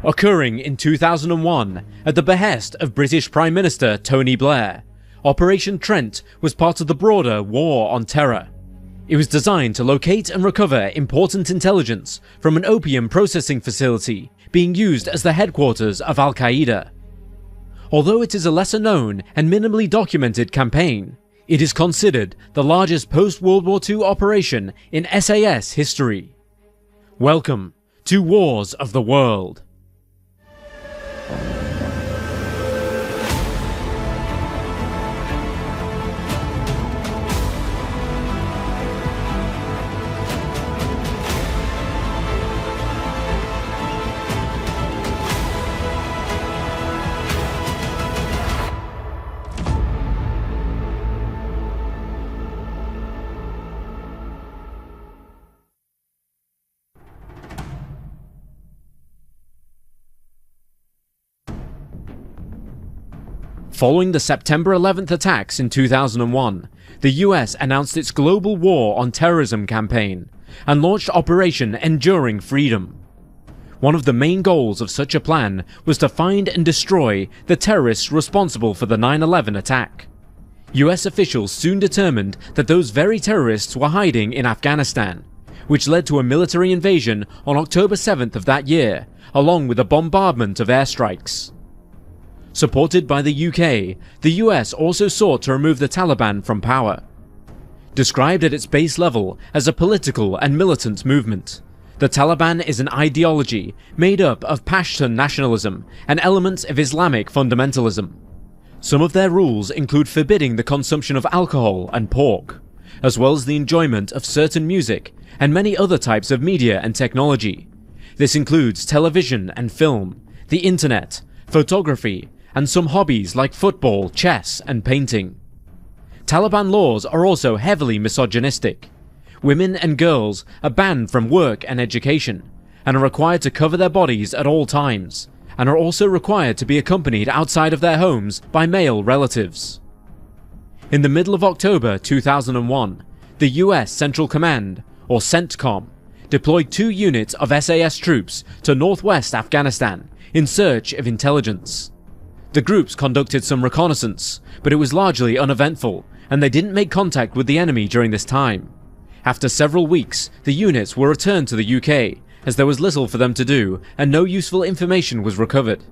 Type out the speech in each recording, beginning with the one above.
Occurring in 2001 at the behest of British Prime Minister Tony Blair, Operation Trent was part of the broader War on Terror. It was designed to locate and recover important intelligence from an opium processing facility being used as the headquarters of Al-Qaeda. Although it is a lesser known and minimally documented campaign, it is considered the largest post-World War II operation in SAS history. Welcome to Wars of the World. Following the September 11th attacks in 2001, the US announced its global war on terrorism campaign and launched Operation Enduring Freedom. One of the main goals of such a plan was to find and destroy the terrorists responsible for the 9/11 attack. US officials soon determined that those very terrorists were hiding in Afghanistan, which led to a military invasion on October 7th of that year, along with a bombardment of airstrikes. Supported by the UK, the US also sought to remove the Taliban from power. Described at its base level as a political and militant movement, the Taliban is an ideology made up of Pashtun nationalism and elements of Islamic fundamentalism. Some of their rules include forbidding the consumption of alcohol and pork, as well as the enjoyment of certain music and many other types of media and technology. This includes television and film, the internet, photography, and some hobbies like football, chess, and painting. Taliban laws are also heavily misogynistic. Women and girls are banned from work and education, and are required to cover their bodies at all times, and are also required to be accompanied outside of their homes by male relatives. In the middle of October 2001, the US Central Command, or CENTCOM, deployed 2 units of SAS troops to northwest Afghanistan in search of intelligence. The groups conducted some reconnaissance, but it was largely uneventful, and they didn't make contact with the enemy during this time. After several weeks, the units were returned to the UK, as there was little for them to do and no useful information was recovered.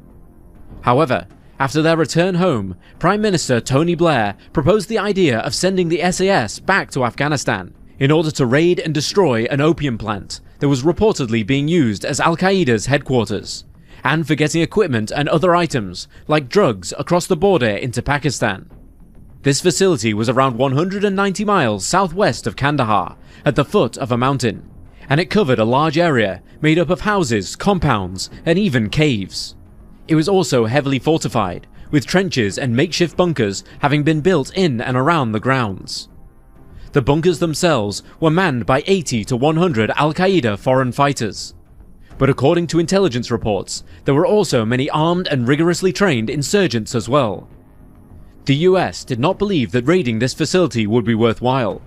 However, after their return home, Prime Minister Tony Blair proposed the idea of sending the SAS back to Afghanistan in order to raid and destroy an opium plant that was reportedly being used as Al-Qaeda's headquarters, and for getting equipment and other items, like drugs, across the border into Pakistan. This facility was around 190 miles southwest of Kandahar, at the foot of a mountain, and it covered a large area made up of houses, compounds, and even caves. It was also heavily fortified, with trenches and makeshift bunkers having been built in and around the grounds. The bunkers themselves were manned by 80 to 100 Al-Qaeda foreign fighters. But according to intelligence reports, there were also many armed and rigorously trained insurgents as well. The US did not believe that raiding this facility would be worthwhile.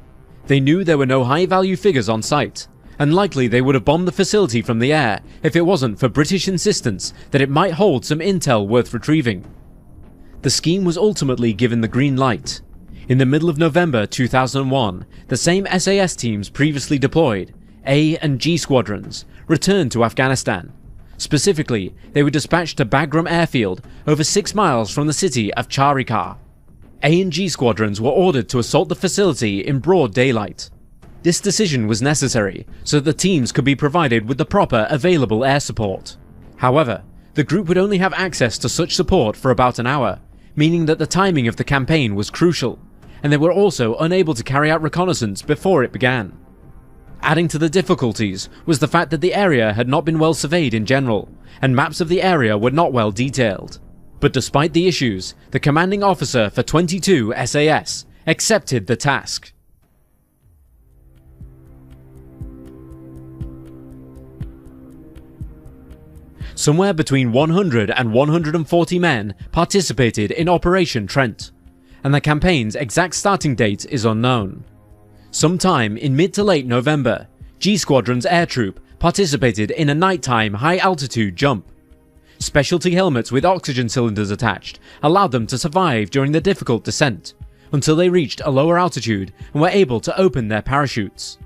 They knew there were no high-value figures on site, and likely they would have bombed the facility from the air if it wasn't for British insistence that it might hold some intel worth retrieving. The scheme was ultimately given the green light. In the middle of November 2001, the same SAS teams previously deployed, A and G squadrons, returned to Afghanistan. Specifically, they were dispatched to Bagram airfield, over 6 miles from the city of Charikar. A and G squadrons were ordered to assault the facility in broad daylight. This decision was necessary so that the teams could be provided with the proper available air support. However, the group would only have access to such support for about an hour, meaning that the timing of the campaign was crucial, and they were also unable to carry out reconnaissance before it began. Adding to the difficulties was the fact that the area had not been well surveyed in general, and maps of the area were not well detailed. But despite the issues, the commanding officer for 22 SAS accepted the task. Somewhere between 100 and 140 men participated in Operation Trent, and the campaign's exact starting date is unknown. Sometime in mid to late November, G Squadron's air troop participated in a nighttime high-altitude jump. Specialty helmets with oxygen cylinders attached allowed them to survive during the difficult descent, until they reached a lower altitude and were able to open their parachutes.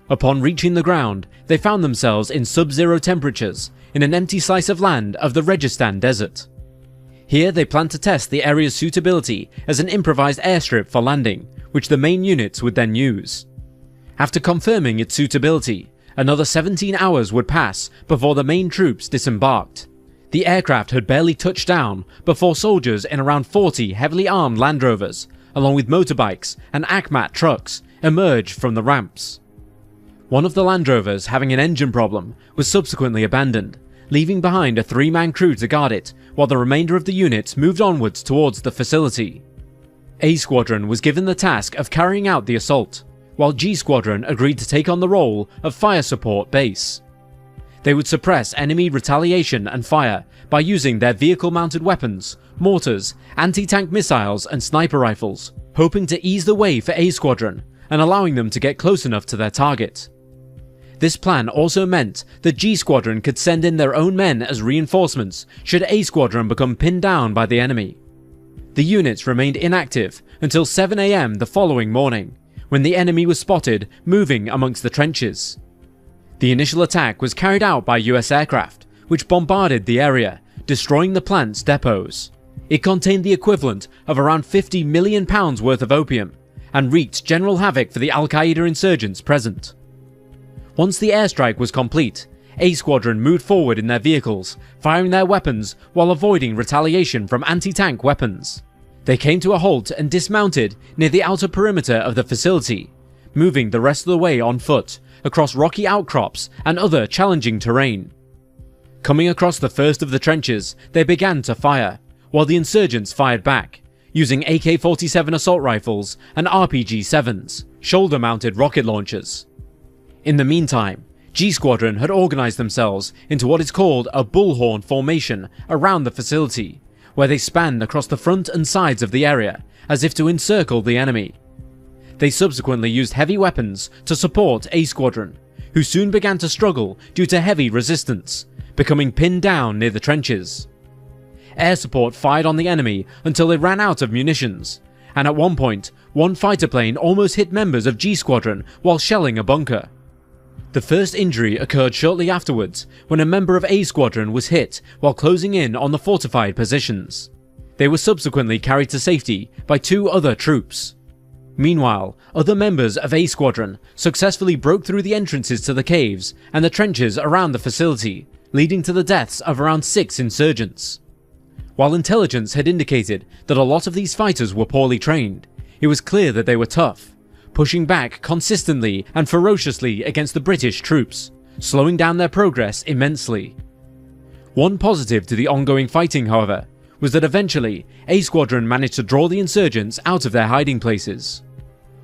Upon reaching the ground, they found themselves in sub-zero temperatures in an empty slice of land of the Registan Desert. Here they planned to test the area's suitability as an improvised airstrip for landing, which the main units would then use. After confirming its suitability, another 17 hours would pass before the main troops disembarked. The aircraft had barely touched down before soldiers in around 40 heavily armed Land Rovers, along with motorbikes and ACMAT trucks, emerged from the ramps. One of the Land Rovers, having an engine problem, was subsequently abandoned, leaving behind a 3-man crew to guard it, while the remainder of the units moved onwards towards the facility. A Squadron was given the task of carrying out the assault, while G Squadron agreed to take on the role of fire support base. They would suppress enemy retaliation and fire by using their vehicle-mounted weapons, mortars, anti-tank missiles and sniper rifles, hoping to ease the way for A Squadron and allowing them to get close enough to their target. This plan also meant that G Squadron could send in their own men as reinforcements should A Squadron become pinned down by the enemy. The units remained inactive until 7 AM the following morning, when the enemy was spotted moving amongst the trenches. The initial attack was carried out by US aircraft, which bombarded the area, destroying the plant's depots. It contained the equivalent of around £50 million worth of opium, and wreaked general havoc for the Al-Qaeda insurgents present. Once the airstrike was complete, A Squadron moved forward in their vehicles, firing their weapons while avoiding retaliation from anti-tank weapons. They came to a halt and dismounted near the outer perimeter of the facility, moving the rest of the way on foot, across rocky outcrops and other challenging terrain. Coming across the first of the trenches, they began to fire, while the insurgents fired back, using AK-47 assault rifles and RPG-7s, shoulder-mounted rocket launchers. In the meantime, G Squadron had organised themselves into what is called a bullhorn formation around the facility, where they spanned across the front and sides of the area, as if to encircle the enemy. They subsequently used heavy weapons to support A Squadron, who soon began to struggle due to heavy resistance, becoming pinned down near the trenches. Air support fired on the enemy until they ran out of munitions, and at one point, one fighter plane almost hit members of G Squadron while shelling a bunker. The first injury occurred shortly afterwards when a member of A Squadron was hit while closing in on the fortified positions. They were subsequently carried to safety by 2 other troops. Meanwhile, other members of A Squadron successfully broke through the entrances to the caves and the trenches around the facility, leading to the deaths of around 6 insurgents. While intelligence had indicated that a lot of these fighters were poorly trained, it was clear that they were tough, pushing back consistently and ferociously against the British troops, slowing down their progress immensely. One positive to the ongoing fighting, however, was that eventually A Squadron managed to draw the insurgents out of their hiding places.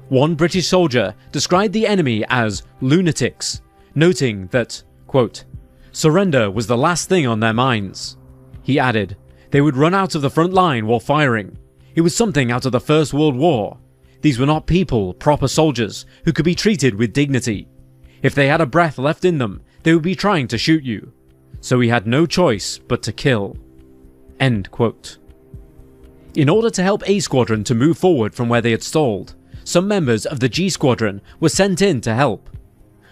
One British soldier described the enemy as lunatics, noting that, quote, "surrender was the last thing on their minds." He added, "They would run out of the front line while firing. It was something out of the First World War. These were not people, proper soldiers, who could be treated with dignity. If they had a breath left in them, they would be trying to shoot you. So we had no choice but to kill." End quote. In order to help A Squadron to move forward from where they had stalled, some members of the G Squadron were sent in to help.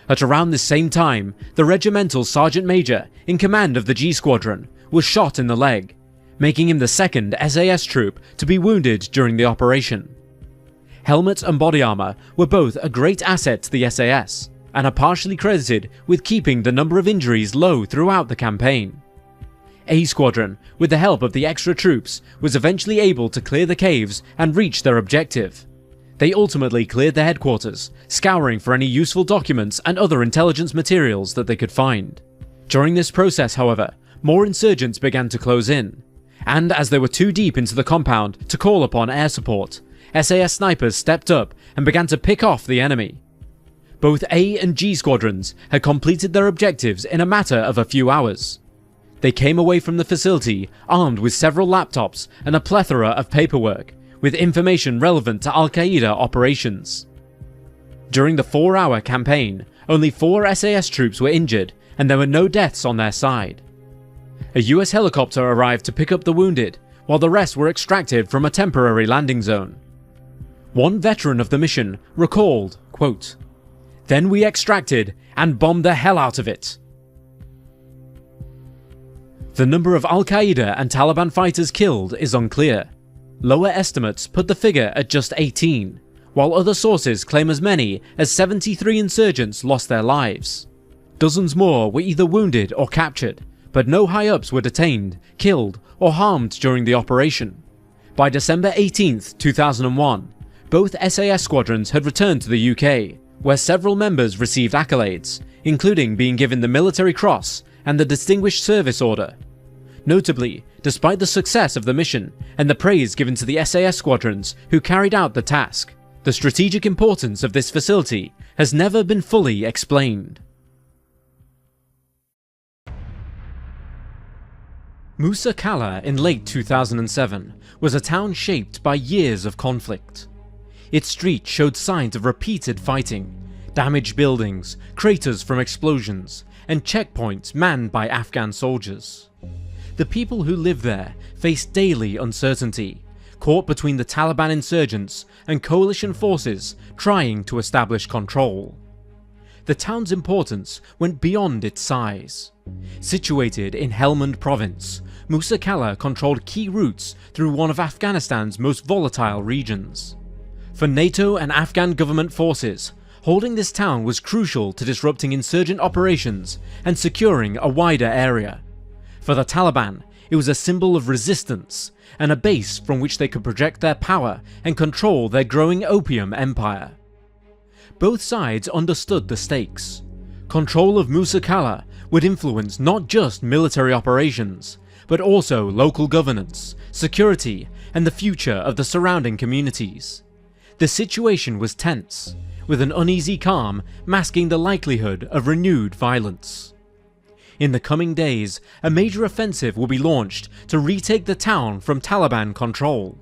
At around this same time, the regimental sergeant major in command of the G Squadron was shot in the leg, making him the second SAS troop to be wounded during the operation. Helmets and body armour were both a great asset to the SAS, and are partially credited with keeping the number of injuries low throughout the campaign. A Squadron, with the help of the extra troops, was eventually able to clear the caves and reach their objective. They ultimately cleared the headquarters, scouring for any useful documents and other intelligence materials that they could find. During this process, however, more insurgents began to close in, and as they were too deep into the compound to call upon air support, SAS snipers stepped up and began to pick off the enemy. Both A and G Squadrons had completed their objectives in a matter of a few hours. They came away from the facility armed with several laptops and a plethora of paperwork, with information relevant to Al-Qaeda operations. During the 4-hour campaign, only 4 SAS troops were injured, and there were no deaths on their side. A US helicopter arrived to pick up the wounded, while the rest were extracted from a temporary landing zone. One veteran of the mission recalled, quote, "Then we extracted and bombed the hell out of it." The number of Al-Qaeda and Taliban fighters killed is unclear. Lower estimates put the figure at just 18, while other sources claim as many as 73 insurgents lost their lives. Dozens more were either wounded or captured, but no high-ups were detained, killed, or harmed during the operation. By December 18th, 2001, both SAS squadrons had returned to the UK, where several members received accolades, including being given the Military Cross and the Distinguished Service Order. Notably, despite the success of the mission and the praise given to the SAS squadrons who carried out the task, the strategic importance of this facility has never been fully explained. Musa Qala in late 2007 was a town shaped by years of conflict. Its streets showed signs of repeated fighting, damaged buildings, craters from explosions, and checkpoints manned by Afghan soldiers. The people who live there faced daily uncertainty, caught between the Taliban insurgents and coalition forces trying to establish control. The town's importance went beyond its size. Situated in Helmand province, Musa Qala controlled key routes through one of Afghanistan's most volatile regions. For NATO and Afghan government forces, holding this town was crucial to disrupting insurgent operations and securing a wider area. For the Taliban, it was a symbol of resistance and a base from which they could project their power and control their growing opium empire. Both sides understood the stakes. Control of Musa Qala would influence not just military operations, but also local governance, security, and the future of the surrounding communities. The situation was tense, with an uneasy calm masking the likelihood of renewed violence. In the coming days, a major offensive will be launched to retake the town from Taliban control.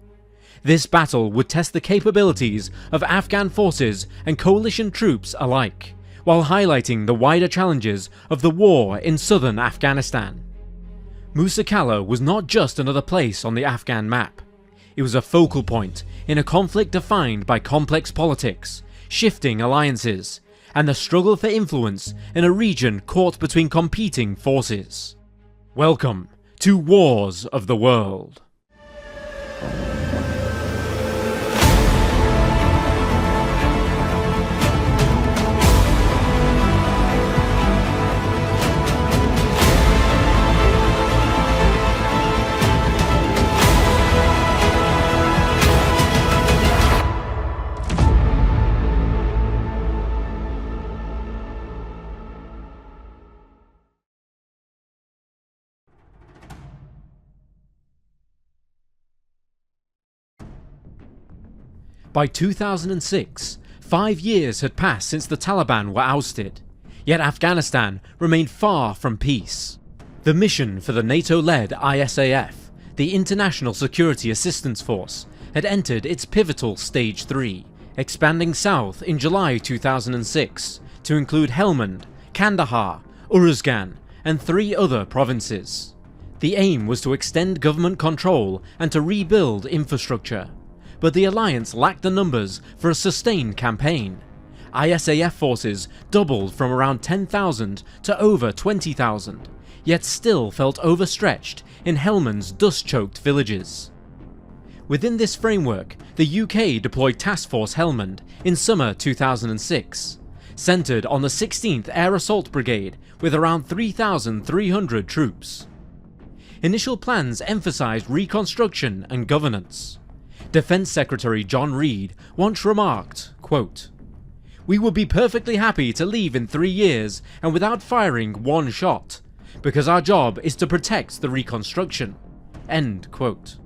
This battle would test the capabilities of Afghan forces and coalition troops alike, while highlighting the wider challenges of the war in southern Afghanistan. Musa Qala was not just another place on the Afghan map. It was a focal point in a conflict defined by complex politics, shifting alliances, and the struggle for influence in a region caught between competing forces. Welcome to Wars of the World. By 2006, 5 years had passed since the Taliban were ousted, yet Afghanistan remained far from peace. The mission for the NATO-led ISAF, the International Security Assistance Force, had entered its pivotal Stage 3, expanding south in July 2006 to include Helmand, Kandahar, Uruzgan, and 3 other provinces. The aim was to extend government control and to rebuild infrastructure. But the alliance lacked the numbers for a sustained campaign. ISAF forces doubled from around 10,000 to over 20,000, yet still felt overstretched in Helmand's dust-choked villages. Within this framework, the UK deployed Task Force Helmand in summer 2006, centred on the 16th Air Assault Brigade with around 3,300 troops. Initial plans emphasised reconstruction and governance. Defence Secretary John Reid once remarked, quote, "We would be perfectly happy to leave in 3 years and without firing one shot, because our job is to protect the reconstruction." End quote.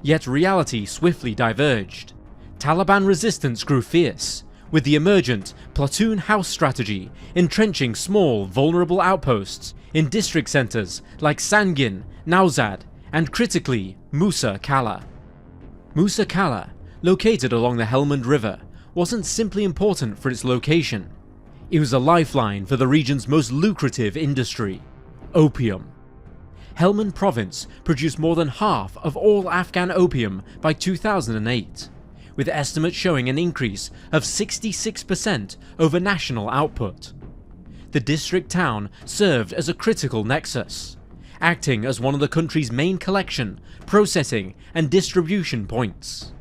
Yet reality swiftly diverged. Taliban resistance grew fierce, with the emergent platoon house strategy entrenching small, vulnerable outposts in district centres like Sangin, Nowzad, and critically, Musa Qala. Musa Qala, located along the Helmand River, wasn't simply important for its location. It was a lifeline for the region's most lucrative industry, opium. Helmand province produced more than half of all Afghan opium by 2008, with estimates showing an increase of 66% over national output. The district town served as a critical nexus, acting as one of the country's main collection, processing and distribution points.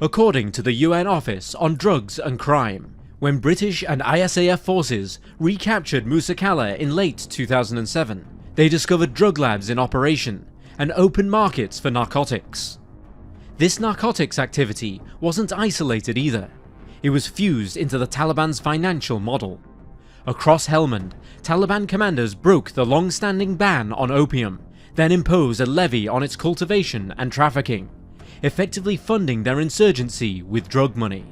According to the UN Office on Drugs and Crime, when British and ISAF forces recaptured Musa Qala in late 2007, they discovered drug labs in operation and open markets for narcotics. This narcotics activity wasn't isolated either. It was fused into the Taliban's financial model. Across Helmand, Taliban commanders broke the long-standing ban on opium, then imposed a levy on its cultivation and trafficking, effectively funding their insurgency with drug money.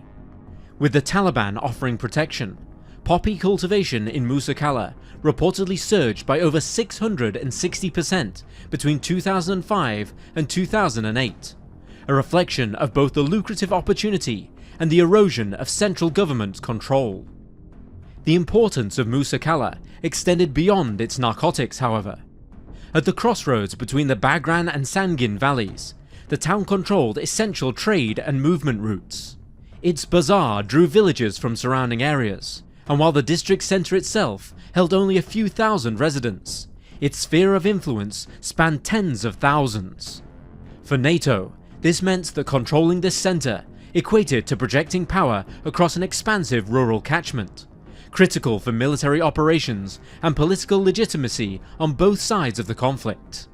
With the Taliban offering protection, poppy cultivation in Musa Qala reportedly surged by over 660% between 2005 and 2008, a reflection of both the lucrative opportunity and the erosion of central government control. The importance of Musa Qala extended beyond its narcotics, however. At the crossroads between the Bagran and Sangin valleys, the town controlled essential trade and movement routes. Its bazaar drew villagers from surrounding areas, and while the district centre itself held only a few thousand residents, its sphere of influence spanned tens of thousands. For NATO, this meant that controlling this centre equated to projecting power across an expansive rural catchment, critical for military operations and political legitimacy on both sides of the conflict.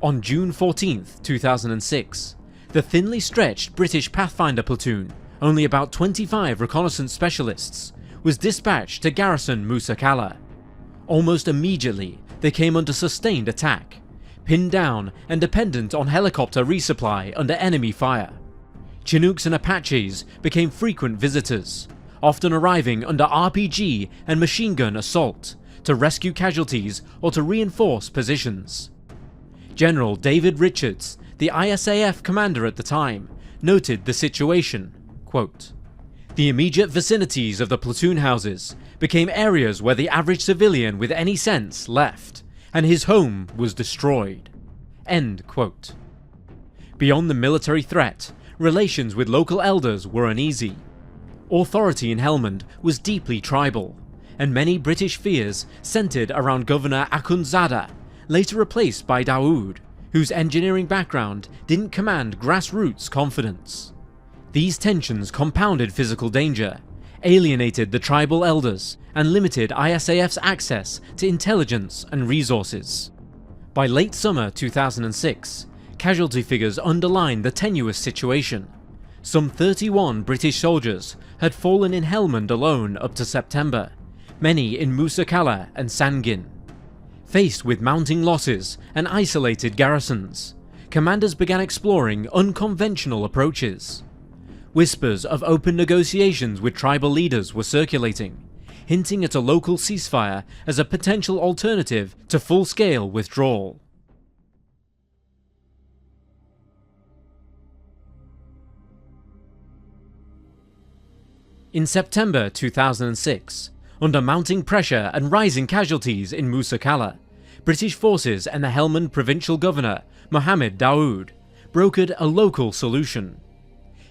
On June 14, 2006, the thinly stretched British Pathfinder platoon, only about 25 reconnaissance specialists, was dispatched to garrison Musa Qala. Almost immediately, they came under sustained attack, pinned down and dependent on helicopter resupply under enemy fire. Chinooks and Apaches became frequent visitors, often arriving under RPG and machine gun assault to rescue casualties or to reinforce positions. General David Richards, the ISAF commander at the time, noted the situation. Quote, "The immediate vicinities of the platoon houses became areas where the average civilian with any sense left, and his home was destroyed." End quote. Beyond the military threat, relations with local elders were uneasy. Authority in Helmand was deeply tribal, and many British fears centred around Governor Akhundzada, later replaced by Dawood, whose engineering background didn't command grassroots confidence. These tensions compounded physical danger, alienated the tribal elders, and limited ISAF's access to intelligence and resources. By late summer 2006, casualty figures underlined the tenuous situation. Some 31 British soldiers had fallen in Helmand alone up to September, many in Musa Qala and Sangin. Faced with mounting losses and isolated garrisons, commanders began exploring unconventional approaches. Whispers of open negotiations with tribal leaders were circulating, hinting at a local ceasefire as a potential alternative to full-scale withdrawal. In September 2006, under mounting pressure and rising casualties in Musa Qala, British forces and the Helmand provincial governor, Mohammed Dawood, brokered a local solution.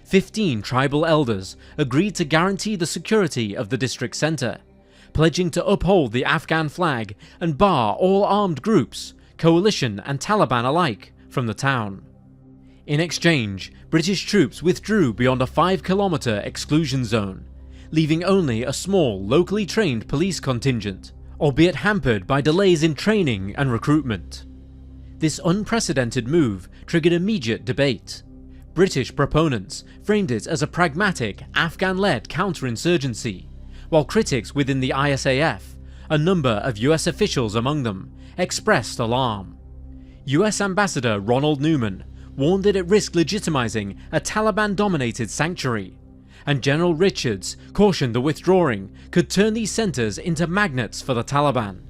15 tribal elders agreed to guarantee the security of the district centre, pledging to uphold the Afghan flag and bar all armed groups, coalition and Taliban alike, from the town. In exchange, British troops withdrew beyond a 5-kilometre exclusion zone, leaving only a small, locally trained police contingent, albeit hampered by delays in training and recruitment. This unprecedented move triggered immediate debate. British proponents framed it as a pragmatic, Afghan-led counterinsurgency, while critics within the ISAF, a number of US officials among them, expressed alarm. US Ambassador Ronald Newman warned that it risked legitimizing a Taliban-dominated sanctuary, and General Richards cautioned the withdrawing could turn these centres into magnets for the Taliban.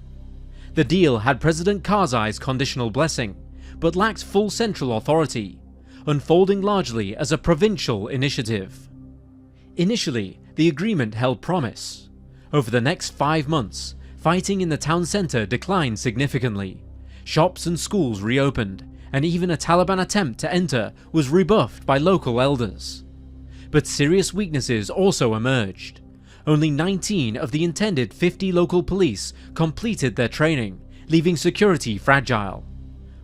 The deal had President Karzai's conditional blessing, but lacked full central authority, unfolding largely as a provincial initiative. Initially, the agreement held promise. Over the next 5 months, fighting in the town centre declined significantly, Shops and schools reopened, and even a Taliban attempt to enter was rebuffed by local elders. But serious weaknesses also emerged. Only 19 of the intended 50 local police completed their training, leaving security fragile.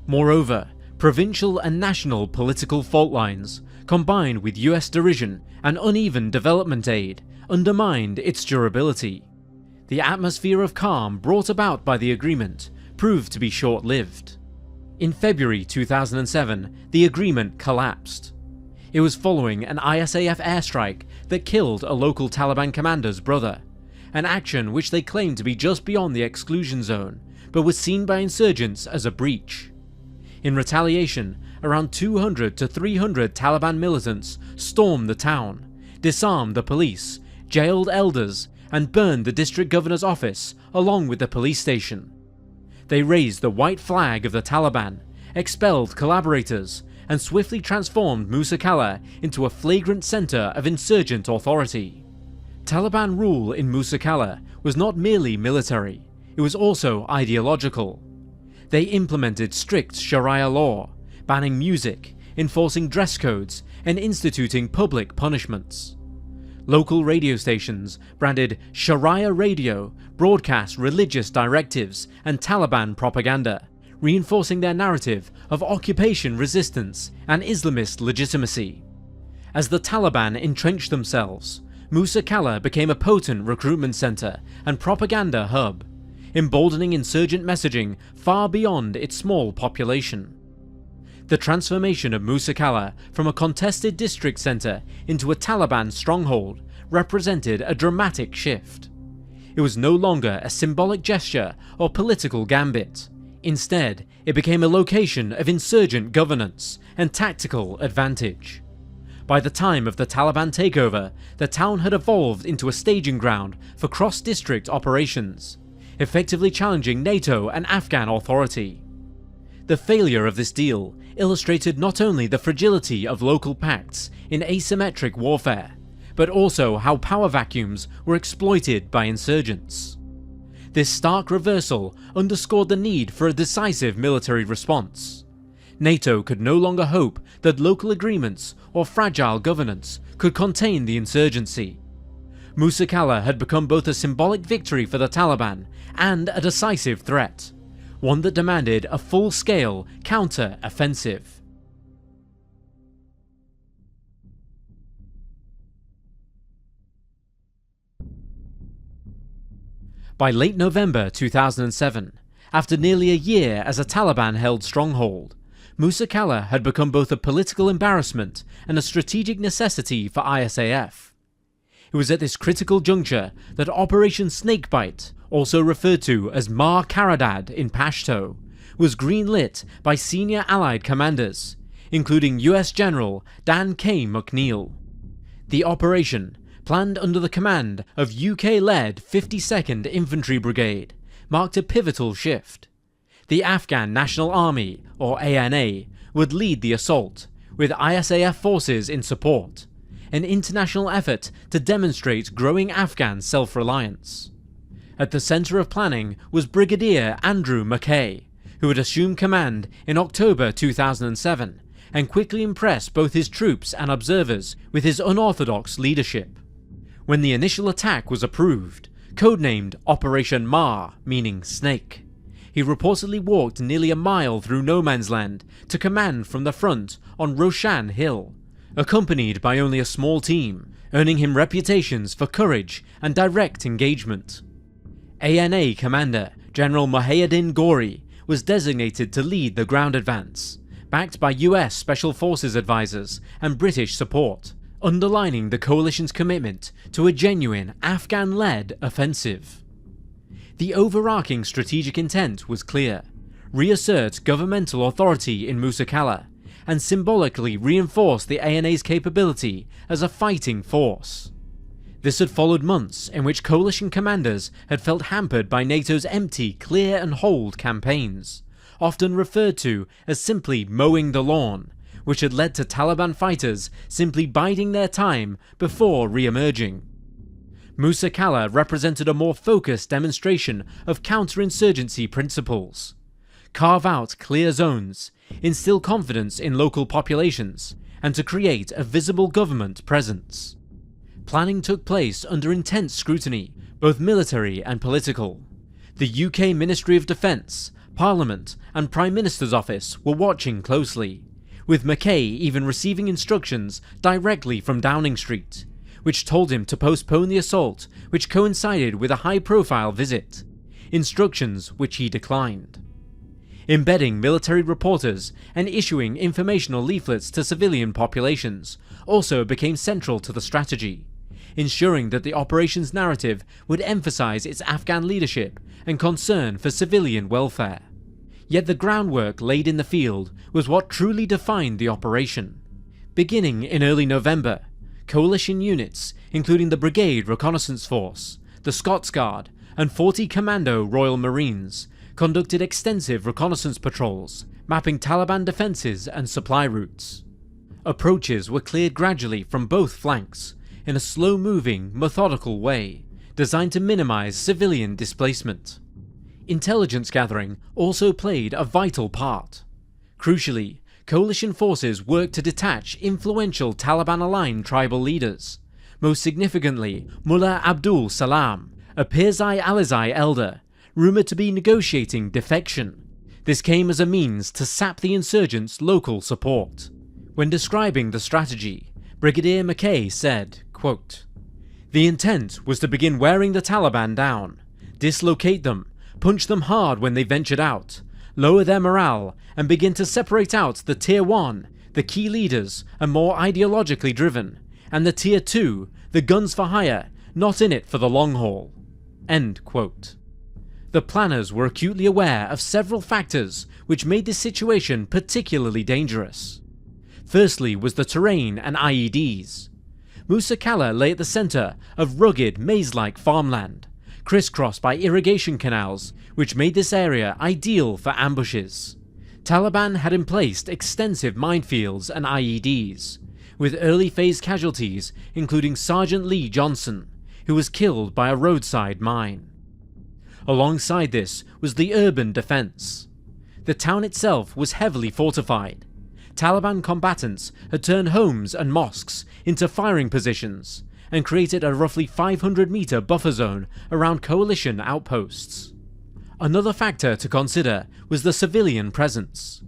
Moreover, provincial and national political fault lines, combined with US derision and uneven development aid, undermined its durability. The atmosphere of calm brought about by the agreement proved to be short-lived. In February 2007, the agreement collapsed. It was following an ISAF airstrike that killed a local Taliban commander's brother, an action which they claimed to be just beyond the exclusion zone, but was seen by insurgents as a breach. In retaliation, around 200 to 300 Taliban militants stormed the town, disarmed the police, jailed elders, and burned the district governor's office along with the police station. They raised the white flag of the Taliban, expelled collaborators, and swiftly transformed Musa Qala into a flagrant center of insurgent authority. Taliban rule in Musa Qala was not merely military, it was also ideological. They implemented strict Sharia law, banning music, enforcing dress codes, and instituting public punishments. Local radio stations, branded Sharia Radio, broadcast religious directives and Taliban propaganda, reinforcing their narrative of occupation resistance and Islamist legitimacy. As the Taliban entrenched themselves, Musa Qala became a potent recruitment center and propaganda hub, emboldening insurgent messaging far beyond its small population. The transformation of Musa Qala from a contested district center into a Taliban stronghold represented a dramatic shift. It was no longer a symbolic gesture or political gambit. Instead, it became a location of insurgent governance and tactical advantage. By the time of the Taliban takeover, the town had evolved into a staging ground for cross-district operations, effectively challenging NATO and Afghan authority. The failure of this deal illustrated not only the fragility of local pacts in asymmetric warfare, but also how power vacuums were exploited by insurgents. This stark reversal underscored the need for a decisive military response. NATO could no longer hope that local agreements or fragile governance could contain the insurgency. Musa Qala had become both a symbolic victory for the Taliban and a decisive threat, one that demanded a full-scale counter-offensive. By late November 2007, after nearly a year as a Taliban-held stronghold, Musa Qala had become both a political embarrassment and a strategic necessity for ISAF. It was at this critical juncture that Operation Snakebite, also referred to as Mar Karadad in Pashto, was greenlit by senior Allied commanders, including US General Dan K. McNeill. The operation, planned under the command of UK-led 52nd Infantry Brigade, marked a pivotal shift. The Afghan National Army, or ANA, would lead the assault, with ISAF forces in support, an international effort to demonstrate growing Afghan self-reliance. At the centre of planning was Brigadier Andrew Mackay, who had assumed command in October 2007 and quickly impressed both his troops and observers with his unorthodox leadership. When the initial attack was approved, codenamed Operation Mar, meaning snake, he reportedly walked nearly a mile through no man's land to command from the front on Roshan Hill, accompanied by only a small team, earning him reputations for courage and direct engagement. ANA Commander General Muhyiddin Ghori was designated to lead the ground advance, backed by US Special Forces advisors and British support, underlining the coalition's commitment to a genuine Afghan-led offensive. The overarching strategic intent was clear: reassert governmental authority in Musa Qala and symbolically reinforce the ANA's capability as a fighting force. This had followed months in which coalition commanders had felt hampered by NATO's empty clear and hold campaigns, often referred to as simply mowing the lawn, which had led to Taliban fighters simply biding their time before re-emerging. Musa Qala represented a more focused demonstration of counterinsurgency principles. carve out clear zones, instill confidence in local populations, and to create a visible government presence. Planning took place under intense scrutiny, both military and political. The UK Ministry of Defence, Parliament, and Prime Minister's Office were watching closely, with Mackay even receiving instructions directly from Downing Street, which told him to postpone the assault, which coincided with a high-profile visit, instructions which he declined. Embedding military reporters and issuing informational leaflets to civilian populations also became central to the strategy, ensuring that the operation's narrative would emphasize its Afghan leadership and concern for civilian welfare. Yet the groundwork laid in the field was what truly defined the operation. Beginning in early November, coalition units, including the Brigade Reconnaissance Force, the Scots Guard, and 40 Commando Royal Marines, conducted extensive reconnaissance patrols, mapping Taliban defences and supply routes. Approaches were cleared gradually from both flanks, in a slow-moving, methodical way, designed to minimize civilian displacement. Intelligence gathering also played a vital part. Crucially, coalition forces worked to detach influential Taliban-aligned tribal leaders, most significantly Mullah Abdul Salam, a Pirzai Alizai elder, rumoured to be negotiating defection. This came as a means to sap the insurgents' local support. When describing the strategy, Brigadier Mackay said, quote, "The intent was to begin wearing the Taliban down, dislocate them, punch them hard when they ventured out, lower their morale, and begin to separate out the Tier 1, the key leaders and more ideologically driven, and the Tier 2, the guns for hire, not in it for the long haul." End quote. The planners were acutely aware of several factors which made this situation particularly dangerous. Firstly was the terrain and IEDs. Musa Kala lay at the centre of rugged, maze-like farmland, crisscrossed by irrigation canals, which made this area ideal for ambushes. Taliban had emplaced extensive minefields and IEDs, with early phase casualties including Sergeant Lee Johnson, who was killed by a roadside mine. Alongside this was the urban defence. The town itself was heavily fortified. Taliban combatants had turned homes and mosques into firing positions and created a roughly 500-metre buffer zone around coalition outposts. Another factor to consider was the civilian presence.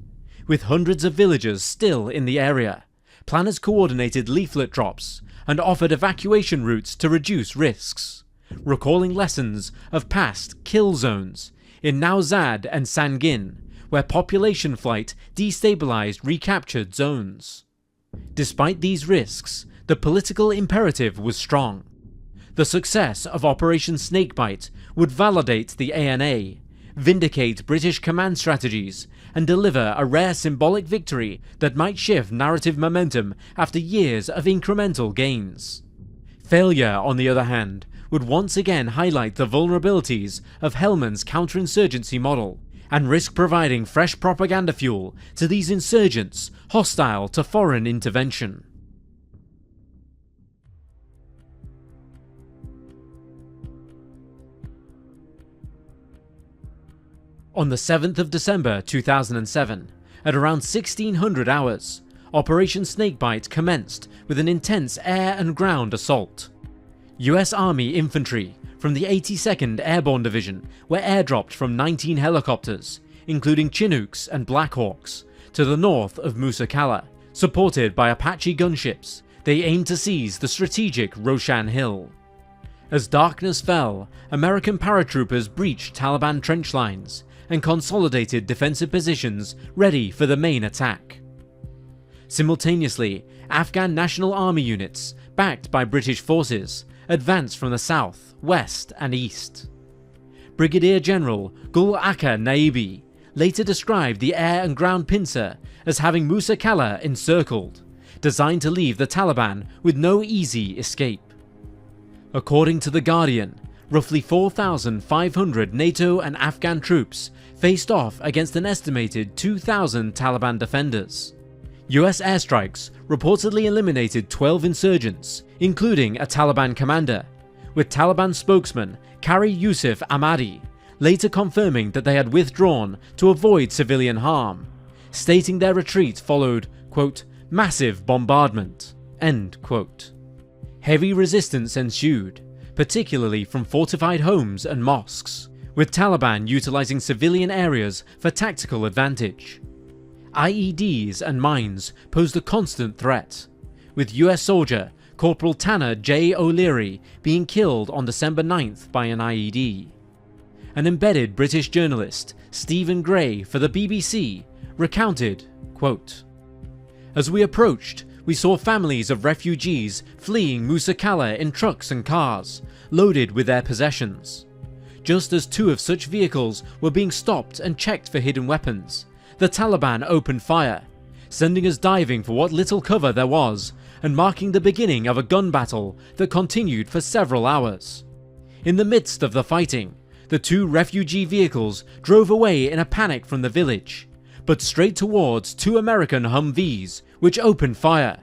With hundreds of villagers still in the area, planners coordinated leaflet drops and offered evacuation routes to reduce risks, recalling lessons of past kill zones in Nowzad and Sangin, where population flight destabilized recaptured zones. Despite these risks, the political imperative was strong. The success of Operation Snakebite would validate the ANA, vindicate British command strategies, and deliver a rare symbolic victory that might shift narrative momentum after years of incremental gains. Failure, on the other hand, would once again highlight the vulnerabilities of Helmand's counterinsurgency model and risk providing fresh propaganda fuel to these insurgents hostile to foreign intervention. On the 7th of December 2007, at around 1600 hours, Operation Snakebite commenced with an intense air and ground assault. US Army infantry from the 82nd Airborne Division were airdropped from 19 helicopters, including Chinooks and Blackhawks, to the north of Musa Kala. Supported by Apache gunships, they aimed to seize the strategic Roshan Hill. As darkness fell, American paratroopers breached Taliban trench lines and consolidated defensive positions ready for the main attack. Simultaneously, Afghan National Army units, backed by British forces, advanced from the south, west and east. Brigadier General Gul Akar Naibi later described the air and ground pincer as having Musa Kala encircled, designed to leave the Taliban with no easy escape. According to The Guardian, roughly 4,500 NATO and Afghan troops faced off against an estimated 2,000 Taliban defenders. US airstrikes reportedly eliminated 12 insurgents, including a Taliban commander, with Taliban spokesman Kari Yusuf Ahmadi later confirming that they had withdrawn to avoid civilian harm, stating their retreat followed, quote, massive bombardment, end quote. Heavy resistance ensued, particularly from fortified homes and mosques, with Taliban utilizing civilian areas for tactical advantage. IEDs and mines posed a constant threat, with US soldier Corporal Tanner J. O'Leary being killed on December 9th by an IED. An embedded British journalist, Stephen Gray, for the BBC, recounted, quote, as we approached, we saw families of refugees fleeing Musa Qala in trucks and cars, loaded with their possessions. Just as 2 of such vehicles were being stopped and checked for hidden weapons, the Taliban opened fire, sending us diving for what little cover there was, and marking the beginning of a gun battle that continued for several hours. In the midst of the fighting, the 2 refugee vehicles drove away in a panic from the village, but straight towards 2 American Humvees, which opened fire,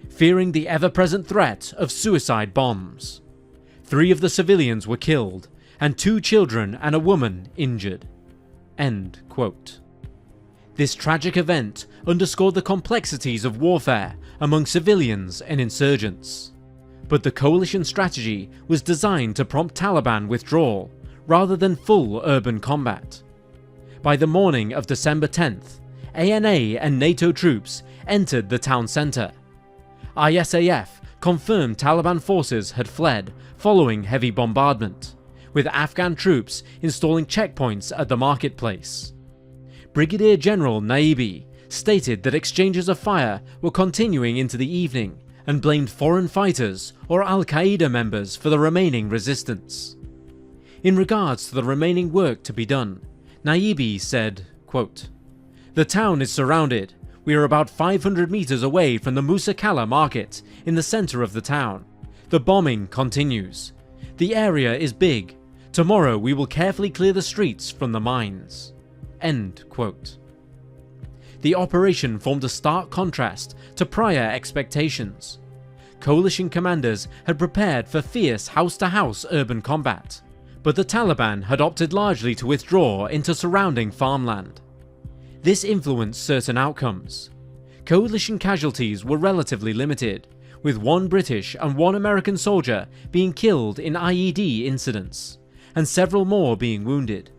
fearing the ever-present threat of suicide bombs. 3 of the civilians were killed, and 2 children and a woman injured. End quote. This tragic event underscored the complexities of warfare among civilians and insurgents. But the coalition strategy was designed to prompt Taliban withdrawal rather than full urban combat. By the morning of December 10th, ANA and NATO troops entered the town centre. ISAF confirmed Taliban forces had fled following heavy bombardment, with Afghan troops installing checkpoints at the marketplace. Brigadier General Naibi stated that exchanges of fire were continuing into the evening and blamed foreign fighters or Al-Qaeda members for the remaining resistance. In regards to the remaining work to be done, Naibi said, quote, the town is surrounded. We are about 500 meters away from the Musa Qala market in the center of the town. The bombing continues. The area is big. Tomorrow we will carefully clear the streets from the mines. End quote. The operation formed a stark contrast to prior expectations. Coalition commanders had prepared for fierce house-to-house urban combat, but the Taliban had opted largely to withdraw into surrounding farmland. This influenced certain outcomes. Coalition casualties were relatively limited, with 1 British and 1 American soldier being killed in IED incidents, and several more being wounded.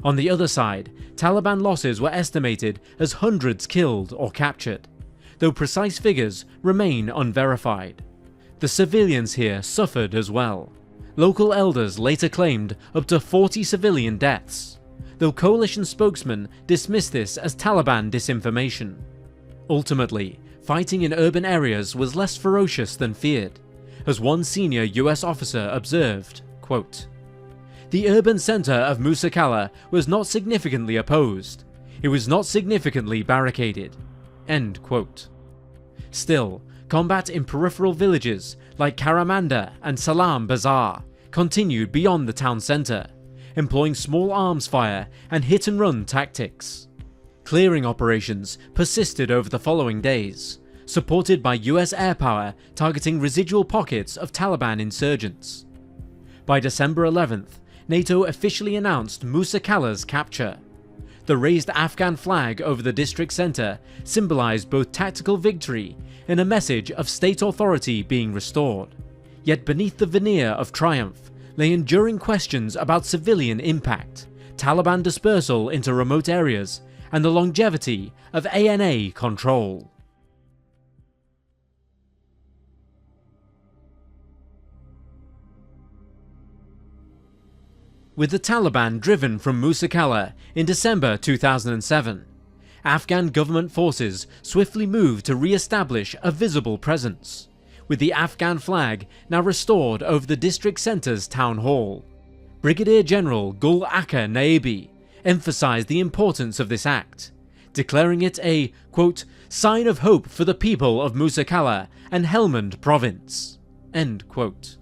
On the other side, Taliban losses were estimated as hundreds killed or captured, though precise figures remain unverified. The civilians here suffered as well. Local elders later claimed up to 40 civilian deaths, though coalition spokesmen dismissed this as Taliban disinformation. Ultimately, fighting in urban areas was less ferocious than feared, as one senior US officer observed, quote, the urban centre of Musa Qala was not significantly opposed. It was not significantly barricaded. End quote. Still, combat in peripheral villages like Karamanda and Salam Bazaar continued beyond the town centre, employing small arms fire and hit-and-run tactics. Clearing operations persisted over the following days, supported by US air power targeting residual pockets of Taliban insurgents. By December 11th, NATO officially announced Musa Qala's capture. The raised Afghan flag over the district centre symbolised both tactical victory and a message of state authority being restored. Yet beneath the veneer of triumph lay enduring questions about civilian impact, Taliban dispersal into remote areas, and the longevity of ANA control. With the Taliban driven from Musa Qala in December 2007, Afghan government forces swiftly moved to re-establish a visible presence, with the Afghan flag now restored over the district centre's town hall. Brigadier General Gul Akar Naibi emphasised the importance of this act, declaring it a, quote, sign of hope for the people of Musa Qala and Helmand province, end quote.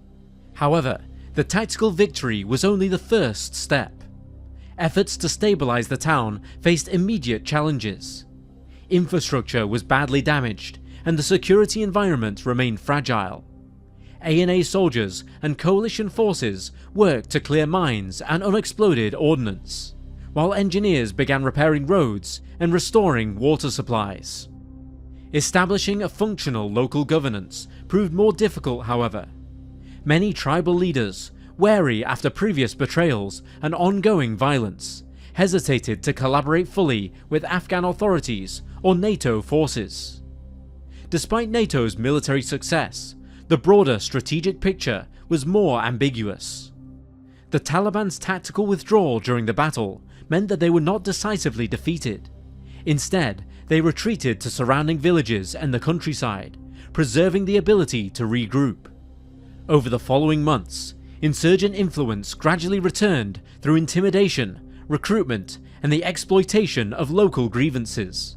However, the tactical victory was only the first step. Efforts to stabilise the town faced immediate challenges. Infrastructure was badly damaged and the security environment remained fragile. ANA soldiers and coalition forces worked to clear mines and unexploded ordnance, while engineers began repairing roads and restoring water supplies. Establishing a functional local governance proved more difficult, however. Many tribal leaders, wary after previous betrayals and ongoing violence, hesitated to collaborate fully with Afghan authorities or NATO forces. Despite NATO's military success, the broader strategic picture was more ambiguous. The Taliban's tactical withdrawal during the battle meant that they were not decisively defeated. Instead, they retreated to surrounding villages and the countryside, preserving the ability to regroup. Over the following months, insurgent influence gradually returned through intimidation, recruitment, and the exploitation of local grievances.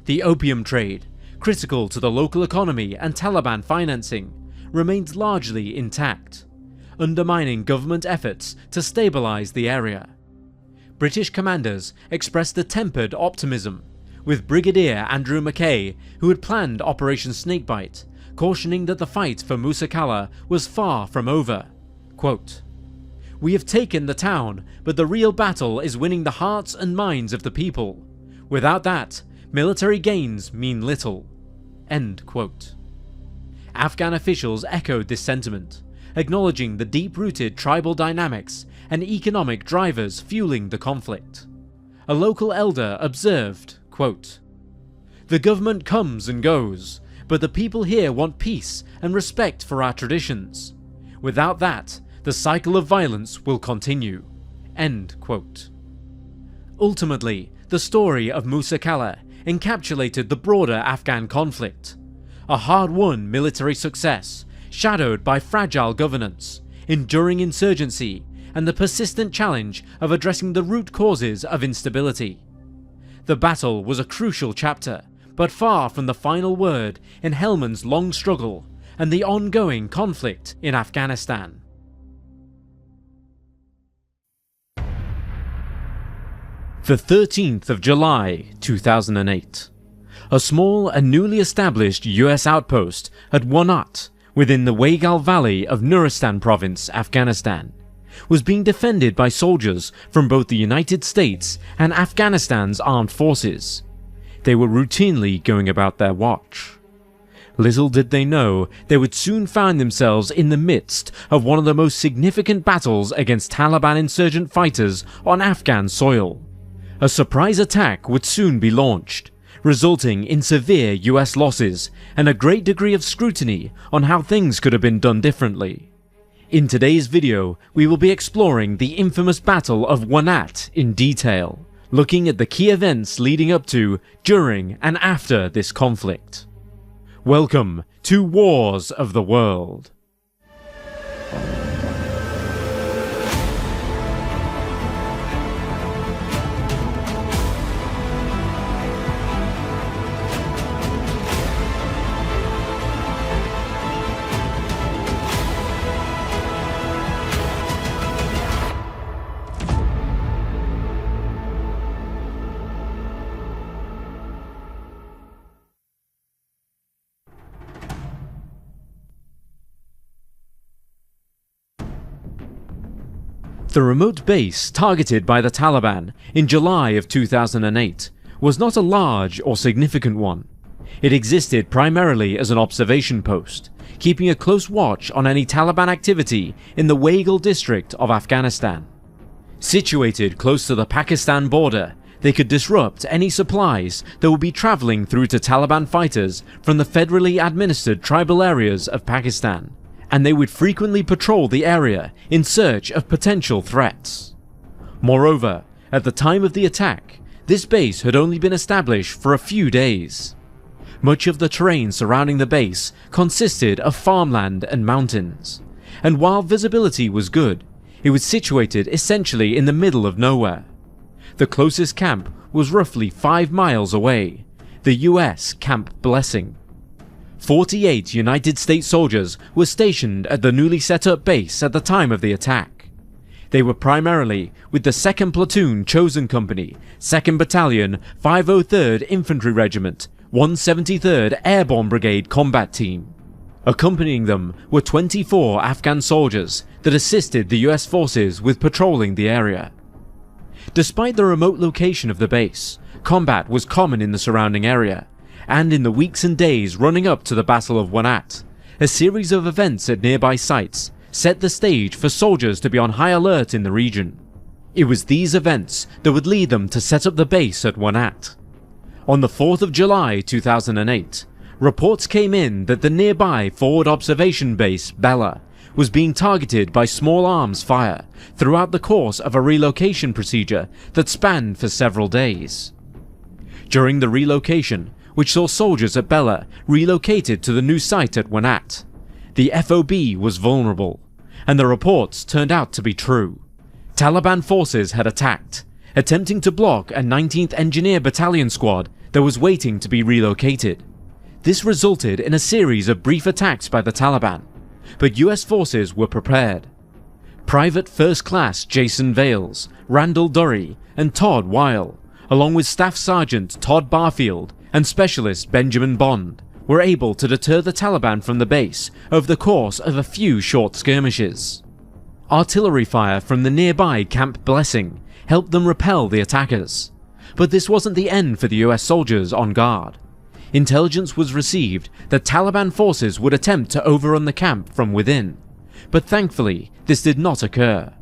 The opium trade, critical to the local economy and Taliban financing, remained largely intact, undermining government efforts to stabilize the area. British commanders expressed a tempered optimism, with Brigadier Andrew Mackay, who had planned Operation Snakebite, cautioning that the fight for Musa Qala was far from over. Quote, "We have taken the town, but the real battle is winning the hearts and minds of the people. Without that, military gains mean little." End quote. Afghan officials echoed this sentiment, acknowledging the deep-rooted tribal dynamics and economic drivers fueling the conflict. A local elder observed, quote, "The government comes and goes, but the people here want peace and respect for our traditions. Without that, the cycle of violence will continue." End quote. Ultimately, the story of Musa Qala encapsulated the broader Afghan conflict, a hard-won military success shadowed by fragile governance, enduring insurgency, and the persistent challenge of addressing the root causes of instability. The battle was a crucial chapter, but far from the final word in Helmand's long struggle and the ongoing conflict in Afghanistan. The 13th of July 2008. A small and newly established US outpost at Wanat, within the Waigal Valley of Nuristan Province, Afghanistan, was being defended by soldiers from both the United States and Afghanistan's armed forces. They were routinely going about their watch. Little did they know they would soon find themselves in the midst of one of the most significant battles against Taliban insurgent fighters on Afghan soil. A surprise attack would soon be launched, resulting in severe US losses and a great degree of scrutiny on how things could have been done differently. In today's video, we will be exploring the infamous Battle of Wanat in detail, looking at the key events leading up to, during, and after this conflict. Welcome to Wars of the World. The remote base targeted by the Taliban in July of 2008 was not a large or significant one. It existed primarily as an observation post, keeping a close watch on any Taliban activity in the Waigal district of Afghanistan. Situated close to the Pakistan border, they could disrupt any supplies that would be travelling through to Taliban fighters from the federally administered tribal areas of Pakistan, and they would frequently patrol the area in search of potential threats. Moreover, at the time of the attack, this base had only been established for a few days. Much of the terrain surrounding the base consisted of farmland and mountains, and while visibility was good, it was situated essentially in the middle of nowhere. The closest camp was roughly 5 miles away, the US Camp Blessing. 48 United States soldiers were stationed at the newly set up base at the time of the attack. They were primarily with the 2nd Platoon Chosen Company, 2nd Battalion, 503rd Infantry Regiment, 173rd Airborne Brigade Combat Team. Accompanying them were 24 Afghan soldiers that assisted the US forces with patrolling the area. Despite the remote location of the base, combat was common in the surrounding area, and in the weeks and days running up to the Battle of Wanat, a series of events at nearby sites set the stage for soldiers to be on high alert in the region. It was these events that would lead them to set up the base at Wanat. On the 4th of July 2008, reports came in that the nearby forward observation base, Bella, was being targeted by small arms fire throughout the course of a relocation procedure that spanned for several days. During the relocation, which saw soldiers at Bella relocated to the new site at Wanat, the FOB was vulnerable, and the reports turned out to be true. Taliban forces had attacked, attempting to block a 19th Engineer Battalion squad that was waiting to be relocated. This resulted in a series of brief attacks by the Taliban, but US forces were prepared. Private First Class Jason Vales, Randall Durry, and Todd Weil, along with Staff Sergeant Todd Barfield and Specialist Benjamin Bond, were able to deter the Taliban from the base over the course of a few short skirmishes. Artillery fire from the nearby Camp Blessing helped them repel the attackers, but this wasn't the end for the US soldiers on guard. Intelligence was received that Taliban forces would attempt to overrun the camp from within, but thankfully this did not occur.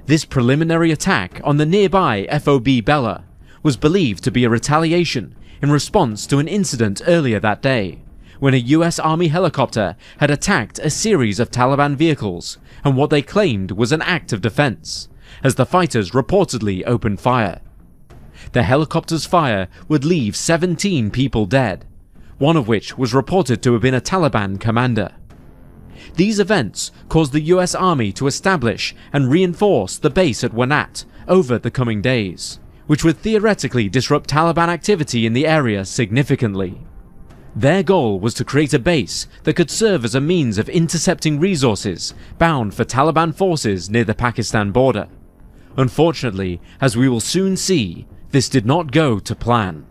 This preliminary attack on the nearby FOB Bella was believed to be a retaliation in response to an incident earlier that day, when a US Army helicopter had attacked a series of Taliban vehicles and what they claimed was an act of defense, as the fighters reportedly opened fire. The helicopter's fire would leave 17 people dead, one of which was reported to have been a Taliban commander. These events caused the US Army to establish and reinforce the base at Wanat over the coming days, which would theoretically disrupt Taliban activity in the area significantly. Their goal was to create a base that could serve as a means of intercepting resources bound for Taliban forces near the Pakistan border. Unfortunately, as we will soon see, this did not go to plan.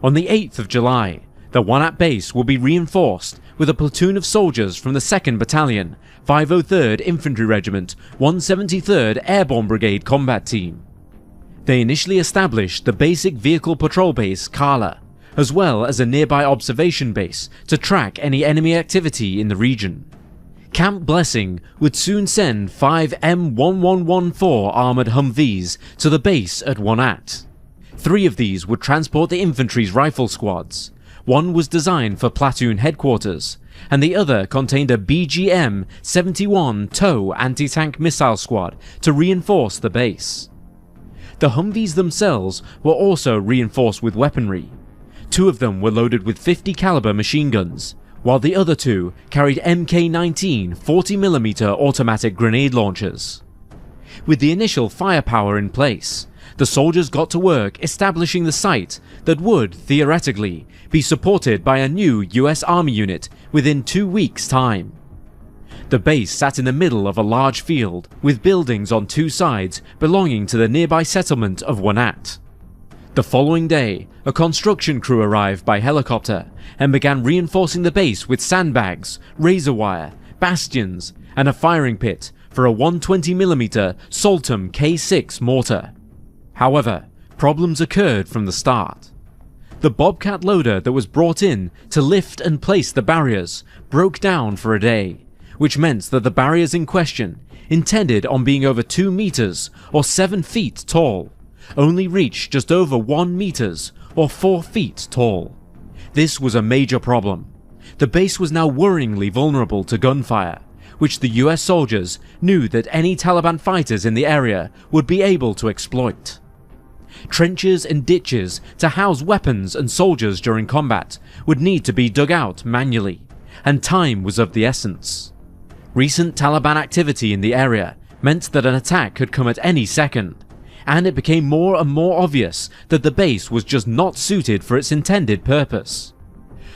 On the 8th of July, the Wanat base will be reinforced with a platoon of soldiers from the 2nd Battalion, 503rd Infantry Regiment, 173rd Airborne Brigade Combat Team. They initially established the basic vehicle patrol base Kala, as well as a nearby observation base to track any enemy activity in the region. Camp Blessing would soon send 5 M1114 armoured Humvees to the base at Wanat. 3 of these would transport the infantry's rifle squads. One was designed for platoon headquarters, and the other contained a BGM-71 TOW anti-tank missile squad to reinforce the base. The Humvees themselves were also reinforced with weaponry. 2 of them were loaded with 50 caliber machine guns, while the other 2 carried MK-19 40mm automatic grenade launchers. With the initial firepower in place, the soldiers got to work establishing the site that would, theoretically, be supported by a new US Army unit within 2 weeks' time. The base sat in the middle of a large field, with buildings on 2 sides belonging to the nearby settlement of Wanat. The following day, a construction crew arrived by helicopter and began reinforcing the base with sandbags, razor wire, bastions, and a firing pit for a 120mm Saltum K6 mortar. However, problems occurred from the start. The Bobcat loader that was brought in to lift and place the barriers broke down for a day, which meant that the barriers in question, intended on being over 2 meters or 7 feet tall, only reached just over 1 meters or 4 feet tall. This was a major problem. The base was now worryingly vulnerable to gunfire, which the US soldiers knew that any Taliban fighters in the area would be able to exploit. Trenches and ditches to house weapons and soldiers during combat would need to be dug out manually, and time was of the essence. Recent Taliban activity in the area meant that an attack could come at any second, and it became more and more obvious that the base was just not suited for its intended purpose.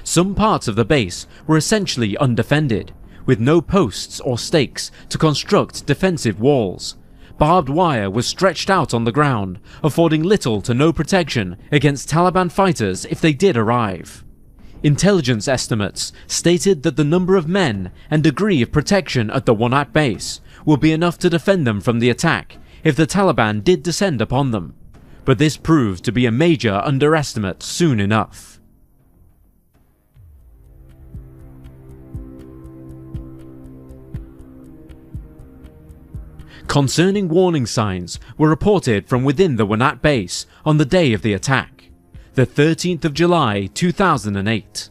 Some parts of the base were essentially undefended, with no posts or stakes to construct defensive walls. Barbed wire was stretched out on the ground, affording little to no protection against Taliban fighters if they did arrive. Intelligence estimates stated that the number of men and degree of protection at the Wanat base would be enough to defend them from the attack if the Taliban did descend upon them, but this proved to be a major underestimate soon enough. Concerning warning signs were reported from within the Wanat base on the day of the attack, the 13th of July 2008.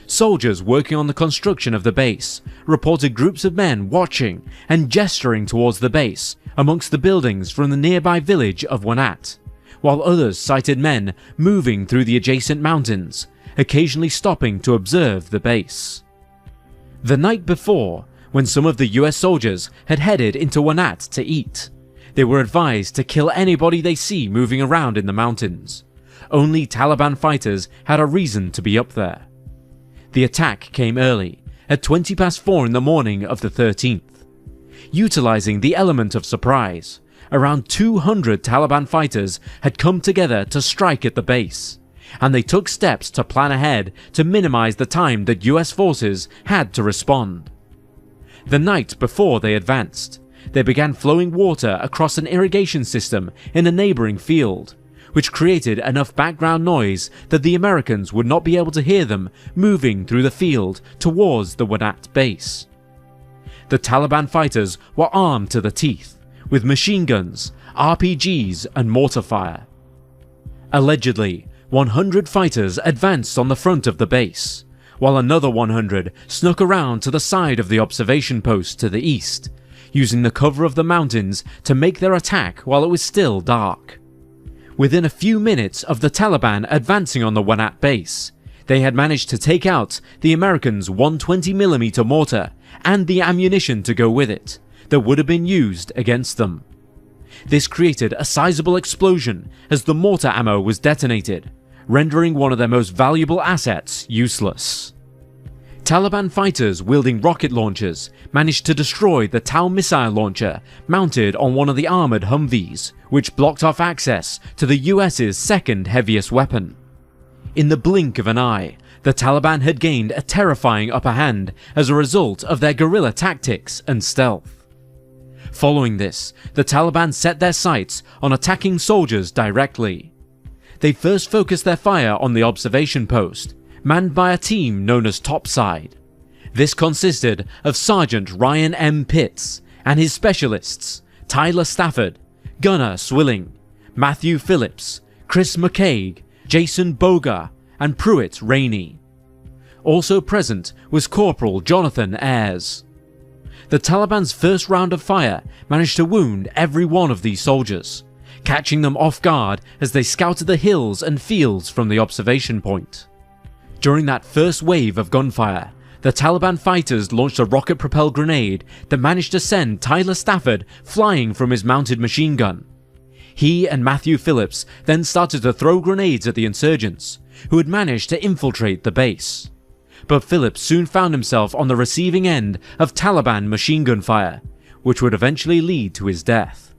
Soldiers working on the construction of the base reported groups of men watching and gesturing towards the base amongst the buildings from the nearby village of Wanat, while others cited men moving through the adjacent mountains, occasionally stopping to observe the base. The night before, when some of the US soldiers had headed into Wanat to eat, they were advised to kill anybody they see moving around in the mountains. Only Taliban fighters had a reason to be up there. The attack came early, at 20 past 4 in the morning of the 13th. Utilizing the element of surprise, around 200 Taliban fighters had come together to strike at the base, and they took steps to plan ahead to minimize the time that US forces had to respond. The night before they advanced, they began flowing water across an irrigation system in a neighboring field, which created enough background noise that the Americans would not be able to hear them moving through the field towards the Wanat base. The Taliban fighters were armed to the teeth, with machine guns, RPGs and mortar fire. Allegedly, 100 fighters advanced on the front of the base, while another 100 snuck around to the side of the observation post to the east, using the cover of the mountains to make their attack while it was still dark. Within a few minutes of the Taliban advancing on the Wanat base, they had managed to take out the Americans' 120mm mortar and the ammunition to go with it that would have been used against them. This created a sizable explosion as the mortar ammo was detonated, rendering one of their most valuable assets useless. Taliban fighters wielding rocket launchers managed to destroy the Tau missile launcher mounted on one of the armoured Humvees, which blocked off access to the US's second heaviest weapon. In the blink of an eye, the Taliban had gained a terrifying upper hand as a result of their guerrilla tactics and stealth. Following this, the Taliban set their sights on attacking soldiers directly. They first focused their fire on the observation post, manned by a team known as Topside. This consisted of Sergeant Ryan M. Pitts and his specialists, Tyler Stafford, Gunnar Swilling, Matthew Phillips, Chris McCaig, Jason Bogar, and Pruitt Rainey. Also present was Corporal Jonathan Ayres. The Taliban's first round of fire managed to wound every one of these soldiers, catching them off guard as they scouted the hills and fields from the observation point. During that first wave of gunfire, the Taliban fighters launched a rocket-propelled grenade that managed to send Tyler Stafford flying from his mounted machine gun. He and Matthew Phillips then started to throw grenades at the insurgents, who had managed to infiltrate the base. But Phillips soon found himself on the receiving end of Taliban machine gun fire, which would eventually lead to his death.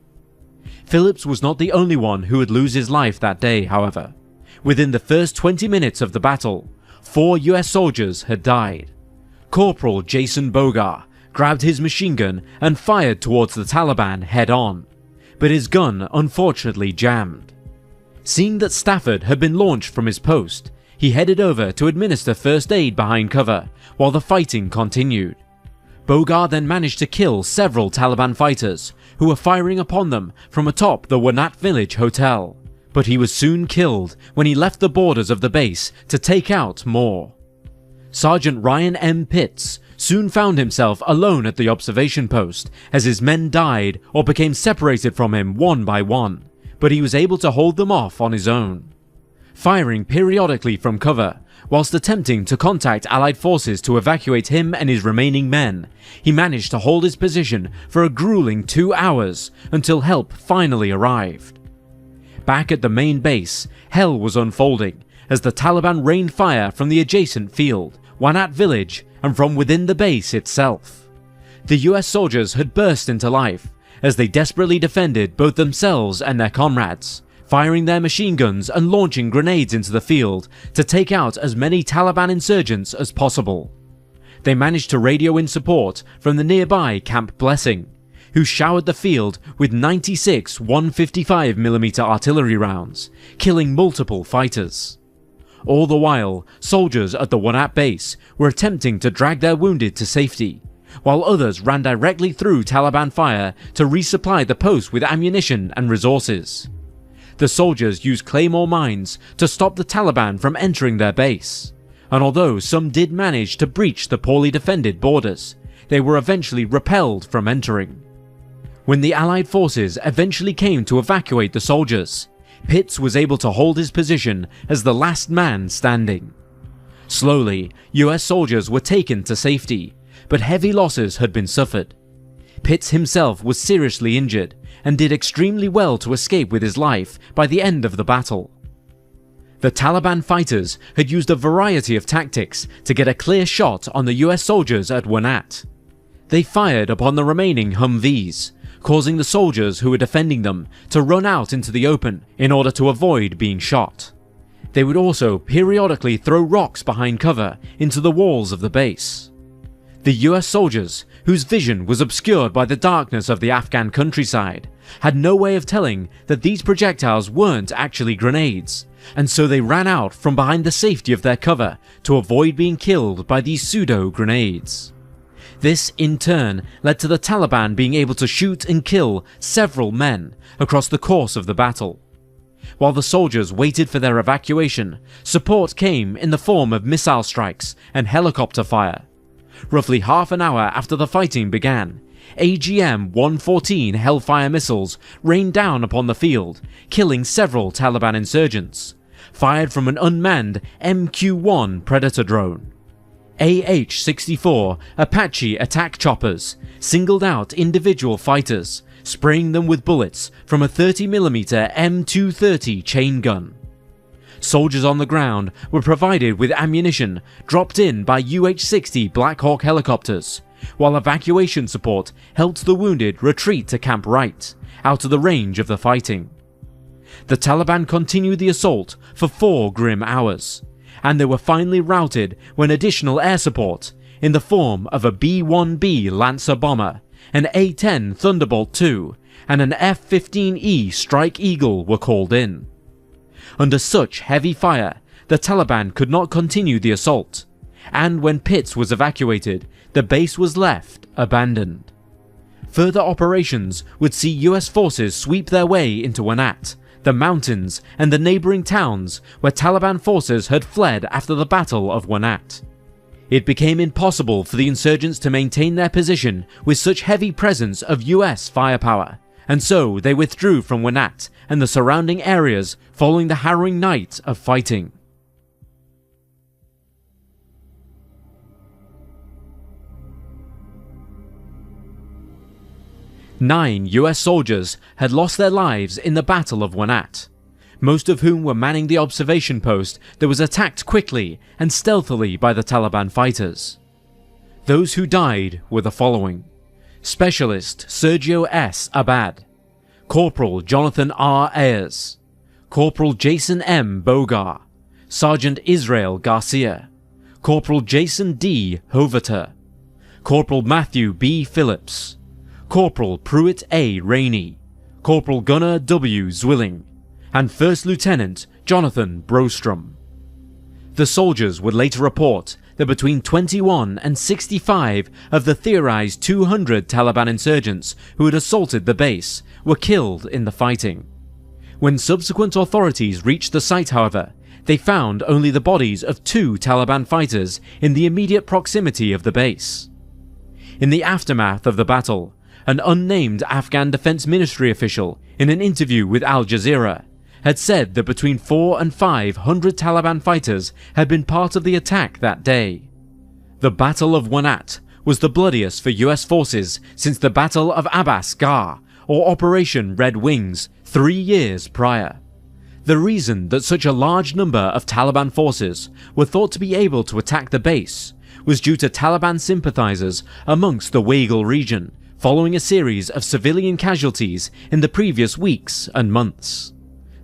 Phillips was not the only one who would lose his life that day, however. Within the first 20 minutes of the battle, 4 US soldiers had died. Corporal Jason Bogar grabbed his machine gun and fired towards the Taliban head-on, but his gun unfortunately jammed. Seeing that Stafford had been launched from his post, he headed over to administer first aid behind cover while the fighting continued. Bogar then managed to kill several Taliban fighters who were firing upon them from atop the Wanat Village Hotel, but he was soon killed when he left the borders of the base to take out more. Sergeant Ryan M. Pitts soon found himself alone at the observation post as his men died or became separated from him one by one, but he was able to hold them off on his own. Firing periodically from cover, whilst attempting to contact Allied forces to evacuate him and his remaining men, he managed to hold his position for a grueling 2 hours until help finally arrived. Back at the main base, hell was unfolding as the Taliban rained fire from the adjacent field, Wanat village, and from within the base itself. The US soldiers had burst into life as they desperately defended both themselves and their comrades, firing their machine guns and launching grenades into the field to take out as many Taliban insurgents as possible. They managed to radio in support from the nearby Camp Blessing, who showered the field with 96 155mm artillery rounds, killing multiple fighters. All the while, soldiers at the Wanat base were attempting to drag their wounded to safety, while others ran directly through Taliban fire to resupply the post with ammunition and resources. The soldiers used claymore mines to stop the Taliban from entering their base, and although some did manage to breach the poorly defended borders, they were eventually repelled from entering. When the Allied forces eventually came to evacuate the soldiers, Pitts was able to hold his position as the last man standing. Slowly, US soldiers were taken to safety, but heavy losses had been suffered. Pitts himself was seriously injured and did extremely well to escape with his life by the end of the battle. The Taliban fighters had used a variety of tactics to get a clear shot on the US soldiers at Wanat. They fired upon the remaining Humvees, causing the soldiers who were defending them to run out into the open in order to avoid being shot. They would also periodically throw rocks behind cover into the walls of the base. The US soldiers, whose vision was obscured by the darkness of the Afghan countryside, had no way of telling that these projectiles weren't actually grenades, and so they ran out from behind the safety of their cover to avoid being killed by these pseudo-grenades. This, in turn, led to the Taliban being able to shoot and kill several men across the course of the battle. While the soldiers waited for their evacuation, support came in the form of missile strikes and helicopter fire. Roughly half an hour after the fighting began, AGM-114 Hellfire missiles rained down upon the field, killing several Taliban insurgents, fired from an unmanned MQ-1 Predator drone. AH-64 Apache attack choppers singled out individual fighters, spraying them with bullets from a 30mm M230 chain gun. Soldiers on the ground were provided with ammunition dropped in by UH-60 Black Hawk helicopters, while evacuation support helped the wounded retreat to Camp Wright, out of the range of the fighting. The Taliban continued the assault for 4 grim hours, and they were finally routed when additional air support, in the form of a B-1B Lancer bomber, an A-10 Thunderbolt II, and an F-15E Strike Eagle were called in. Under such heavy fire, the Taliban could not continue the assault, and when Pitts was evacuated, the base was left abandoned. Further operations would see US forces sweep their way into Wanat, the mountains, and the neighbouring towns where Taliban forces had fled after the Battle of Wanat. It became impossible for the insurgents to maintain their position with such heavy presence of US firepower, and so they withdrew from Wanat and the surrounding areas following the harrowing night of fighting. Nine US soldiers had lost their lives in the Battle of Wanat, most of whom were manning the observation post that was attacked quickly and stealthily by the Taliban fighters. Those who died were the following: Specialist Sergio S. Abad, Corporal Jonathan R. Ayers, Corporal Jason M. Bogar, Sergeant Israel Garcia, Corporal Jason D. Hoverter, Corporal Matthew B. Phillips, Corporal Pruitt A. Rainey, Corporal Gunnar W. Zwilling, and First Lieutenant Jonathan Brostrom. The soldiers would later report that between 21 and 65 of the theorized 200 Taliban insurgents who had assaulted the base were killed in the fighting. When subsequent authorities reached the site, however, they found only the bodies of 2 Taliban fighters in the immediate proximity of the base. In the aftermath of the battle, an unnamed Afghan Defense Ministry official, in an interview with Al Jazeera, had said that between 400 and 500 Taliban fighters had been part of the attack that day. The Battle of Wanat was the bloodiest for US forces since the Battle of Abbas Ghar, or Operation Red Wings, 3 years prior. The reason that such a large number of Taliban forces were thought to be able to attack the base was due to Taliban sympathizers amongst the Waghal region, following a series of civilian casualties in the previous weeks and months.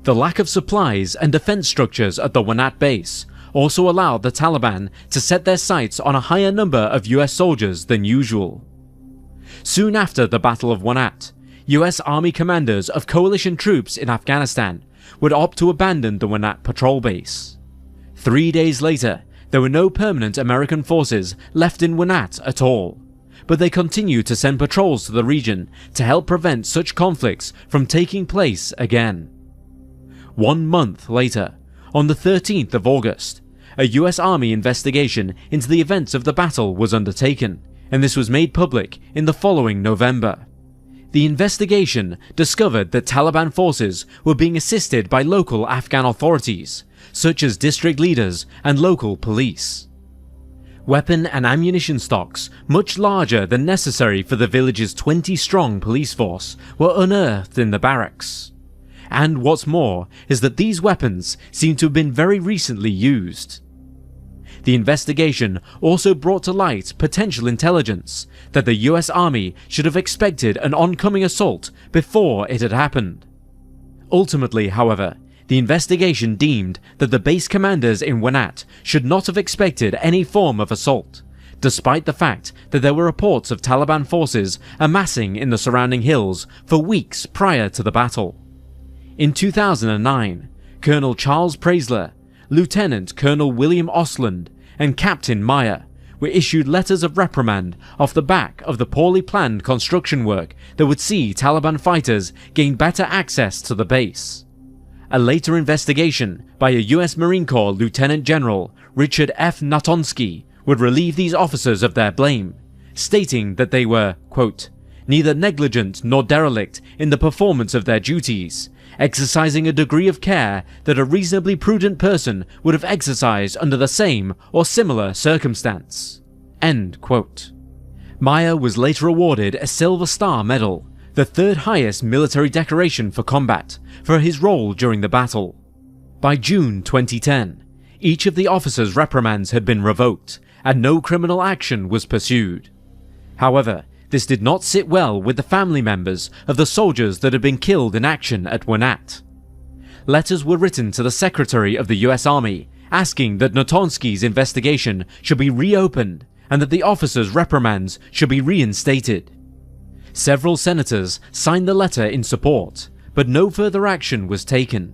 The lack of supplies and defense structures at the Wanat base also allowed the Taliban to set their sights on a higher number of US soldiers than usual. Soon after the Battle of Wanat, US Army commanders of coalition troops in Afghanistan would opt to abandon the Wanat patrol base. 3 days later, there were no permanent American forces left in Wanat at all, but they continued to send patrols to the region to help prevent such conflicts from taking place again. 1 month later, on the 13th of August, a US Army investigation into the events of the battle was undertaken, and this was made public in the following November. The investigation discovered that Taliban forces were being assisted by local Afghan authorities, such as district leaders and local police. Weapon and ammunition stocks, much larger than necessary for the village's 20-strong police force, were unearthed in the barracks. And what's more is that these weapons seem to have been very recently used. The investigation also brought to light potential intelligence that the US Army should have expected an oncoming assault before it had happened. Ultimately, however, the investigation deemed that the base commanders in Wanat should not have expected any form of assault, despite the fact that there were reports of Taliban forces amassing in the surrounding hills for weeks prior to the battle. In 2009, Colonel Charles Praisler, Lieutenant Colonel William Osland, and Captain Meyer were issued letters of reprimand off the back of the poorly planned construction work that would see Taliban fighters gain better access to the base. A later investigation by a US Marine Corps Lieutenant General, Richard F. Natonsky, would relieve these officers of their blame, stating that they were, quote, neither negligent nor derelict in the performance of their duties, exercising a degree of care that a reasonably prudent person would have exercised under the same or similar circumstance. End quote. Meyer was later awarded a Silver Star Medal, the third highest military decoration for combat, for his role during the battle. By June 2010, each of the officers' reprimands had been revoked, and no criminal action was pursued. However, this did not sit well with the family members of the soldiers that had been killed in action at Wanat. Letters were written to the Secretary of the US Army asking that Natonsky's investigation should be reopened and that the officers' reprimands should be reinstated. Several senators signed the letter in support, but no further action was taken.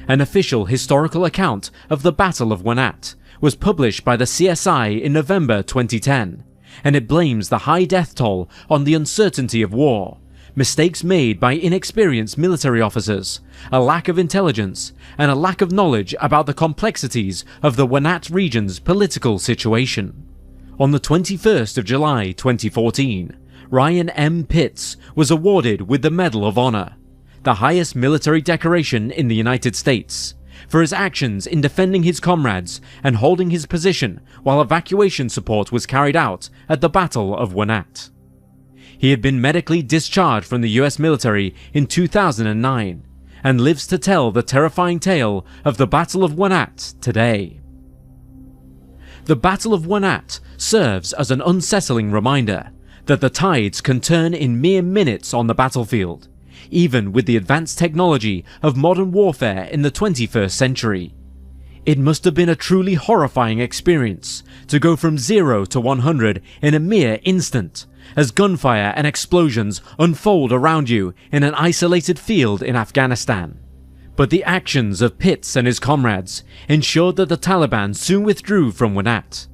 An official historical account of the Battle of Wanat was published by the CSI in November 2010, and it blames the high death toll on the uncertainty of war, mistakes made by inexperienced military officers, a lack of intelligence, and a lack of knowledge about the complexities of the Wanat region's political situation. On the 21st of July 2014, Ryan M. Pitts was awarded with the Medal of Honor, the highest military decoration in the United States, for his actions in defending his comrades and holding his position while evacuation support was carried out at the Battle of Wanat. He had been medically discharged from the US military in 2009 and lives to tell the terrifying tale of the Battle of Wanat today. The Battle of Wanat serves as an unsettling reminder that the tides can turn in mere minutes on the battlefield, even with the advanced technology of modern warfare in the 21st century. It must have been a truly horrifying experience to go from 0 to 100 in a mere instant, as gunfire and explosions unfold around you in an isolated field in Afghanistan. But the actions of Pitts and his comrades ensured that the Taliban soon withdrew from Wanat.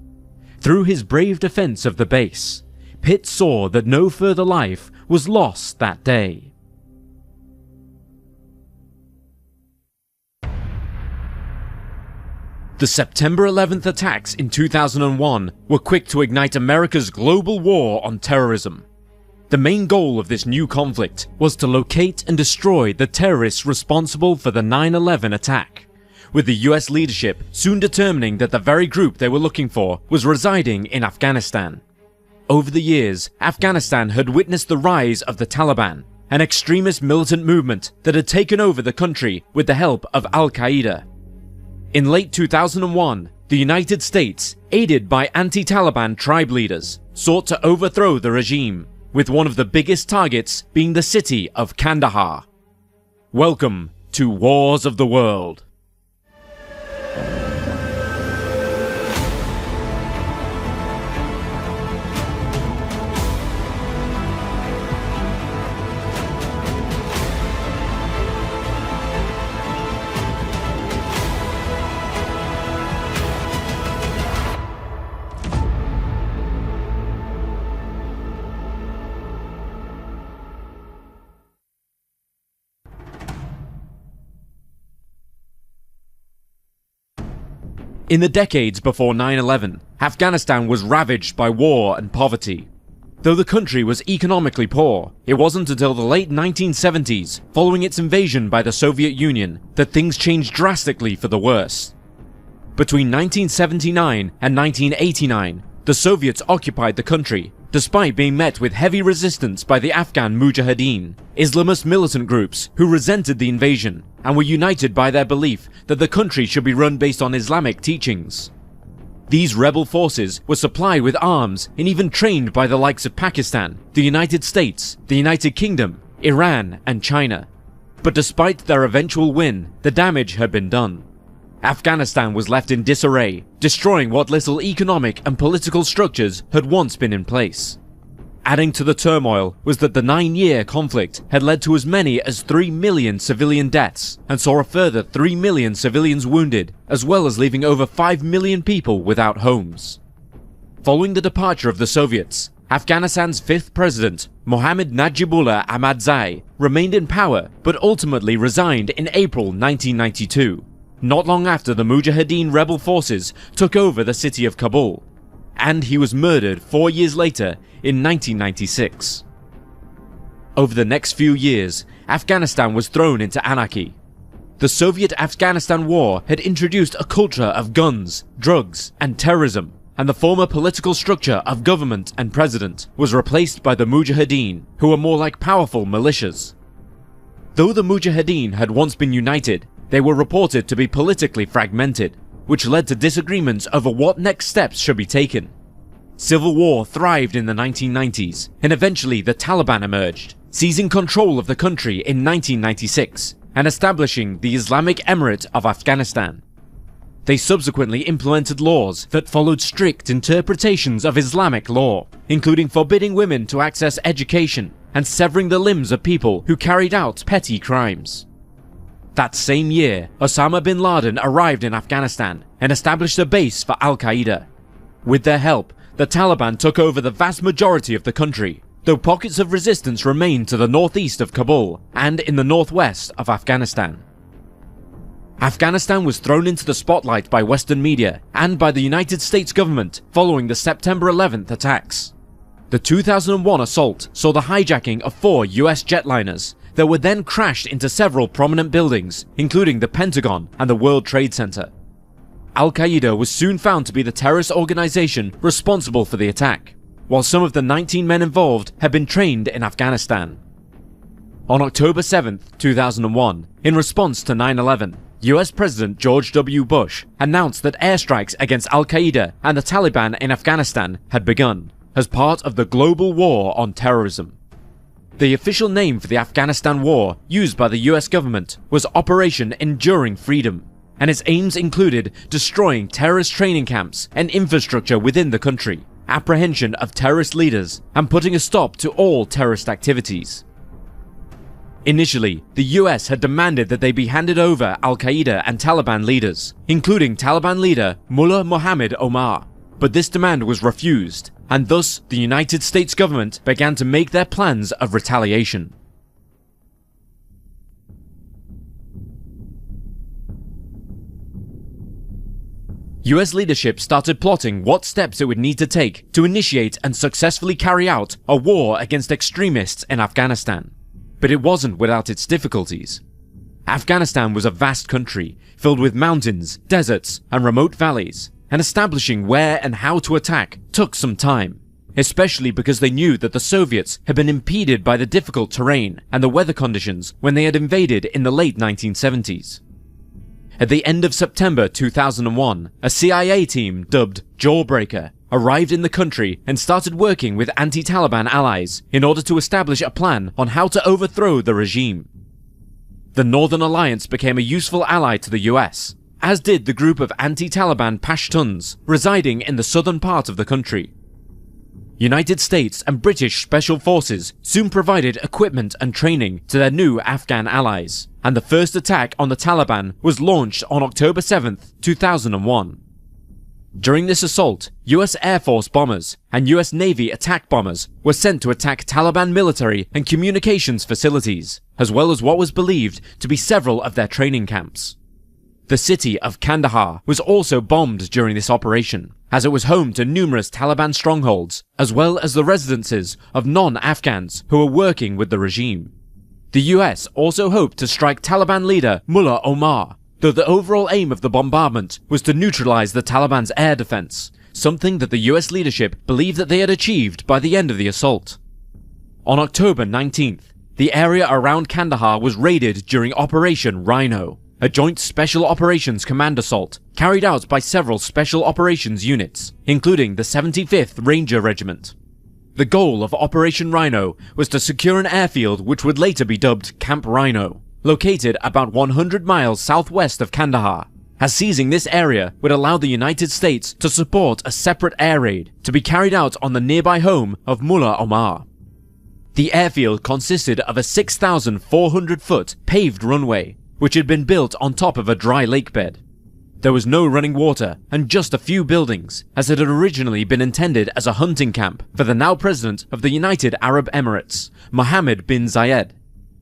Through his brave defense of the base, Pitts saw that no further life was lost that day. The September 11th attacks in 2001 were quick to ignite America's global war on terrorism. The main goal of this new conflict was to locate and destroy the terrorists responsible for the 9/11 attack, with the US leadership soon determining that the very group they were looking for was residing in Afghanistan. Over the years, Afghanistan had witnessed the rise of the Taliban, an extremist militant movement that had taken over the country with the help of Al-Qaeda. In late 2001, the United States, aided by anti-Taliban tribe leaders, sought to overthrow the regime, with one of the biggest targets being the city of Kandahar. Welcome to Wars of the World. In the decades before 9/11, Afghanistan was ravaged by war and poverty. Though the country was economically poor, it wasn't until the late 1970s, following its invasion by the Soviet Union, that things changed drastically for the worse. Between 1979 and 1989, the Soviets occupied the country, despite being met with heavy resistance by the Afghan Mujahideen, Islamist militant groups who resented the invasion and were united by their belief that the country should be run based on Islamic teachings. These rebel forces were supplied with arms and even trained by the likes of Pakistan, the United States, the United Kingdom, Iran, and China. But despite their eventual win, the damage had been done. Afghanistan was left in disarray, destroying what little economic and political structures had once been in place. Adding to the turmoil was that the 9-year conflict had led to as many as 3 million civilian deaths and saw a further 3 million civilians wounded, as well as leaving over 5 million people without homes. Following the departure of the Soviets, Afghanistan's 5th president, Mohammad Najibullah Ahmadzai, remained in power but ultimately resigned in April 1992. Not long after the Mujahideen rebel forces took over the city of Kabul, and he was murdered 4 years later in 1996. Over the next few years, Afghanistan was thrown into anarchy. The Soviet-Afghanistan War had introduced a culture of guns, drugs, and terrorism, and the former political structure of government and president was replaced by the Mujahideen, who were more like powerful militias. Though the Mujahideen had once been united, they were reported to be politically fragmented, which led to disagreements over what next steps should be taken. Civil war thrived in the 1990s, and eventually the Taliban emerged, seizing control of the country in 1996 and establishing the Islamic Emirate of Afghanistan. They subsequently implemented laws that followed strict interpretations of Islamic law, including forbidding women to access education and severing the limbs of people who carried out petty crimes. That same year, Osama bin Laden arrived in Afghanistan and established a base for Al-Qaeda. With their help, the Taliban took over the vast majority of the country, though pockets of resistance remained to the northeast of Kabul and in the northwest of Afghanistan. Afghanistan was thrown into the spotlight by Western media and by the United States government following the September 11th attacks. The 2001 assault saw the hijacking of 4 US jetliners that were then crashed into several prominent buildings, including the Pentagon and the World Trade Center. Al-Qaeda was soon found to be the terrorist organization responsible for the attack, while some of the 19 men involved had been trained in Afghanistan. On October 7, 2001, in response to 9/11, US President George W. Bush announced that airstrikes against Al-Qaeda and the Taliban in Afghanistan had begun, as part of the global war on terrorism. The official name for the Afghanistan war used by the US government was Operation Enduring Freedom, and its aims included destroying terrorist training camps and infrastructure within the country, apprehension of terrorist leaders, and putting a stop to all terrorist activities. Initially, the US had demanded that they be handed over Al-Qaeda and Taliban leaders, including Taliban leader Mullah Mohammed Omar, but this demand was refused, and thus the United States government began to make their plans of retaliation. US leadership started plotting what steps it would need to take to initiate and successfully carry out a war against extremists in Afghanistan. But it wasn't without its difficulties. Afghanistan was a vast country, filled with mountains, deserts, and remote valleys, and establishing where and how to attack took some time, especially because they knew that the Soviets had been impeded by the difficult terrain and the weather conditions when they had invaded in the late 1970s. At the end of September 2001, a CIA team dubbed Jawbreaker arrived in the country and started working with anti-Taliban allies in order to establish a plan on how to overthrow the regime. The Northern Alliance became a useful ally to the US, as did the group of anti-Taliban Pashtuns residing in the southern part of the country. United States and British Special Forces soon provided equipment and training to their new Afghan allies, and the first attack on the Taliban was launched on October 7, 2001. During this assault, US Air Force bombers and US Navy attack bombers were sent to attack Taliban military and communications facilities, as well as what was believed to be several of their training camps. The city of Kandahar was also bombed during this operation, as it was home to numerous Taliban strongholds, as well as the residences of non-Afghans who were working with the regime. The US also hoped to strike Taliban leader Mullah Omar, though the overall aim of the bombardment was to neutralize the Taliban's air defense, something that the US leadership believed that they had achieved by the end of the assault. On October 19th, the area around Kandahar was raided during Operation Rhino, a joint Special Operations Command assault carried out by several Special Operations units, including the 75th Ranger Regiment. The goal of Operation Rhino was to secure an airfield which would later be dubbed Camp Rhino, located about 100 miles southwest of Kandahar, as seizing this area would allow the United States to support a separate air raid to be carried out on the nearby home of Mullah Omar. The airfield consisted of a 6,400-foot paved runway, which had been built on top of a dry lake bed. There was no running water and just a few buildings, as it had originally been intended as a hunting camp for the now President of the United Arab Emirates, Mohammed bin Zayed.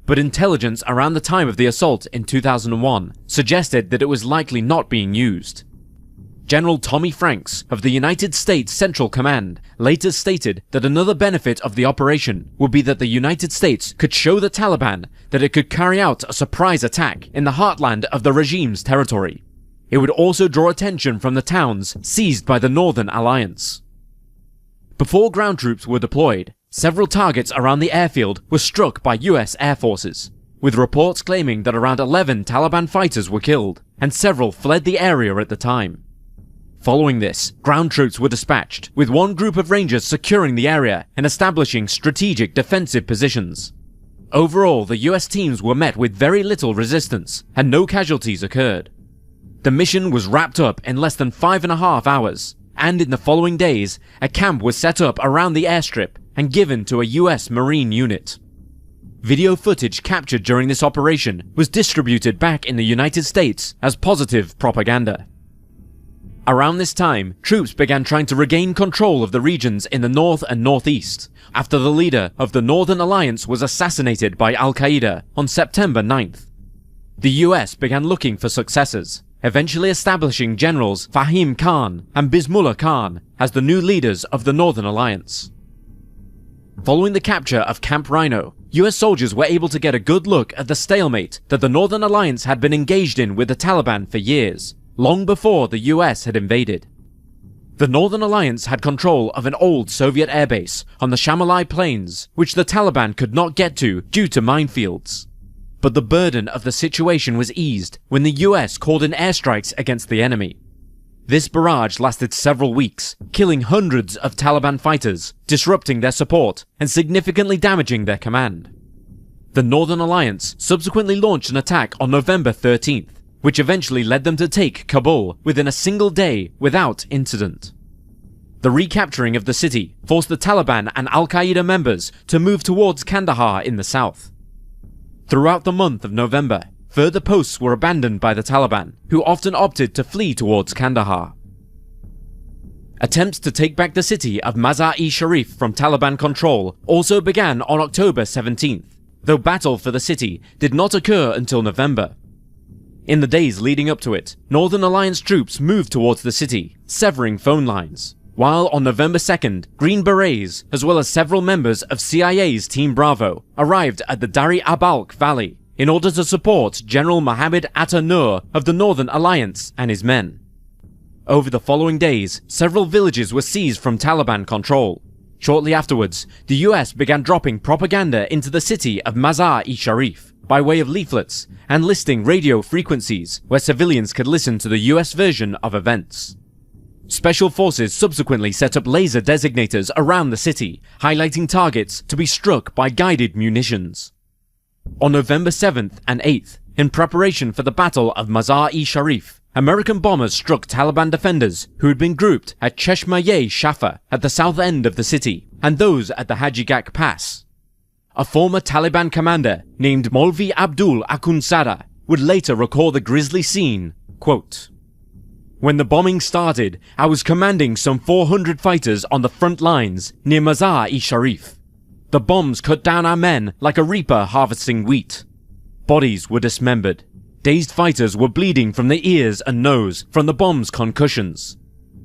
But intelligence around the time of the assault in 2001 suggested that it was likely not being used. General Tommy Franks of the United States Central Command later stated that another benefit of the operation would be that the United States could show the Taliban that it could carry out a surprise attack in the heartland of the regime's territory. It would also draw attention from the towns seized by the Northern Alliance. Before ground troops were deployed, several targets around the airfield were struck by US Air Forces, with reports claiming that around 11 Taliban fighters were killed, and several fled the area at the time. Following this, ground troops were dispatched, with one group of Rangers securing the area and establishing strategic defensive positions. Overall, the US teams were met with very little resistance, and no casualties occurred. The mission was wrapped up in less than 5.5 hours, and in the following days, a camp was set up around the airstrip and given to a US Marine unit. Video footage captured during this operation was distributed back in the United States as positive propaganda. Around this time, troops began trying to regain control of the regions in the north and northeast, after the leader of the Northern Alliance was assassinated by Al-Qaeda on September 9th. The US began looking for successors, eventually establishing Generals Fahim Khan and Bismillah Khan as the new leaders of the Northern Alliance. Following the capture of Camp Rhino, US soldiers were able to get a good look at the stalemate that the Northern Alliance had been engaged in with the Taliban for years, long before the US had invaded. The Northern Alliance had control of an old Soviet airbase on the Shamalai Plains, which the Taliban could not get to due to minefields. But the burden of the situation was eased when the US called in airstrikes against the enemy. This barrage lasted several weeks, killing hundreds of Taliban fighters, disrupting their support, and significantly damaging their command. The Northern Alliance subsequently launched an attack on November 13th, which eventually led them to take Kabul within a single day without incident. The recapturing of the city forced the Taliban and Al-Qaeda members to move towards Kandahar in the south. Throughout the month of November, further posts were abandoned by the Taliban, who often opted to flee towards Kandahar. Attempts to take back the city of Mazar-e-Sharif from Taliban control also began on October 17th, though battle for the city did not occur until November. In the days leading up to it, Northern Alliance troops moved towards the city, severing phone lines, while on November 2nd, Green Berets, as well as several members of CIA's Team Bravo, arrived at the Dari Abalk Valley in order to support General Mohammed Atta Nur of the Northern Alliance and his men. Over the following days, several villages were seized from Taliban control. Shortly afterwards, the US began dropping propaganda into the city of Mazar-e-Sharif by way of leaflets and listing radio frequencies where civilians could listen to the US version of events. Special Forces subsequently set up laser designators around the city, highlighting targets to be struck by guided munitions. On November 7th and 8th, in preparation for the Battle of Mazar-e-Sharif, American bombers struck Taliban defenders who had been grouped at Cheshma-e-Shafa at the south end of the city, and those at the Hajigak Pass. A former Taliban commander named Molvi Abdul Akhundzada would later recall the grisly scene, quote, "When the bombing started, I was commanding some 400 fighters on the front lines near Mazar-e-Sharif. The bombs cut down our men like a reaper harvesting wheat. Bodies were dismembered. Dazed fighters were bleeding from their ears and nose from the bomb's concussions.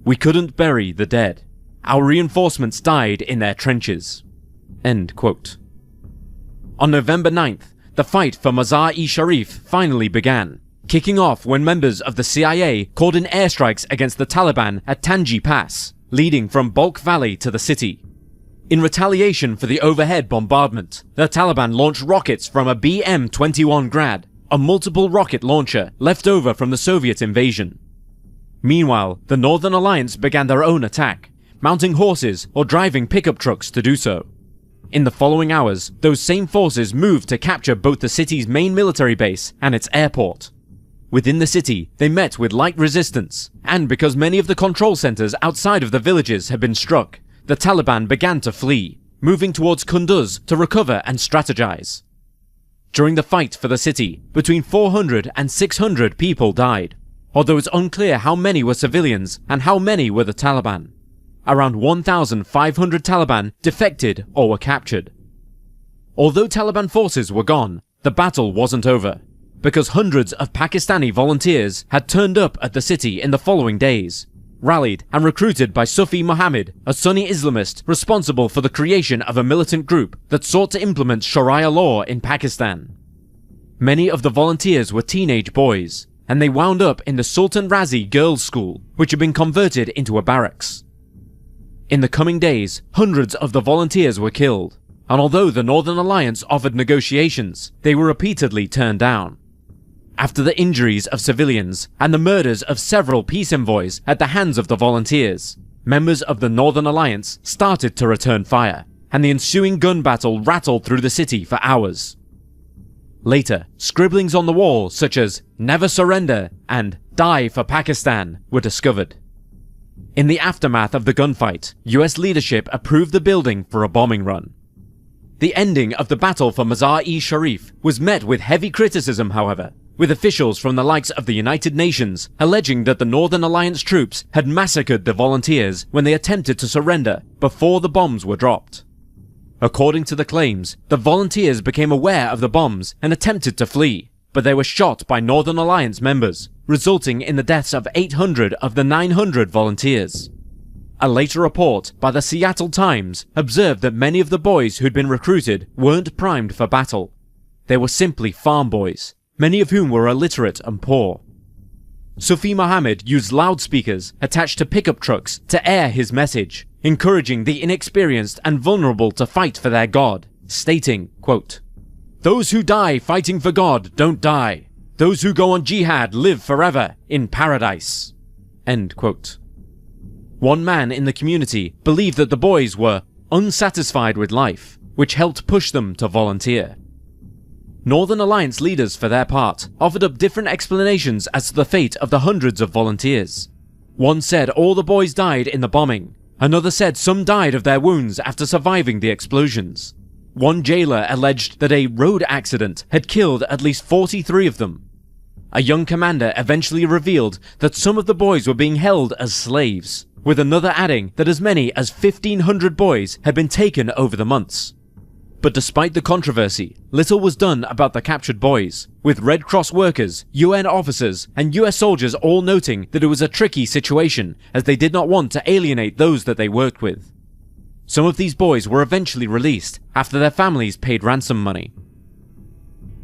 We couldn't bury the dead. Our reinforcements died in their trenches." End quote. On November 9th, the fight for Mazar-e-Sharif finally began, kicking off when members of the CIA called in airstrikes against the Taliban at Tangi Pass, leading from Balkh Valley to the city. In retaliation for the overhead bombardment, the Taliban launched rockets from a BM-21 Grad, a multiple rocket launcher left over from the Soviet invasion. Meanwhile, the Northern Alliance began their own attack, mounting horses or driving pickup trucks to do so. In the following hours, those same forces moved to capture both the city's main military base and its airport. Within the city, they met with light resistance, and because many of the control centers outside of the villages had been struck, the Taliban began to flee, moving towards Kunduz to recover and strategize. During the fight for the city, between 400 and 600 people died, although it's unclear how many were civilians and how many were the Taliban. Around 1,500 Taliban defected or were captured. Although Taliban forces were gone, the battle wasn't over, because hundreds of Pakistani volunteers had turned up at the city in the following days, rallied and recruited by Sufi Muhammad, a Sunni Islamist responsible for the creation of a militant group that sought to implement Sharia law in Pakistan. Many of the volunteers were teenage boys, and they wound up in the Sultan Razi Girls' School, which had been converted into a barracks. In the coming days, hundreds of the volunteers were killed, and although the Northern Alliance offered negotiations, they were repeatedly turned down. After the injuries of civilians and the murders of several peace envoys at the hands of the volunteers, members of the Northern Alliance started to return fire, and the ensuing gun battle rattled through the city for hours. Later, scribblings on the wall such as "Never Surrender" and "Die for Pakistan" were discovered. In the aftermath of the gunfight, US leadership approved the building for a bombing run. The ending of the battle for Mazar-e-Sharif was met with heavy criticism, however, with officials from the likes of the United Nations alleging that the Northern Alliance troops had massacred the volunteers when they attempted to surrender before the bombs were dropped. According to the claims, the volunteers became aware of the bombs and attempted to flee, but they were shot by Northern Alliance members, resulting in the deaths of 800 of the 900 volunteers. A later report by the Seattle Times observed that many of the boys who'd been recruited weren't primed for battle. They were simply farm boys, many of whom were illiterate and poor. Sufi Muhammad used loudspeakers attached to pickup trucks to air his message, encouraging the inexperienced and vulnerable to fight for their God, stating, quote, "Those who die fighting for God don't die. Those who go on jihad live forever in paradise." End quote. One man in the community believed that the boys were unsatisfied with life, which helped push them to volunteer. Northern Alliance leaders, for their part, offered up different explanations as to the fate of the hundreds of volunteers. One said all the boys died in the bombing. Another said some died of their wounds after surviving the explosions. One jailer alleged that a road accident had killed at least 43 of them. A young commander eventually revealed that some of the boys were being held as slaves, with another adding that as many as 1,500 boys had been taken over the months. But despite the controversy, little was done about the captured boys, with Red Cross workers, UN officers, and US soldiers all noting that it was a tricky situation as they did not want to alienate those that they worked with. Some of these boys were eventually released after their families paid ransom money.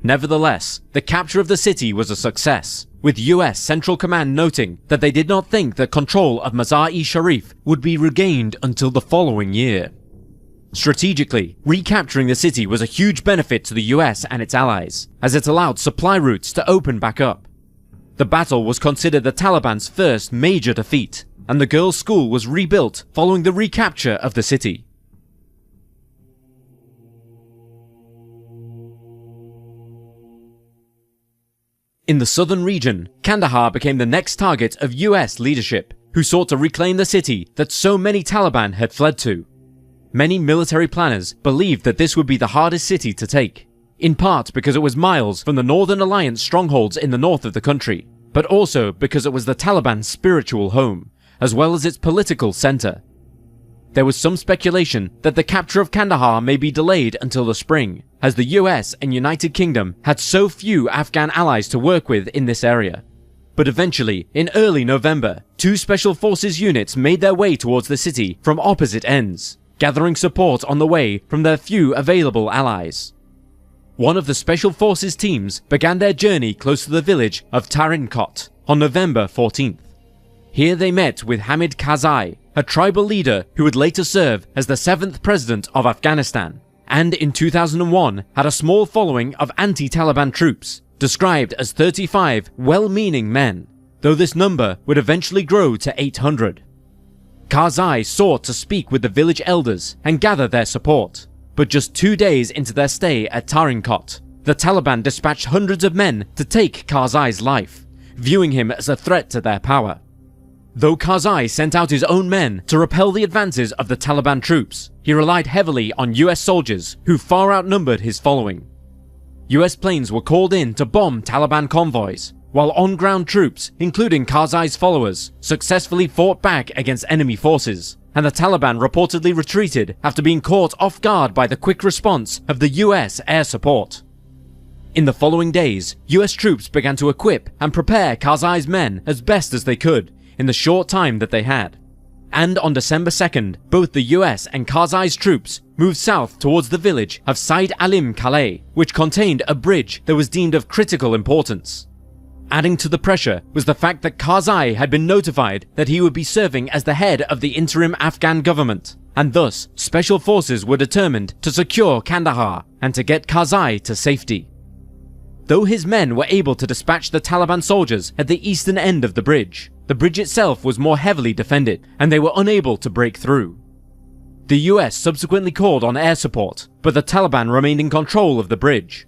Nevertheless, the capture of the city was a success, with US Central Command noting that they did not think that control of Mazar-e-Sharif would be regained until the following year. Strategically, recapturing the city was a huge benefit to the US and its allies, as it allowed supply routes to open back up. The battle was considered the Taliban's first major defeat, and the girls' school was rebuilt following the recapture of the city. In the southern region, Kandahar became the next target of US leadership, who sought to reclaim the city that so many Taliban had fled to. Many military planners believed that this would be the hardest city to take, in part because it was miles from the Northern Alliance strongholds in the north of the country, but also because it was the Taliban's spiritual home, as well as its political center. There was some speculation that the capture of Kandahar may be delayed until the spring, as the US and United Kingdom had so few Afghan allies to work with in this area. But eventually, in early November, 2 Special Forces units made their way towards the city from opposite ends, gathering support on the way from their few available allies. One of the Special Forces teams began their journey close to the village of Tarinkot on November 14th. Here they met with Hamid Karzai, a tribal leader who would later serve as the 7th president of Afghanistan, and in 2001 had a small following of anti-Taliban troops, described as 35 well-meaning men, though this number would eventually grow to 800. Karzai sought to speak with the village elders and gather their support, but just 2 days into their stay at Tarinkot, the Taliban dispatched hundreds of men to take Karzai's life, viewing him as a threat to their power. Though Karzai sent out his own men to repel the advances of the Taliban troops, he relied heavily on US soldiers who far outnumbered his following. US planes were called in to bomb Taliban convoys, while on-ground troops, including Karzai's followers, successfully fought back against enemy forces, and the Taliban reportedly retreated after being caught off guard by the quick response of the US air support. In the following days, US troops began to equip and prepare Karzai's men as best as they could in the short time that they had. And on December 2nd, both the US and Karzai's troops moved south towards the village of Said Alim Kaleh, which contained a bridge that was deemed of critical importance. Adding to the pressure was the fact that Karzai had been notified that he would be serving as the head of the interim Afghan government, and thus special forces were determined to secure Kandahar and to get Karzai to safety. Though his men were able to dispatch the Taliban soldiers at the eastern end of the bridge itself was more heavily defended, and they were unable to break through. The US subsequently called on air support, but the Taliban remained in control of the bridge.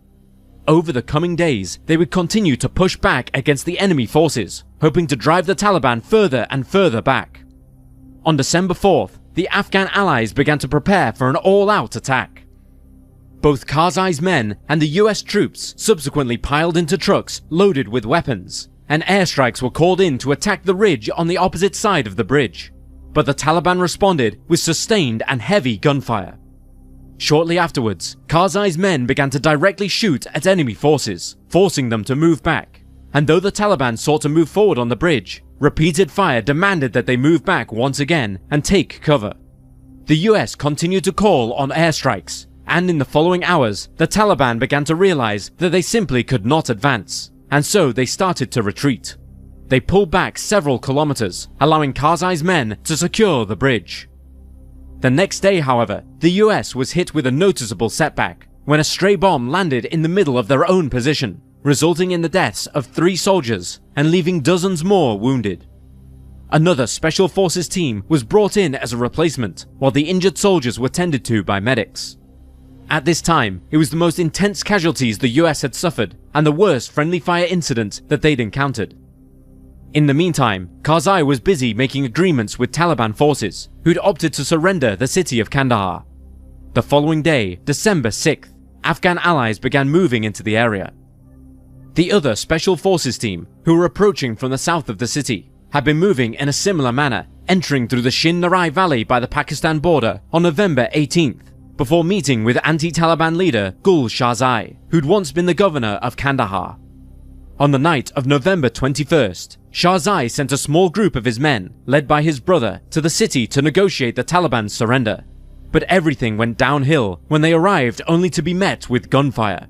Over the coming days, they would continue to push back against the enemy forces, hoping to drive the Taliban further and further back. On December 4th, the Afghan allies began to prepare for an all-out attack. Both Karzai's men and the US troops subsequently piled into trucks loaded with weapons, and airstrikes were called in to attack the ridge on the opposite side of the bridge. But the Taliban responded with sustained and heavy gunfire. Shortly afterwards, Karzai's men began to directly shoot at enemy forces, forcing them to move back. And though the Taliban sought to move forward on the bridge, repeated fire demanded that they move back once again and take cover. The US continued to call on airstrikes, and in the following hours, the Taliban began to realize that they simply could not advance, and so they started to retreat. They pulled back several kilometers, allowing Karzai's men to secure the bridge. The next day, however, the US was hit with a noticeable setback when a stray bomb landed in the middle of their own position, resulting in the deaths of 3 soldiers and leaving dozens more wounded. Another Special Forces team was brought in as a replacement, while the injured soldiers were tended to by medics. At this time, it was the most intense casualties the US had suffered and the worst friendly fire incident that they'd encountered. In the meantime, Karzai was busy making agreements with Taliban forces, who'd opted to surrender the city of Kandahar. The following day, December 6th, Afghan allies began moving into the area. The other Special Forces team, who were approaching from the south of the city, had been moving in a similar manner, entering through the Shin Narai Valley by the Pakistan border on November 18th, before meeting with anti-Taliban leader Gul Shahzai, who'd once been the governor of Kandahar. On the night of November 21st, Shahzai sent a small group of his men, led by his brother, to the city to negotiate the Taliban's surrender. But everything went downhill when they arrived only to be met with gunfire.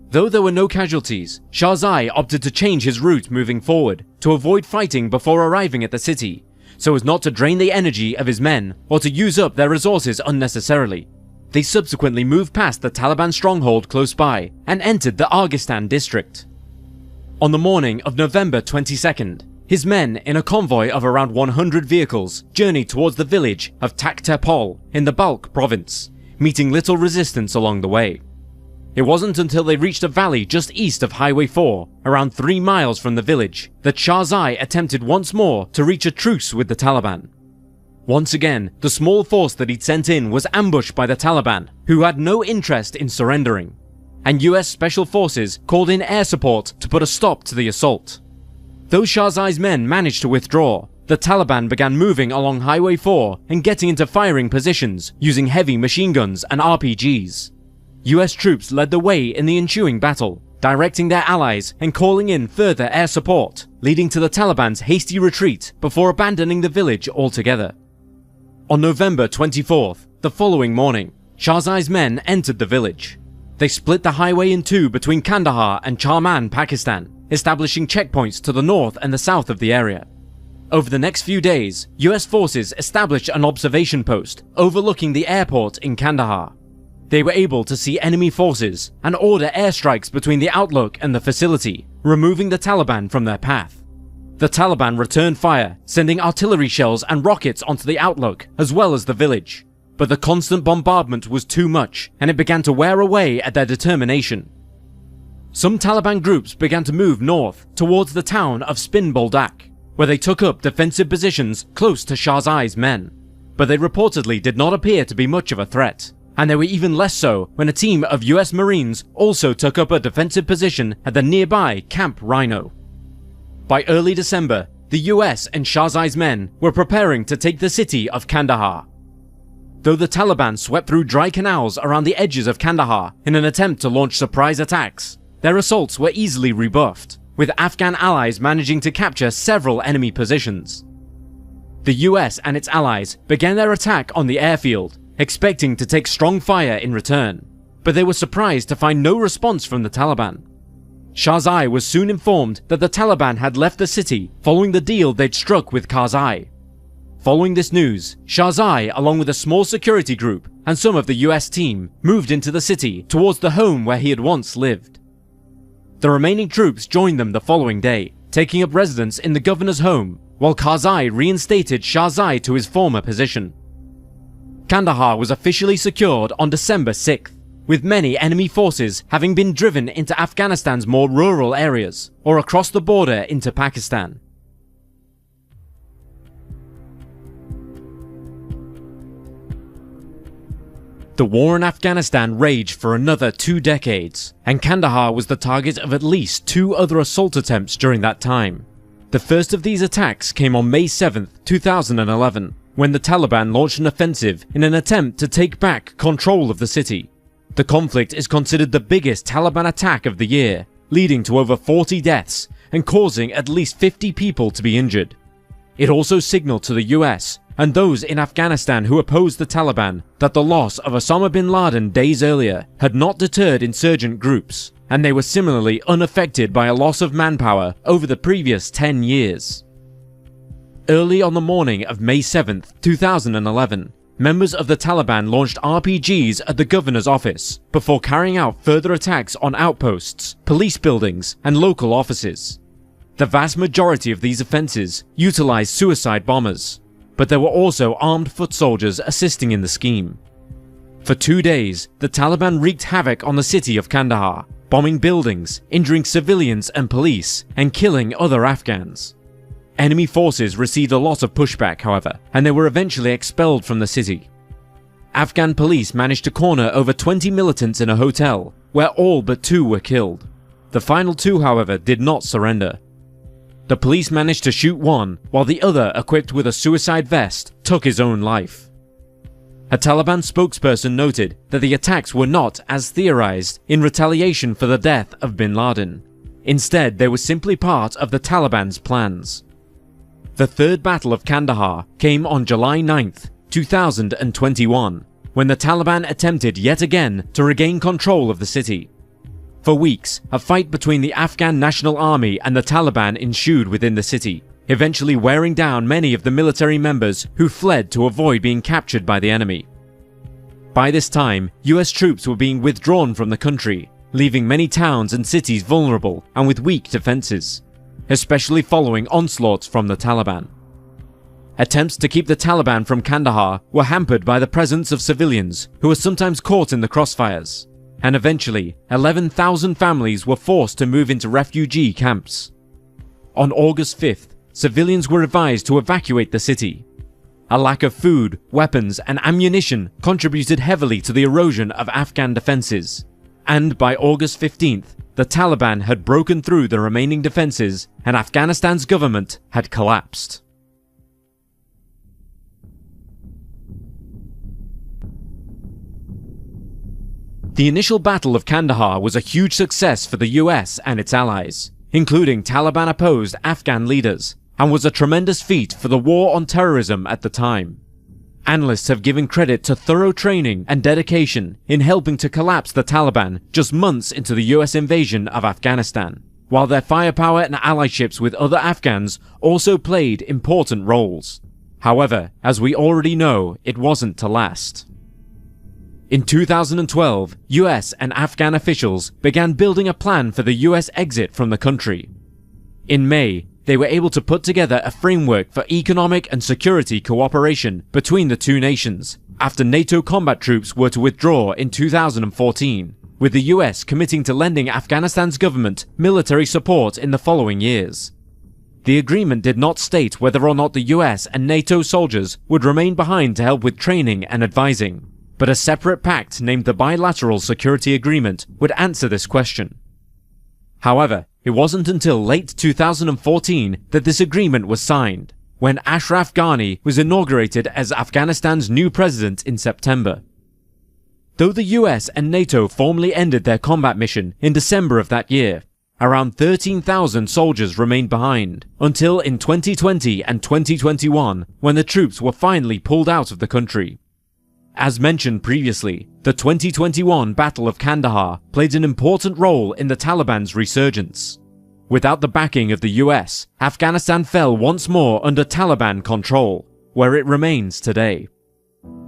Though there were no casualties, Shahzai opted to change his route moving forward to avoid fighting before arriving at the city, so as not to drain the energy of his men or to use up their resources unnecessarily. They subsequently moved past the Taliban stronghold close by and entered the Afghanistan district. On the morning of November 22nd, his men, in a convoy of around 100 vehicles, journeyed towards the village of Taktepol in the Balkh province, meeting little resistance along the way. It wasn't until they reached a valley just east of Highway 4, around 3 miles from the village, that Shahzai attempted once more to reach a truce with the Taliban. Once again, the small force that he'd sent in was ambushed by the Taliban, who had no interest in surrendering, and US Special Forces called in air support to put a stop to the assault. Though Shahzai's men managed to withdraw, the Taliban began moving along Highway 4 and getting into firing positions using heavy machine guns and RPGs. US troops led the way in the ensuing battle, directing their allies and calling in further air support, leading to the Taliban's hasty retreat before abandoning the village altogether. On November 24th, the following morning, Shahzai's men entered the village. They split the highway in two between Kandahar and Charman, Pakistan, establishing checkpoints to the north and the south of the area. Over the next few days, US forces established an observation post overlooking the airport in Kandahar. They were able to see enemy forces and order airstrikes between the outlook and the facility, removing the Taliban from their path. The Taliban returned fire, sending artillery shells and rockets onto the outlook as well as the village. But the constant bombardment was too much, and it began to wear away at their determination. Some Taliban groups began to move north towards the town of Spin Boldak, where they took up defensive positions close to Shahzai's men. But they reportedly did not appear to be much of a threat, and they were even less so when a team of US Marines also took up a defensive position at the nearby Camp Rhino. By early December, the US and Shahzai's men were preparing to take the city of Kandahar. Though the Taliban swept through dry canals around the edges of Kandahar in an attempt to launch surprise attacks, their assaults were easily rebuffed, with Afghan allies managing to capture several enemy positions. The US and its allies began their attack on the airfield, expecting to take strong fire in return, but they were surprised to find no response from the Taliban. Shahzai was soon informed that the Taliban had left the city following the deal they'd struck with Karzai. Following this news, Shahzai, along with a small security group and some of the US team, moved into the city towards the home where he had once lived. The remaining troops joined them the following day, taking up residence in the governor's home, while Karzai reinstated Shahzai to his former position. Kandahar was officially secured on December 6th, with many enemy forces having been driven into Afghanistan's more rural areas, or across the border into Pakistan. The war in Afghanistan raged for another 2 decades, and Kandahar was the target of at least 2 other assault attempts during that time. The first of these attacks came on May 7, 2011, when the Taliban launched an offensive in an attempt to take back control of the city. The conflict is considered the biggest Taliban attack of the year, leading to over 40 deaths and causing at least 50 people to be injured. It also signaled to the US and those in Afghanistan who opposed the Taliban that the loss of Osama bin Laden days earlier had not deterred insurgent groups, and they were similarly unaffected by a loss of manpower over the previous 10 years. Early on the morning of May 7, 2011, members of the Taliban launched RPGs at the governor's office before carrying out further attacks on outposts, police buildings, and local offices. The vast majority of these offences utilised suicide bombers, but there were also armed foot soldiers assisting in the scheme. For 2 days, the Taliban wreaked havoc on the city of Kandahar, bombing buildings, injuring civilians and police, and killing other Afghans. Enemy forces received a lot of pushback, however, and they were eventually expelled from the city. Afghan police managed to corner over 20 militants in a hotel, where all but 2 were killed. The final 2, however, did not surrender. The police managed to shoot one, while the other, equipped with a suicide vest, took his own life. A Taliban spokesperson noted that the attacks were not, as theorized, in retaliation for the death of bin Laden. Instead, they were simply part of the Taliban's plans. The third battle of Kandahar came on July 9, 2021, when the Taliban attempted yet again to regain control of the city. For weeks, a fight between the Afghan National Army and the Taliban ensued within the city, eventually wearing down many of the military members who fled to avoid being captured by the enemy. By this time, US troops were being withdrawn from the country, leaving many towns and cities vulnerable and with weak defences, especially following onslaughts from the Taliban. Attempts to keep the Taliban from Kandahar were hampered by the presence of civilians who were sometimes caught in the crossfires. and eventually 11,000 families were forced to move into refugee camps. On August 5th, civilians were advised to evacuate the city. A lack of food, weapons, and ammunition contributed heavily to the erosion of Afghan defenses, and by August 15th, the Taliban had broken through the remaining defenses and Afghanistan's government had collapsed. The initial Battle of Kandahar was a huge success for the US and its allies, including Taliban-opposed Afghan leaders, and was a tremendous feat for the war on terrorism at the time. Analysts have given credit to thorough training and dedication in helping to collapse the Taliban just months into the US invasion of Afghanistan, while their firepower and allyships with other Afghans also played important roles. However, as we already know, it wasn't to last. In 2012, US and Afghan officials began building a plan for the US exit from the country. In May, they were able to put together a framework for economic and security cooperation between the two nations after NATO combat troops were to withdraw in 2014, with the US committing to lending Afghanistan's government military support in the following years. The agreement did not state whether or not the US and NATO soldiers would remain behind to help with training and advising, but a separate pact named the Bilateral Security Agreement would answer this question. However, it wasn't until late 2014 that this agreement was signed, when Ashraf Ghani was inaugurated as Afghanistan's new president in September. Though the US and NATO formally ended their combat mission in December of that year, around 13,000 soldiers remained behind, until in 2020 and 2021, when the troops were finally pulled out of the country. As mentioned previously, the 2021 Battle of Kandahar played an important role in the Taliban's resurgence. Without the backing of the US, Afghanistan fell once more under Taliban control, where it remains today.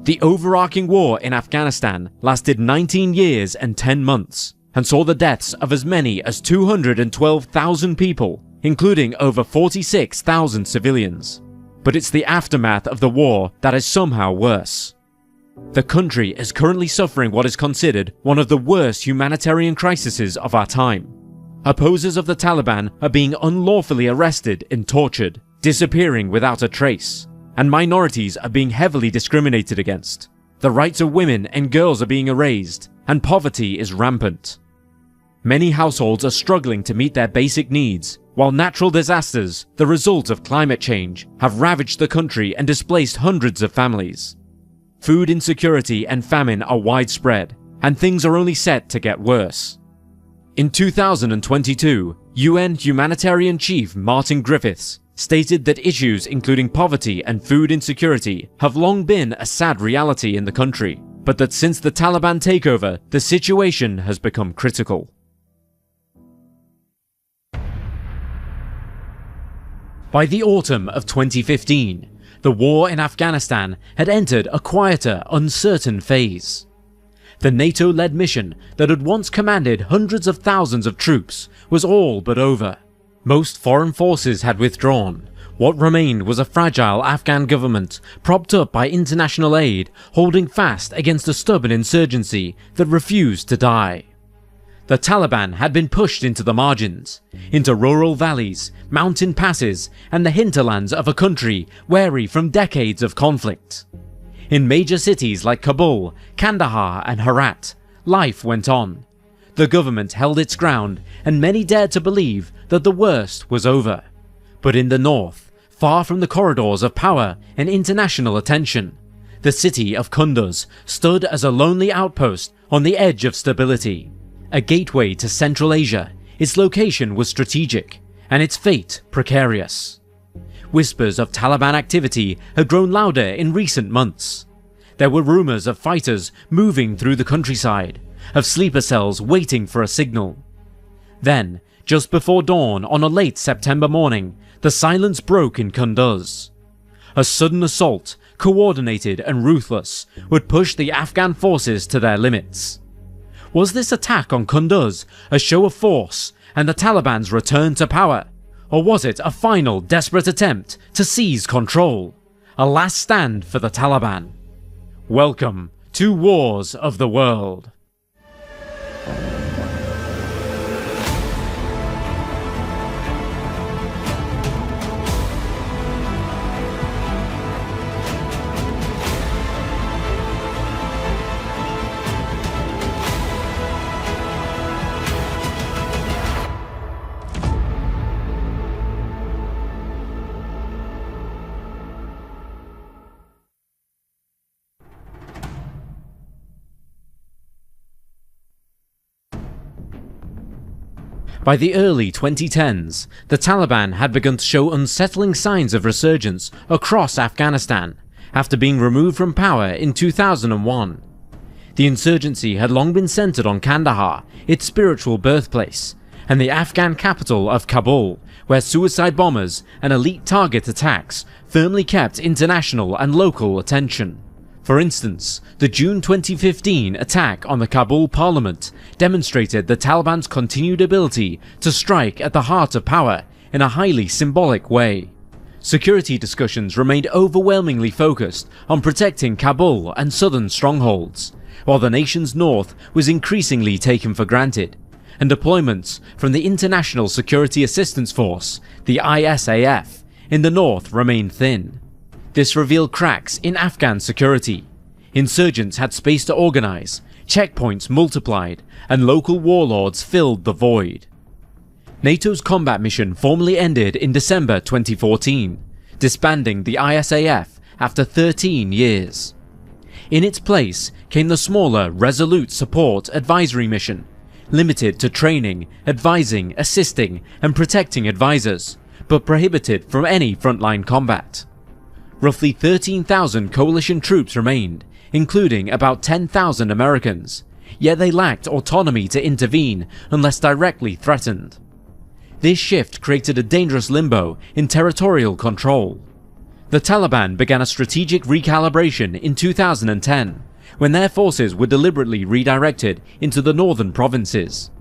The overarching war in Afghanistan lasted 19 years and 10 months, and saw the deaths of as many as 212,000 people, including over 46,000 civilians. But it's the aftermath of the war that is somehow worse. The country is currently suffering what is considered one of the worst humanitarian crises of our time. Opposers of the Taliban are being unlawfully arrested and tortured, disappearing without a trace, and minorities are being heavily discriminated against. The rights of women and girls are being erased, and poverty is rampant. Many households are struggling to meet their basic needs, while natural disasters, the result of climate change, have ravaged the country and displaced hundreds of families. Food insecurity and famine are widespread, and things are only set to get worse. In 2022, UN humanitarian chief Martin Griffiths stated that issues including poverty and food insecurity have long been a sad reality in the country, but that since the Taliban takeover, the situation has become critical. By the autumn of 2015, the war in Afghanistan had entered a quieter, uncertain phase. The NATO-led mission that had once commanded hundreds of thousands of troops was all but over. Most foreign forces had withdrawn. What remained was a fragile Afghan government, propped up by international aid, holding fast against a stubborn insurgency that refused to die. The Taliban had been pushed into the margins, into rural valleys, mountain passes, and the hinterlands of a country weary from decades of conflict. In major cities like Kabul, Kandahar, and Herat, life went on. The government held its ground, and many dared to believe that the worst was over. But in the north, far from the corridors of power and international attention, the city of Kunduz stood as a lonely outpost on the edge of stability. A gateway to Central Asia, its location was strategic, and its fate precarious. Whispers of Taliban activity had grown louder in recent months. There were rumors of fighters moving through the countryside, of sleeper cells waiting for a signal. Then, just before dawn on a late September morning, the silence broke in Kunduz. A sudden assault, coordinated and ruthless, would push the Afghan forces to their limits. Was this attack on Kunduz a show of force and the Taliban's return to power? Or was it a final desperate attempt to seize control? A last stand for the Taliban? Welcome to Wars of the World. By the early 2010s, the Taliban had begun to show unsettling signs of resurgence across Afghanistan after being removed from power in 2001. The insurgency had long been centered on Kandahar, its spiritual birthplace, and the Afghan capital of Kabul, where suicide bombers and elite target attacks firmly kept international and local attention. For instance, the June 2015 attack on the Kabul parliament demonstrated the Taliban's continued ability to strike at the heart of power in a highly symbolic way. Security discussions remained overwhelmingly focused on protecting Kabul and southern strongholds, while the nation's north was increasingly taken for granted, and deployments from the International Security Assistance Force, the ISAF, in the north remained thin. This revealed cracks in Afghan security. Insurgents had space to organize, checkpoints multiplied, and local warlords filled the void. NATO's combat mission formally ended in December 2014, disbanding the ISAF after 13 years. In its place came the smaller Resolute Support Advisory Mission, limited to training, advising, assisting, and protecting advisors, but prohibited from any frontline combat. Roughly 13,000 coalition troops remained, including about 10,000 Americans, yet they lacked autonomy to intervene unless directly threatened. This shift created a dangerous limbo in territorial control. The Taliban began a strategic recalibration in 2010, when their forces were deliberately redirected into the northern provinces.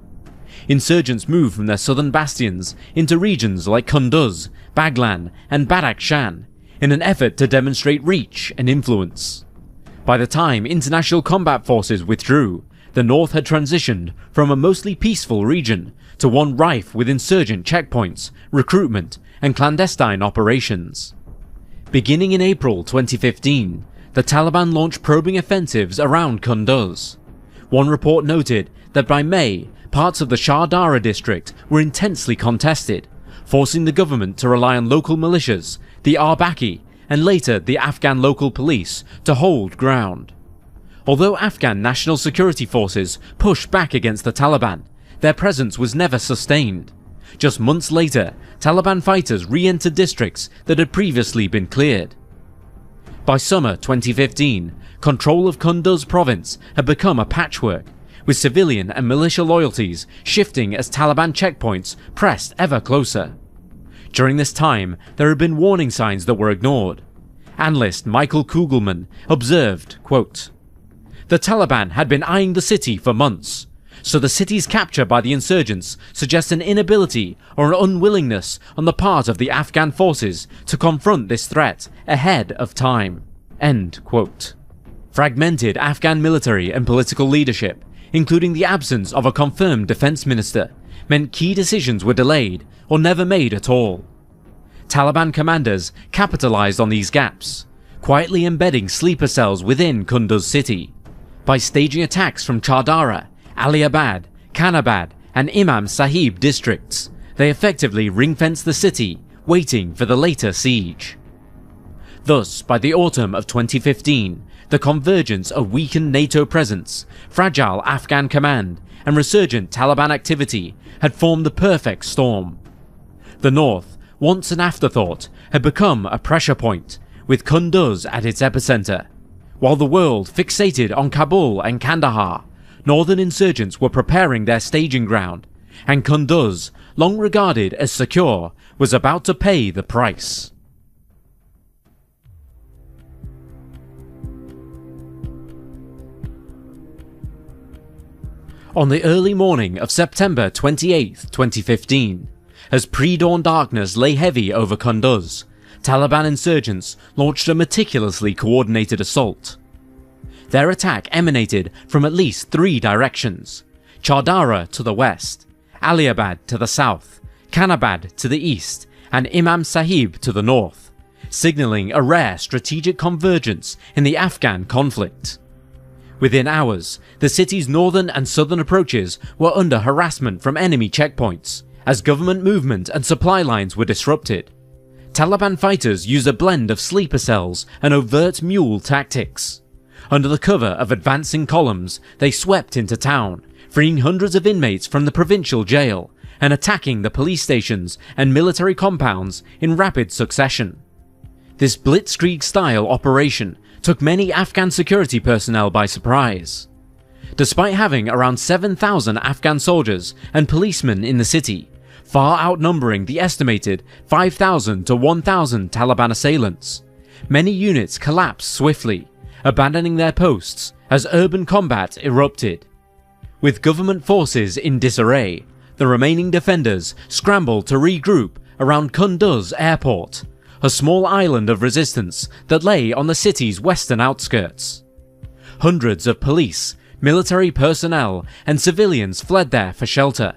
Insurgents moved from their southern bastions into regions like Kunduz, Baghlan, and Badakhshan, in an effort to demonstrate reach and influence. By the time international combat forces withdrew, the north had transitioned from a mostly peaceful region to one rife with insurgent checkpoints, recruitment, and clandestine operations. Beginning in April 2015, the Taliban launched probing offensives around Kunduz. One report noted that by May, parts of the Shah Dara district were intensely contested, forcing the government to rely on local militias, the Arbaki, and later the Afghan local police, to hold ground. Although Afghan national security forces pushed back against the Taliban, their presence was never sustained. Just months later, Taliban fighters re-entered districts that had previously been cleared. By summer 2015, control of Kunduz province had become a patchwork, with civilian and militia loyalties shifting as Taliban checkpoints pressed ever closer. During this time, there had been warning signs that were ignored. Analyst Michael Kugelman observed, quote, "The Taliban had been eyeing the city for months, so the city's capture by the insurgents suggests an inability or an unwillingness on the part of the Afghan forces to confront this threat ahead of time." End quote. Fragmented Afghan military and political leadership, including the absence of a confirmed defense minister, meant key decisions were delayed or never made at all. Taliban commanders capitalized on these gaps, quietly embedding sleeper cells within Kunduz city. By staging attacks from Chardara, Aliabad, Kanabad, and Imam Sahib districts, they effectively ring-fenced the city, waiting for the later siege. Thus, by the autumn of 2015, the convergence of weakened NATO presence, fragile Afghan command, and resurgent Taliban activity had formed the perfect storm. The north, once an afterthought, had become a pressure point, with Kunduz at its epicenter. While the world fixated on Kabul and Kandahar, northern insurgents were preparing their staging ground, and Kunduz, long regarded as secure, was about to pay the price. On the early morning of September 28, 2015, as pre-dawn darkness lay heavy over Kunduz, Taliban insurgents launched a meticulously coordinated assault. Their attack emanated from at least 3 directions: Chardara to the west, Aliabad to the south, Kanabad to the east, and Imam Sahib to the north, signalling a rare strategic convergence in the Afghan conflict. Within hours, the city's northern and southern approaches were under harassment from enemy checkpoints, as government movement and supply lines were disrupted. Taliban fighters used a blend of sleeper cells and overt mule tactics. Under the cover of advancing columns, they swept into town, freeing hundreds of inmates from the provincial jail, and attacking the police stations and military compounds in rapid succession. This blitzkrieg-style operation took many Afghan security personnel by surprise. Despite having around 7,000 Afghan soldiers and policemen in the city, far outnumbering the estimated 5,000 to 1,000 Taliban assailants, many units collapsed swiftly, abandoning their posts as urban combat erupted. With government forces in disarray, the remaining defenders scrambled to regroup around Kunduz airport, a small island of resistance that lay on the city's western outskirts. Hundreds of police, military personnel, and civilians fled there for shelter.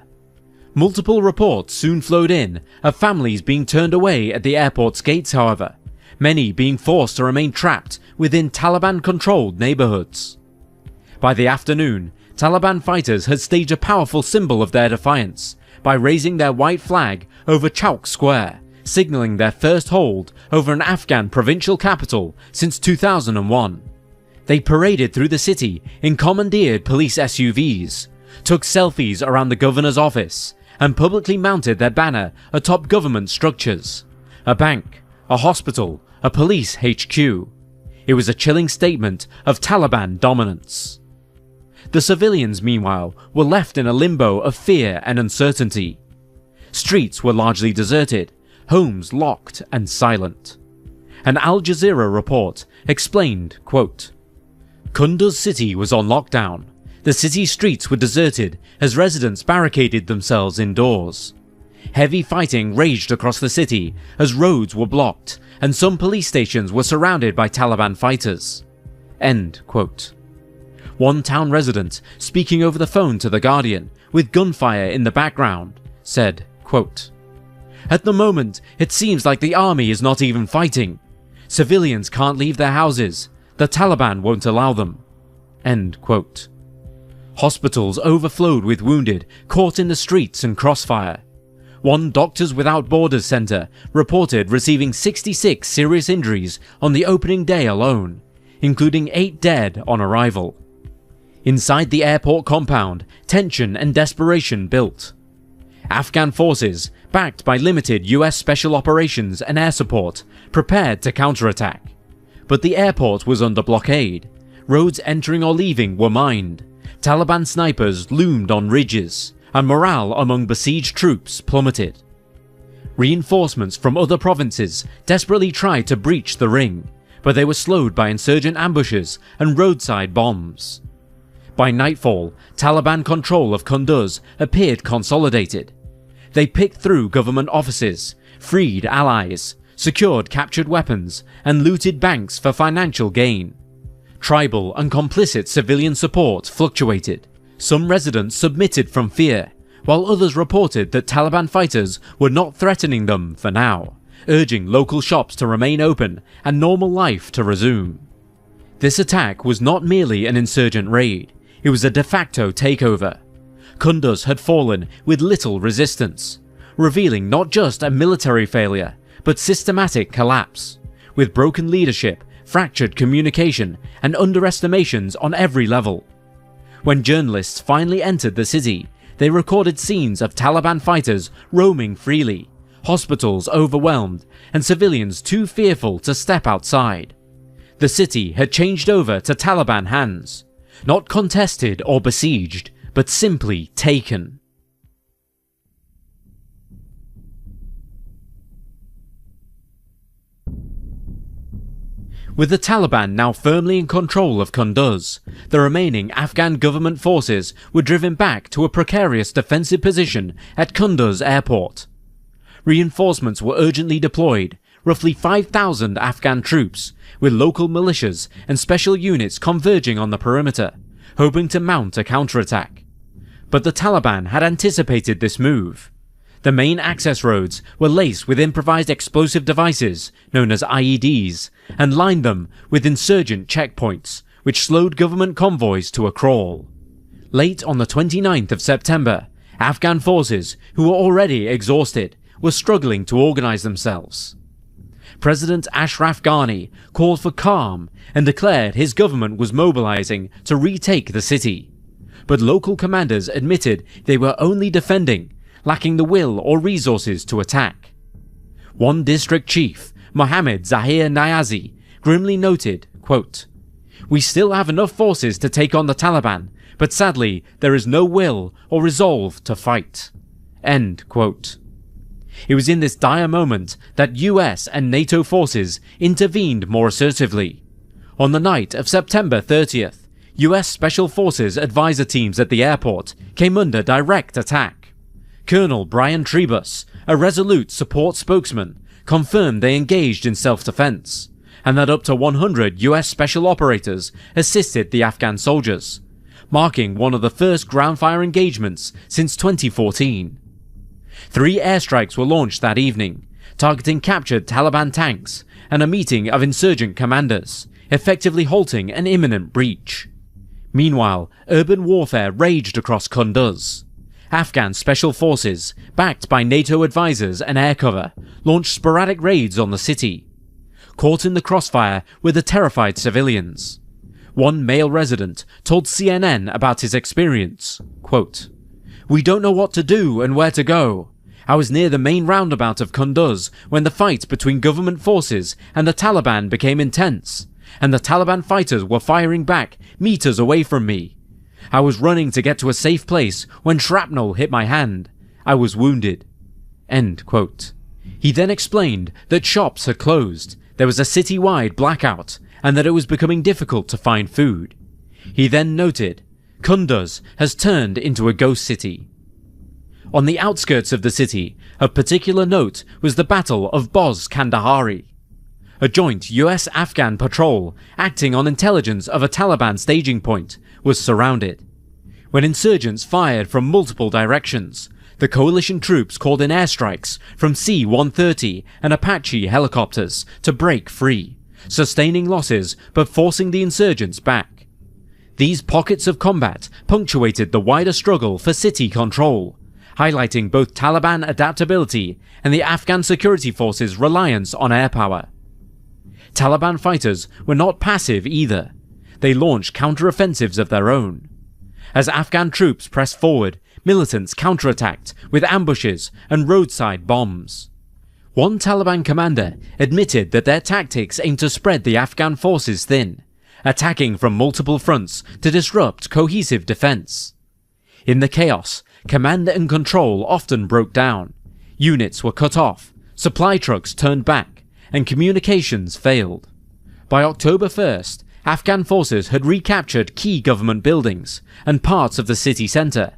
Multiple reports soon flowed in of families being turned away at the airport's gates, however, many being forced to remain trapped within Taliban-controlled neighborhoods. By the afternoon, Taliban fighters had staged a powerful symbol of their defiance by raising their white flag over Chowk Square, signaling their first hold over an Afghan provincial capital since 2001. They paraded through the city in commandeered police SUVs, took selfies around the governor's office, and publicly mounted their banner atop government structures, a bank, a hospital, a police HQ. It was a chilling statement of Taliban dominance. The civilians, meanwhile, were left in a limbo of fear and uncertainty. Streets were largely deserted, homes locked and silent. An Al Jazeera report explained, quote, "Kunduz city was on lockdown. The city streets were deserted as residents barricaded themselves indoors. Heavy fighting raged across the city as roads were blocked and some police stations were surrounded by Taliban fighters." End quote. One town resident, speaking over the phone to The Guardian, with gunfire in the background, said, quote, "At the moment, it seems like the army is not even fighting. Civilians can't leave their houses. The Taliban won't allow them." End quote. Hospitals overflowed with wounded caught in the streets and crossfire. One Doctors Without Borders center reported receiving 66 serious injuries on the opening day alone, including 8 dead on arrival. Inside the airport compound, tension and desperation built. Afghan forces, backed by limited US special operations and air support, prepared to counterattack. But the airport was under blockade. Roads entering or leaving were mined. Taliban snipers loomed on ridges, and morale among besieged troops plummeted. Reinforcements from other provinces desperately tried to breach the ring, but they were slowed by insurgent ambushes and roadside bombs. By nightfall, Taliban control of Kunduz appeared consolidated. They picked through government offices, freed allies, secured captured weapons, and looted banks for financial gain. Tribal and complicit civilian support fluctuated. Some residents submitted from fear, while others reported that Taliban fighters were not threatening them for now, urging local shops to remain open and normal life to resume. This attack was not merely an insurgent raid, it was a de facto takeover. Kunduz had fallen with little resistance, revealing not just a military failure, but systematic collapse, with broken leadership, fractured communication, and underestimations on every level. When journalists finally entered the city, they recorded scenes of Taliban fighters roaming freely, hospitals overwhelmed, and civilians too fearful to step outside. The city had changed over to Taliban hands, not contested or besieged, but simply taken. With the Taliban now firmly in control of Kunduz, the remaining Afghan government forces were driven back to a precarious defensive position at Kunduz airport. Reinforcements were urgently deployed, roughly 5,000 Afghan troops, with local militias and special units converging on the perimeter, hoping to mount a counterattack. But the Taliban had anticipated this move. The main access roads were laced with improvised explosive devices, known as IEDs, and lined them with insurgent checkpoints, which slowed government convoys to a crawl. Late on the 29th of September, Afghan forces, who were already exhausted, were struggling to organize themselves. President Ashraf Ghani called for calm and declared his government was mobilizing to retake the city. But local commanders admitted they were only defending, lacking the will or resources to attack. One district chief, Mohammed Zahir Niazi, grimly noted, quote, "We still have enough forces to take on the Taliban, but sadly there is no will or resolve to fight." End quote. It was in this dire moment that US and NATO forces intervened more assertively. On the night of September 30th, US Special Forces advisor teams at the airport came under direct attack. Colonel Brian Trebus, a Resolute support spokesman, confirmed they engaged in self-defense, and that up to 100 US special operators assisted the Afghan soldiers, marking one of the first ground fire engagements since 2014. 3 airstrikes were launched that evening, targeting captured Taliban tanks and a meeting of insurgent commanders, effectively halting an imminent breach. Meanwhile, urban warfare raged across Kunduz. Afghan special forces, backed by NATO advisors and air cover, launched sporadic raids on the city. Caught in the crossfire were the terrified civilians. One male resident told CNN about his experience, quote, "We don't know what to do and where to go. I was near the main roundabout of Kunduz when the fight between government forces and the Taliban became intense, and the Taliban fighters were firing back meters away from me. I was running to get to a safe place when shrapnel hit my hand. I was wounded." End quote. He then explained that shops had closed, there was a city-wide blackout, and that it was becoming difficult to find food. He then noted, "Kunduz has turned into a ghost city." On the outskirts of the city, of particular note was the Battle of Boz-Kandahari. A joint US-Afghan patrol, acting on intelligence of a Taliban staging point, was surrounded. When insurgents fired from multiple directions, the coalition troops called in airstrikes from C-130 and Apache helicopters to break free, sustaining losses but forcing the insurgents back. These pockets of combat punctuated the wider struggle for city control, highlighting both Taliban adaptability and the Afghan security forces' reliance on air power. Taliban fighters were not passive either. They launched counter-offensives of their own. As Afghan troops pressed forward, militants counterattacked with ambushes and roadside bombs. One Taliban commander admitted that their tactics aimed to spread the Afghan forces thin, attacking from multiple fronts to disrupt cohesive defense. In the chaos, command and control often broke down. Units were cut off, supply trucks turned back, and communications failed. By October 1st, Afghan forces had recaptured key government buildings and parts of the city centre,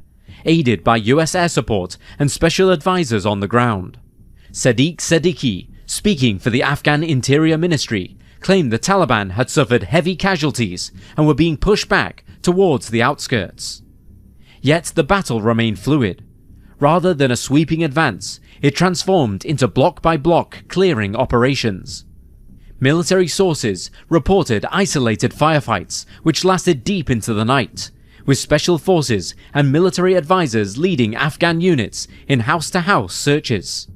aided by US air support and special advisors on the ground. Sadiq Siddiqui, speaking for the Afghan Interior Ministry, claimed the Taliban had suffered heavy casualties and were being pushed back towards the outskirts. Yet the battle remained fluid. Rather than a sweeping advance, it transformed into block-by-block clearing operations. Military sources reported isolated firefights which lasted deep into the night, with special forces and military advisors leading Afghan units in house-to-house searches.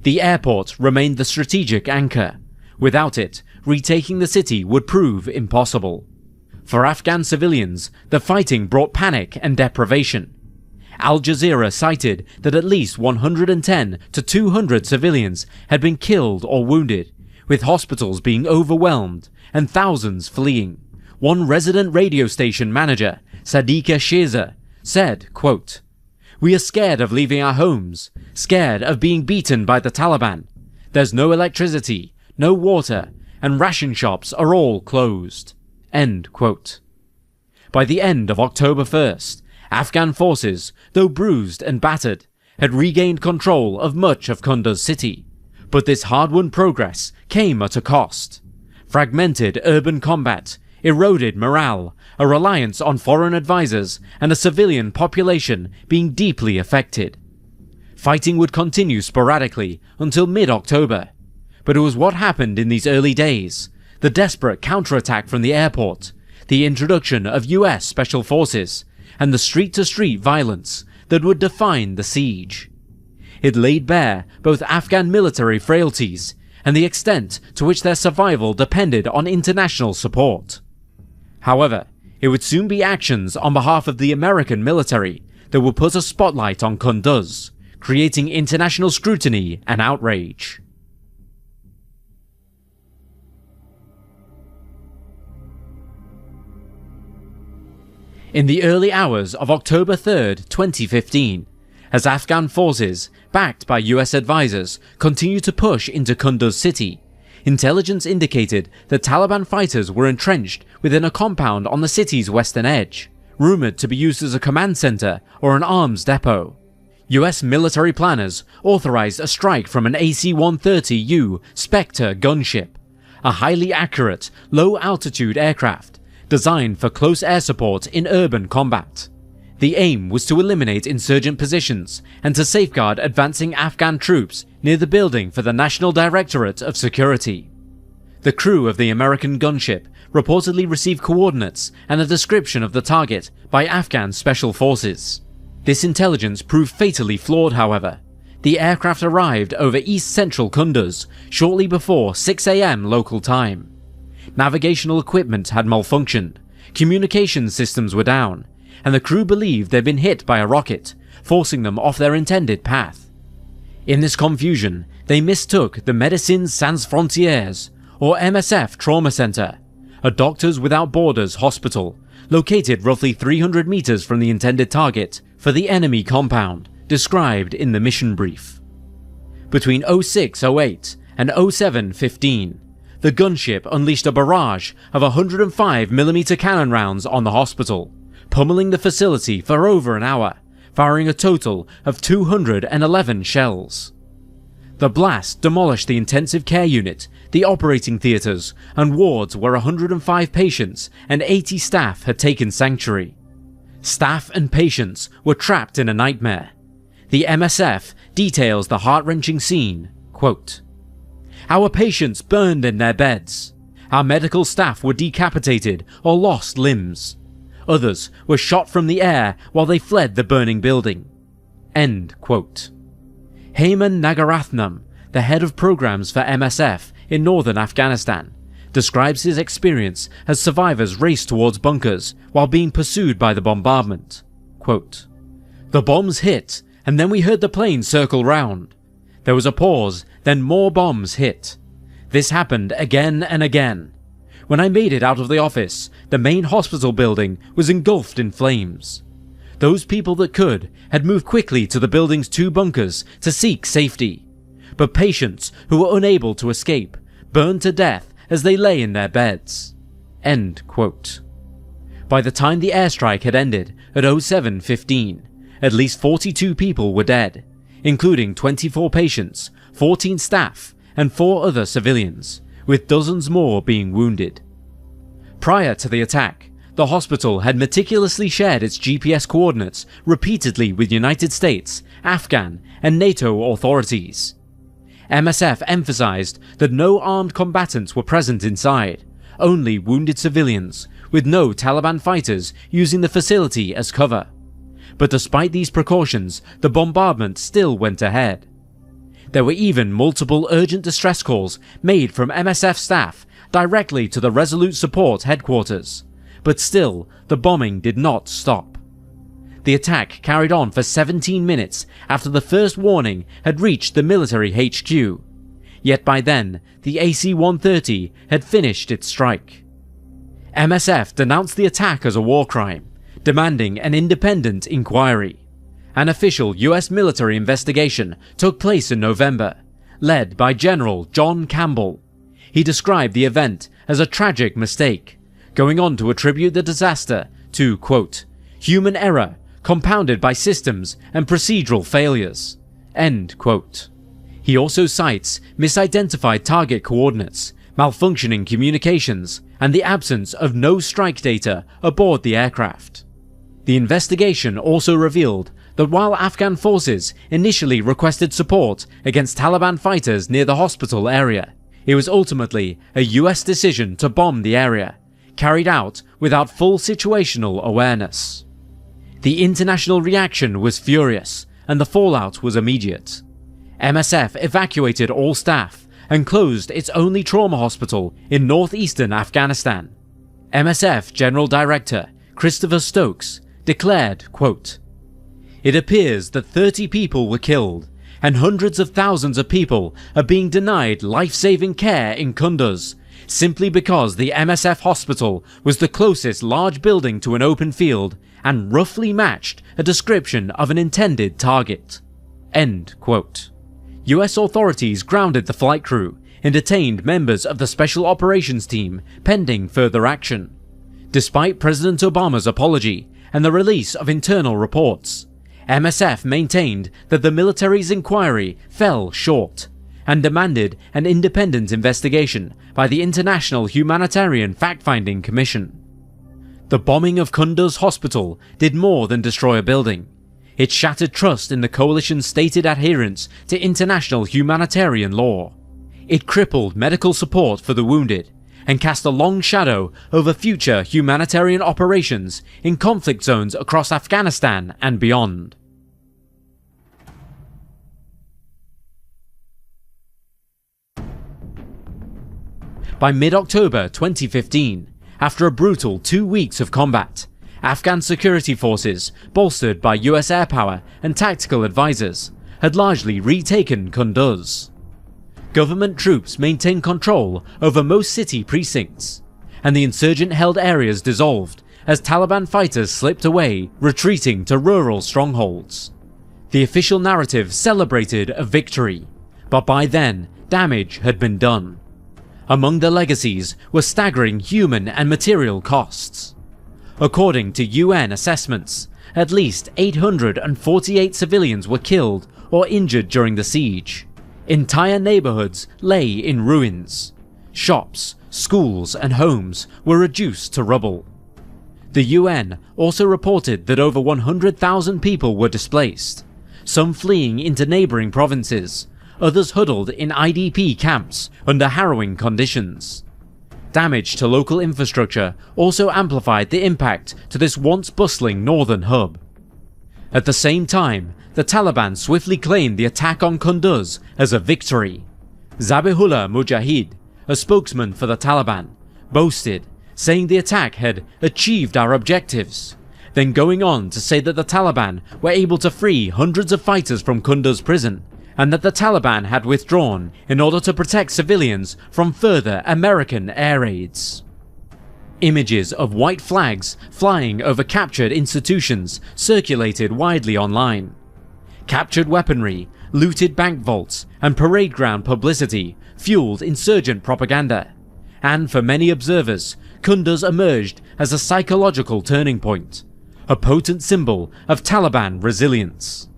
The airport remained the strategic anchor. Without it, retaking the city would prove impossible. For Afghan civilians, the fighting brought panic and deprivation. Al Jazeera cited that at least 110 to 200 civilians had been killed or wounded, with hospitals being overwhelmed and thousands fleeing. One resident radio station manager, Sadiqa Sheza, said, quote, "We are scared of leaving our homes, scared of being beaten by the Taliban. There's no electricity, no water, and ration shops are all closed." End quote. By the end of October 1st, Afghan forces, though bruised and battered, had regained control of much of Kunduz city. But this hard-won progress came at a cost. Fragmented urban combat, eroded morale, a reliance on foreign advisors, and a civilian population being deeply affected. Fighting would continue sporadically until mid-October. But it was what happened in these early days, the desperate counterattack from the airport, the introduction of US Special Forces, and the street-to-street violence that would define the siege. It laid bare both Afghan military frailties and the extent to which their survival depended on international support. However, it would soon be actions on behalf of the American military that would put a spotlight on Kunduz, creating international scrutiny and outrage. In the early hours of October 3rd, 2015, as Afghan forces, backed by US advisors, continued to push into Kunduz city, intelligence indicated that Taliban fighters were entrenched within a compound on the city's western edge, rumored to be used as a command center or an arms depot. US military planners authorized a strike from an AC-130U Spectre gunship, a highly accurate, low-altitude aircraft designed for close air support in urban combat. The aim was to eliminate insurgent positions and to safeguard advancing Afghan troops near the building for the National Directorate of Security. The crew of the American gunship reportedly received coordinates and a description of the target by Afghan special forces. This intelligence proved fatally flawed, however. The aircraft arrived over east-central Kunduz shortly before 6 AM local time. Navigational equipment had malfunctioned, communication systems were down, and the crew believed they'd been hit by a rocket, forcing them off their intended path. In this confusion, they mistook the Médecins Sans Frontières, or MSF Trauma Center, a Doctors Without Borders hospital, located roughly 300 meters from the intended target, for the enemy compound, described in the mission brief. Between 0608 and 0715, the gunship unleashed a barrage of 105mm cannon rounds on the hospital, pummeling the facility for over an hour, firing a total of 211 shells. The blast demolished the intensive care unit, the operating theatres, and wards where 105 patients and 80 staff had taken sanctuary. Staff and patients were trapped in a nightmare. The MSF details the heart-wrenching scene, quote, "Our patients burned in their beds. Our medical staff were decapitated or lost limbs. Others were shot from the air while they fled the burning building." End quote. Heyman Nagarathnam, the head of programs for MSF in northern Afghanistan, describes his experience as survivors raced towards bunkers while being pursued by the bombardment. Quote, "The bombs hit, and then we heard the plane circle round. There was a pause, then more bombs hit. This happened again and again. When I made it out of the office, the main hospital building was engulfed in flames. Those people that could had moved quickly to the building's 2 bunkers to seek safety, but patients who were unable to escape burned to death as they lay in their beds." End quote. By the time the airstrike had ended at 0715, at least 42 people were dead, including 24 patients, 14 staff, and 4 other civilians, with dozens more being wounded. Prior to the attack, the hospital had meticulously shared its GPS coordinates repeatedly with United States, Afghan, and NATO authorities. MSF emphasized that no armed combatants were present inside, only wounded civilians, with no Taliban fighters using the facility as cover. But despite these precautions, the bombardment still went ahead. There were even multiple urgent distress calls made from MSF staff directly to the Resolute Support headquarters, but still, the bombing did not stop. The attack carried on for 17 minutes after the first warning had reached the military HQ, yet by then, the AC-130 had finished its strike. MSF denounced the attack as a war crime, demanding an independent inquiry. An official US military investigation took place in November, led by General John Campbell. He described the event as a tragic mistake, going on to attribute the disaster to, quote, "human error compounded by systems and procedural failures." End quote. He also cites misidentified target coordinates, malfunctioning communications, and the absence of no strike data aboard the aircraft. The investigation also revealed that while Afghan forces initially requested support against Taliban fighters near the hospital area, it was ultimately a US decision to bomb the area, carried out without full situational awareness. The international reaction was furious, and the fallout was immediate. MSF evacuated all staff and closed its only trauma hospital in northeastern Afghanistan. MSF General Director Christopher Stokes declared, quote, It appears that 30 people were killed, and hundreds of thousands of people are being denied life-saving care in Kunduz, simply because the MSF hospital was the closest large building to an open field and roughly matched a description of an intended target." End quote. US authorities grounded the flight crew and detained members of the Special Operations Team pending further action. Despite President Obama's apology and the release of internal reports, MSF maintained that the military's inquiry fell short and demanded an independent investigation by the International Humanitarian Fact-Finding Commission. The bombing of Kunduz Hospital did more than destroy a building. It shattered trust in the coalition's stated adherence to international humanitarian law. It crippled medical support for the wounded and cast a long shadow over future humanitarian operations in conflict zones across Afghanistan and beyond. By mid-October 2015, after a brutal 2 weeks of combat, Afghan security forces, bolstered by US air power and tactical advisors, had largely retaken Kunduz. Government troops maintained control over most city precincts, and the insurgent-held areas dissolved as Taliban fighters slipped away, retreating to rural strongholds. The official narrative celebrated a victory, but by then, damage had been done. Among the legacies were staggering human and material costs. According to UN assessments, at least 848 civilians were killed or injured during the siege. Entire neighborhoods lay in ruins. Shops, schools, and homes were reduced to rubble. The UN also reported that over 100,000 people were displaced, some fleeing into neighboring provinces, others huddled in IDP camps under harrowing conditions. Damage to local infrastructure also amplified the impact to this once bustling northern hub. At the same time, the Taliban swiftly claimed the attack on Kunduz as a victory. Zabihullah Mujahid, a spokesman for the Taliban, boasted, saying the attack had achieved our objectives, then going on to say that the Taliban were able to free hundreds of fighters from Kunduz prison, and that the Taliban had withdrawn in order to protect civilians from further American air raids. Images of white flags flying over captured institutions circulated widely online. Captured weaponry, looted bank vaults, and parade ground publicity fueled insurgent propaganda, and for many observers, Kunduz emerged as a psychological turning point, a potent symbol of Taliban resilience.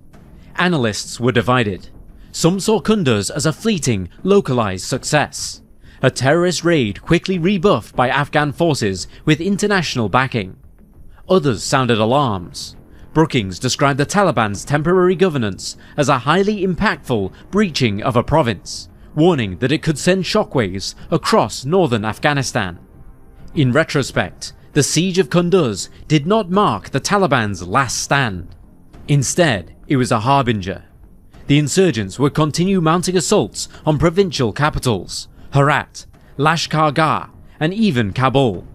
Analysts were divided. Some saw Kunduz as a fleeting, localized success, a terrorist raid quickly rebuffed by Afghan forces with international backing. Others sounded alarms. Brookings described the Taliban's temporary governance as a highly impactful breaching of a province, warning that it could send shockwaves across northern Afghanistan. In retrospect, the siege of Kunduz did not mark the Taliban's last stand. Instead, it was a harbinger. The insurgents would continue mounting assaults on provincial capitals, Herat, Lashkar Gah, and even Kabul.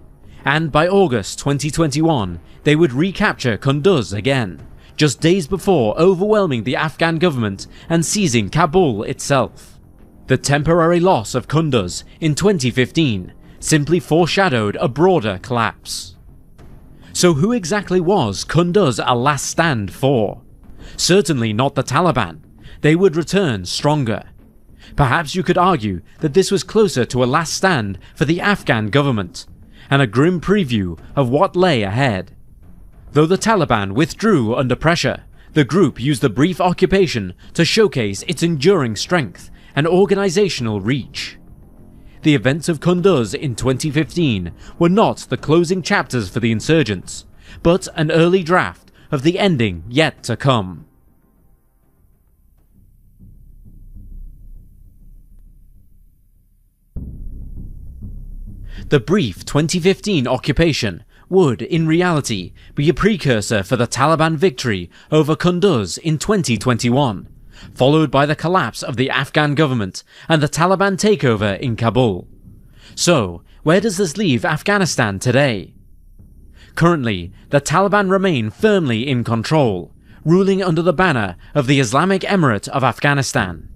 And by August 2021, they would recapture Kunduz again, just days before overwhelming the Afghan government and seizing Kabul itself. The temporary loss of Kunduz in 2015 simply foreshadowed a broader collapse. So who exactly was Kunduz a last stand for? Certainly not the Taliban. They would return stronger. Perhaps you could argue that this was closer to a last stand for the Afghan government, and a grim preview of what lay ahead. Though the Taliban withdrew under pressure, the group used the brief occupation to showcase its enduring strength and organizational reach. The events of Kunduz in 2015 were not the closing chapters for the insurgents, but an early draft of the ending yet to come. The brief 2015 occupation would, in reality, be a precursor for the Taliban victory over Kunduz in 2021, followed by the collapse of the Afghan government and the Taliban takeover in Kabul. So, where does this leave Afghanistan today? Currently, the Taliban remain firmly in control, ruling under the banner of the Islamic Emirate of Afghanistan.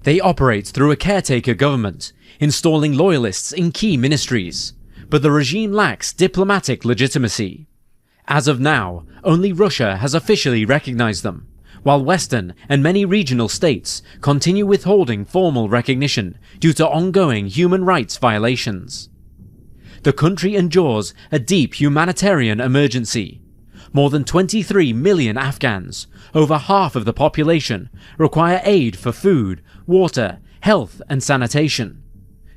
They operate through a caretaker government, installing loyalists in key ministries, but the regime lacks diplomatic legitimacy. As of now, only Russia has officially recognized them, while Western and many regional states continue withholding formal recognition due to ongoing human rights violations. The country endures a deep humanitarian emergency. More than 23 million Afghans, over half of the population, require aid for food, water, health and sanitation.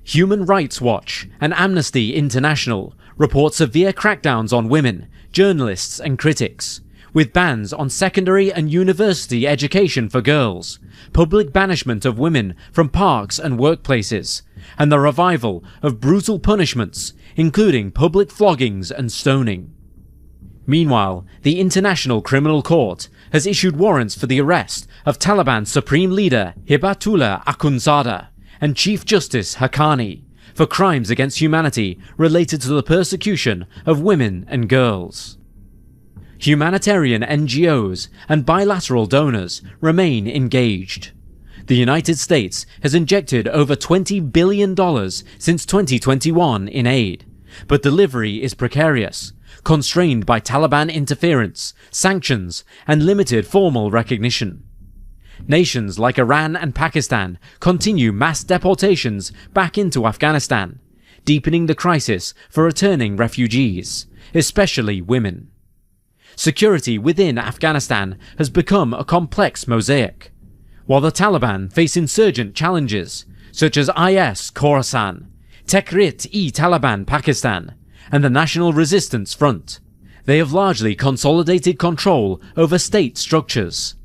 Human Rights Watch and Amnesty International report severe crackdowns on women, journalists and critics, with bans on secondary and university education for girls, public banishment of women from parks and workplaces, and the revival of brutal punishments, including public floggings and stoning. Meanwhile, the International Criminal Court has issued warrants for the arrest of Taliban Supreme Leader Hibatullah Akhundzada and Chief Justice Haqqani for crimes against humanity related to the persecution of women and girls. Humanitarian NGOs and bilateral donors remain engaged. The United States has injected over $20 billion since 2021 in aid, but delivery is precarious, constrained by Taliban interference, sanctions, and limited formal recognition. Nations like Iran and Pakistan continue mass deportations back into Afghanistan, deepening the crisis for returning refugees, especially women. Security within Afghanistan has become a complex mosaic. While the Taliban face insurgent challenges, such as IS Khorasan, Tehrik-e-Taliban Pakistan, and the National Resistance Front, they have largely consolidated control over state structures.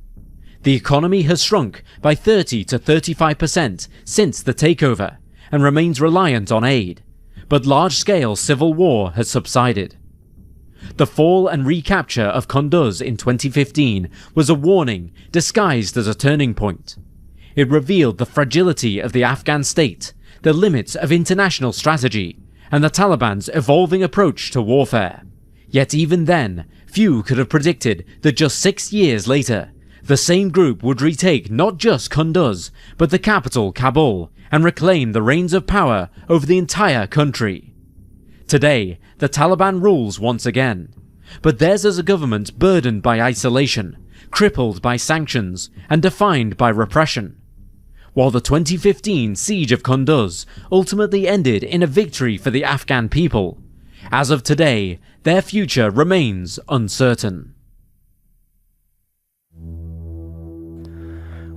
The economy has shrunk by 30 to 35% since the takeover and remains reliant on aid, but large-scale civil war has subsided. The fall and recapture of Kunduz in 2015 was a warning disguised as a turning point. It revealed the fragility of the Afghan state, the limits of international strategy, and the Taliban's evolving approach to warfare. Yet even then, few could have predicted that just 6 years later, the same group would retake not just Kunduz, but the capital Kabul, and reclaim the reins of power over the entire country. Today, the Taliban rules once again, but theirs is a government burdened by isolation, crippled by sanctions, and defined by repression. While the 2015 siege of Kunduz ultimately ended in a victory for the Afghan people, as of today, their future remains uncertain.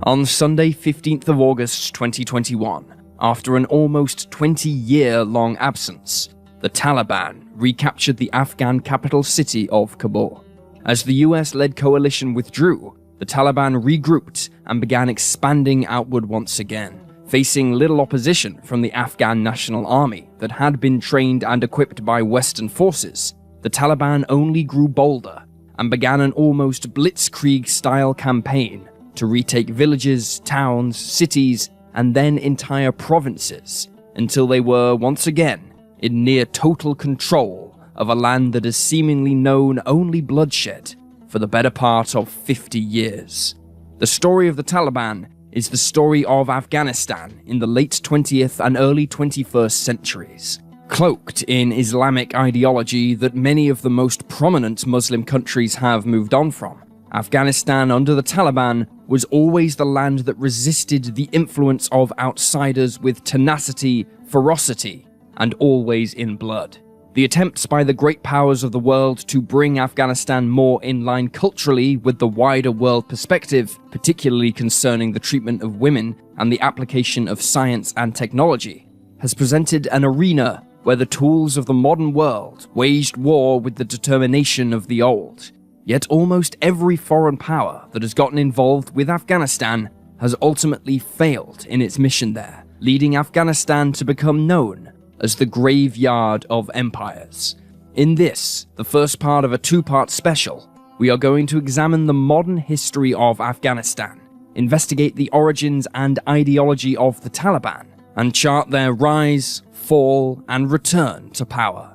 On Sunday, 15th of August 2021, after an almost 20-year-long absence, the Taliban recaptured the Afghan capital city of Kabul. As the US-led coalition withdrew, the Taliban regrouped and began expanding outward once again, facing little opposition from the Afghan National Army that had been trained and equipped by Western forces. The Taliban only grew bolder and began an almost blitzkrieg-style campaign to retake villages, towns, cities, and then entire provinces, until they were once again in near total control of a land that has seemingly known only bloodshed for the better part of 50 years. The story of the Taliban is the story of Afghanistan in the late 20th and early 21st centuries. Cloaked in Islamic ideology that many of the most prominent Muslim countries have moved on from, Afghanistan under the Taliban was always the land that resisted the influence of outsiders with tenacity, ferocity, and always in blood. The attempts by the great powers of the world to bring Afghanistan more in line culturally with the wider world perspective, particularly concerning the treatment of women and the application of science and technology, has presented an arena where the tools of the modern world waged war with the determination of the old. Yet almost every foreign power that has gotten involved with Afghanistan has ultimately failed in its mission there, leading Afghanistan to become known as the graveyard of empires. In this, the first part of a two-part special, we are going to examine the modern history of Afghanistan, investigate the origins and ideology of the Taliban, and chart their rise, fall, and return to power.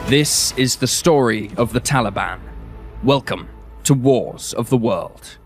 This is the story of the Taliban. Welcome to Wars of the World.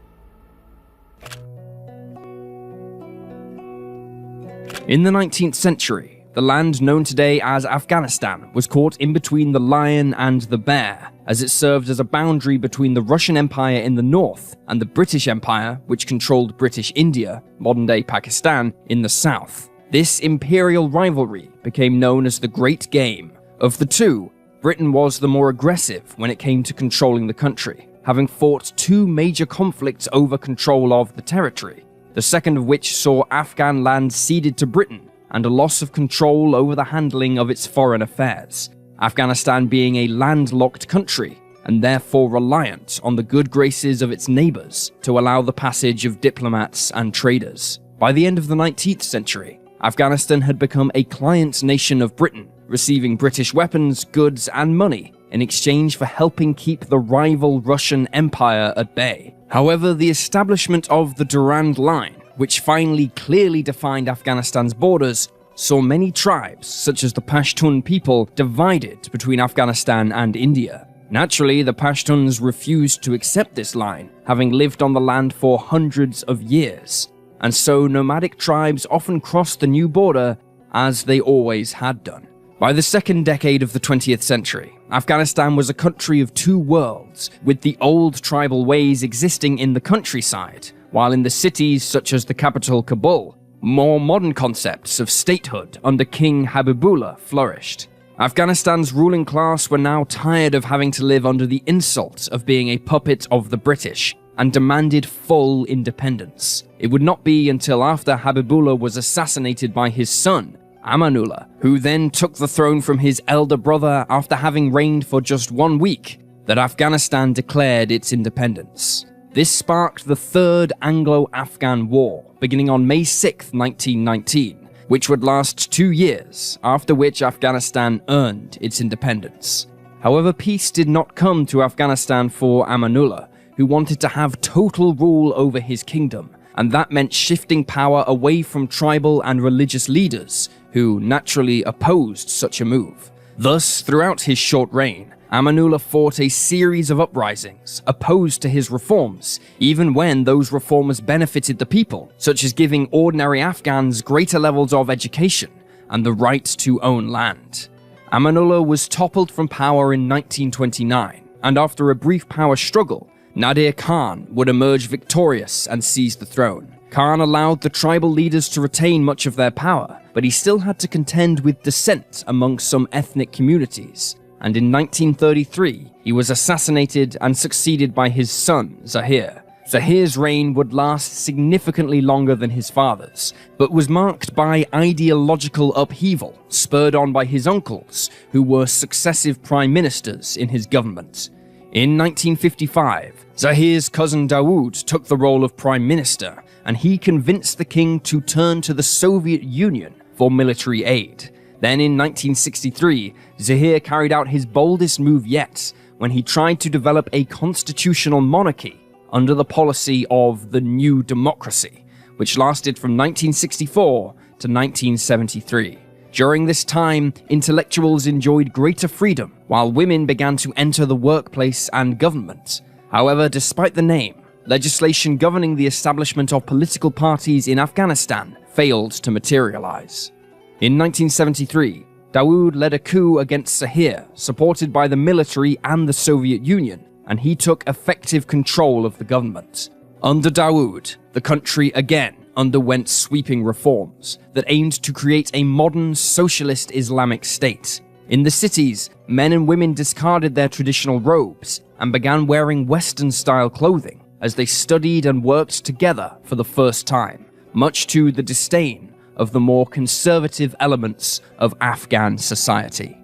In the 19th century, the land known today as Afghanistan was caught in between the lion and the bear, as it served as a boundary between the Russian Empire in the north and the British Empire, which controlled British India, modern-day Pakistan, in the south. This imperial rivalry became known as the Great Game. Of the two, Britain was the more aggressive when it came to controlling the country, having fought two major conflicts over control of the territory, the second of which saw Afghan land ceded to Britain and a loss of control over the handling of its foreign affairs, Afghanistan being a landlocked country and therefore reliant on the good graces of its neighbours to allow the passage of diplomats and traders. By the end of the 19th century, Afghanistan had become a client nation of Britain, receiving British weapons, goods, and money in exchange for helping keep the rival Russian Empire at bay. However, the establishment of the Durand Line, which finally clearly defined Afghanistan's borders, saw many tribes, such as the Pashtun people, divided between Afghanistan and India. Naturally, the Pashtuns refused to accept this line, having lived on the land for hundreds of years, and so nomadic tribes often crossed the new border as they always had done. By the second decade of the 20th century, Afghanistan was a country of two worlds, with the old tribal ways existing in the countryside, while in the cities such as the capital Kabul, more modern concepts of statehood under King Habibullah flourished. Afghanistan's ruling class were now tired of having to live under the insult of being a puppet of the British, and demanded full independence. It would not be until after Habibullah was assassinated by his son, Amanullah, who then took the throne from his elder brother after having reigned for just 1 week, that Afghanistan declared its independence. This sparked the Third Anglo-Afghan War, beginning on May 6, 1919, which would last 2 years, after which Afghanistan earned its independence. However, peace did not come to Afghanistan for Amanullah, who wanted to have total rule over his kingdom, and that meant shifting power away from tribal and religious leaders, who naturally opposed such a move. Thus, throughout his short reign, Amanullah fought a series of uprisings opposed to his reforms, even when those reforms benefited the people, such as giving ordinary Afghans greater levels of education and the right to own land. Amanullah was toppled from power in 1929, and after a brief power struggle, Nadir Khan would emerge victorious and seize the throne. Khan allowed the tribal leaders to retain much of their power, but he still had to contend with dissent among some ethnic communities, and in 1933 he was assassinated and succeeded by his son, Zahir. Zahir's reign would last significantly longer than his father's, but was marked by ideological upheaval, spurred on by his uncles, who were successive prime ministers in his government. In 1955, Zahir's cousin Dawood took the role of prime minister, and he convinced the king to turn to the Soviet Union for military aid. Then in 1963, Zahir carried out his boldest move yet, when he tried to develop a constitutional monarchy under the policy of the New Democracy, which lasted from 1964 to 1973. During this time, intellectuals enjoyed greater freedom, while women began to enter the workplace and government. However, despite the name, legislation governing the establishment of political parties in Afghanistan failed to materialize. In 1973, Dawood led a coup against Zahir, supported by the military and the Soviet Union, and he took effective control of the government. Under Dawood, the country again underwent sweeping reforms that aimed to create a modern socialist Islamic state. In the cities, men and women discarded their traditional robes and began wearing Western-style clothing as they studied and worked together for the first time, much to the disdain of the more conservative elements of Afghan society.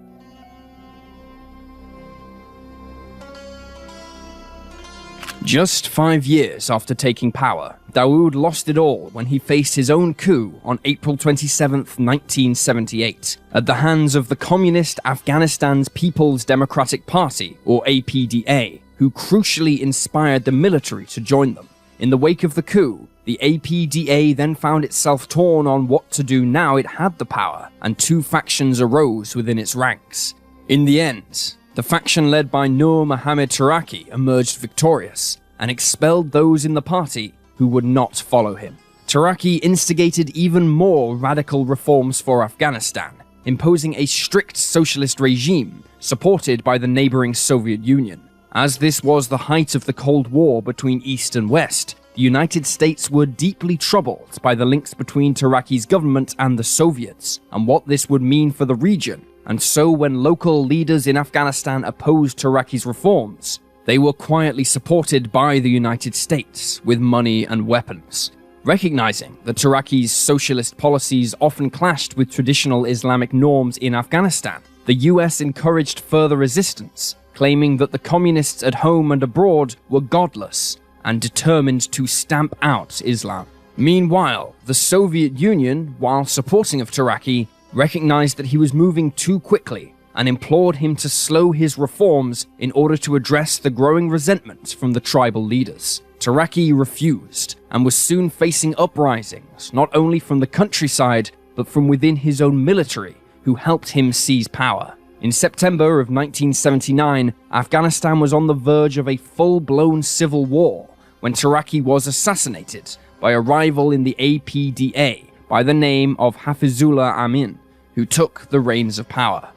Just 5 years after taking power, Dawood lost it all when he faced his own coup on April 27, 1978, at the hands of the communist Afghanistan's People's Democratic Party, or APDA, who crucially inspired the military to join them. In the wake of the coup, the APDA then found itself torn on what to do now it had the power, and two factions arose within its ranks. In the end, the faction led by Nur Muhammad Taraki emerged victorious and expelled those in the party who would not follow him. Taraki instigated even more radical reforms for Afghanistan, imposing a strict socialist regime supported by the neighboring Soviet Union. As this was the height of the Cold War between East and West, the United States were deeply troubled by the links between Taraki's government and the Soviets, and what this would mean for the region. And so when local leaders in Afghanistan opposed Taraki's reforms, they were quietly supported by the United States with money and weapons. Recognizing that Taraki's socialist policies often clashed with traditional Islamic norms in Afghanistan, the US encouraged further resistance, claiming that the communists at home and abroad were godless and determined to stamp out Islam. Meanwhile, the Soviet Union, while supporting of Taraki, recognized that he was moving too quickly and implored him to slow his reforms in order to address the growing resentment from the tribal leaders. Taraki refused and was soon facing uprisings, not only from the countryside, but from within his own military, who helped him seize power. In September of 1979, Afghanistan was on the verge of a full-blown civil war when Taraki was assassinated by a rival in the APDA by the name of Hafizullah Amin, who took the reins of power.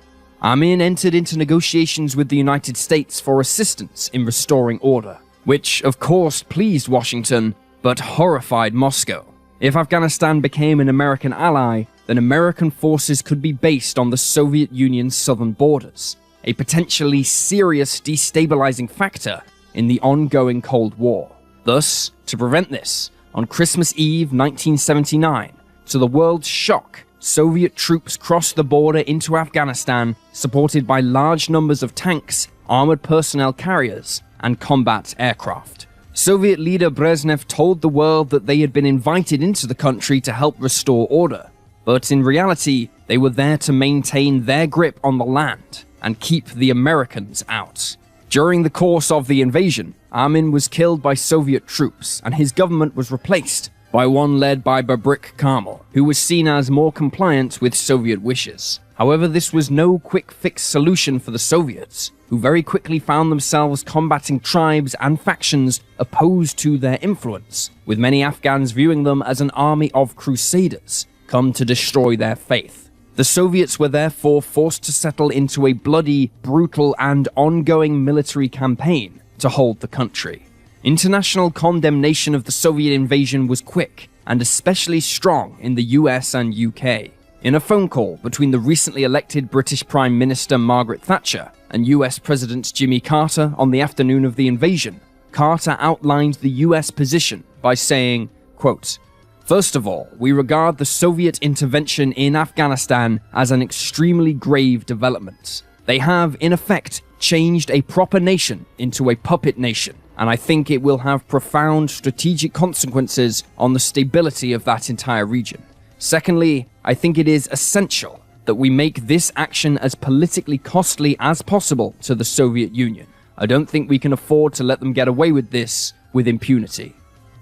Amin entered into negotiations with the United States for assistance in restoring order, which of course pleased Washington, but horrified Moscow. If Afghanistan became an American ally, then American forces could be based on the Soviet Union's southern borders, a potentially serious destabilizing factor in the ongoing Cold War. Thus, to prevent this, on Christmas Eve 1979, to the world's shock, Soviet troops crossed the border into Afghanistan, supported by large numbers of tanks, armored personnel carriers, and combat aircraft. Soviet leader Brezhnev told the world that they had been invited into the country to help restore order, but in reality, they were there to maintain their grip on the land and keep the Americans out. During the course of the invasion, Amin was killed by Soviet troops, and his government was replaced by one led by Babrik Karmal, who was seen as more compliant with Soviet wishes. However, this was no quick-fix solution for the Soviets, who very quickly found themselves combating tribes and factions opposed to their influence, with many Afghans viewing them as an army of crusaders come to destroy their faith. The Soviets were therefore forced to settle into a bloody, brutal, and ongoing military campaign to hold the country. International condemnation of the Soviet invasion was quick, and especially strong in the US and UK. In a phone call between the recently elected British Prime Minister Margaret Thatcher and US President Jimmy Carter on the afternoon of the invasion, Carter outlined the US position by saying, quote, "First of all, we regard the Soviet intervention in Afghanistan as an extremely grave development. They have, in effect, changed a proper nation into a puppet nation, and I think it will have profound strategic consequences on the stability of that entire region. Secondly, I think it is essential that we make this action as politically costly as possible to the Soviet Union. I don't think we can afford to let them get away with this with impunity."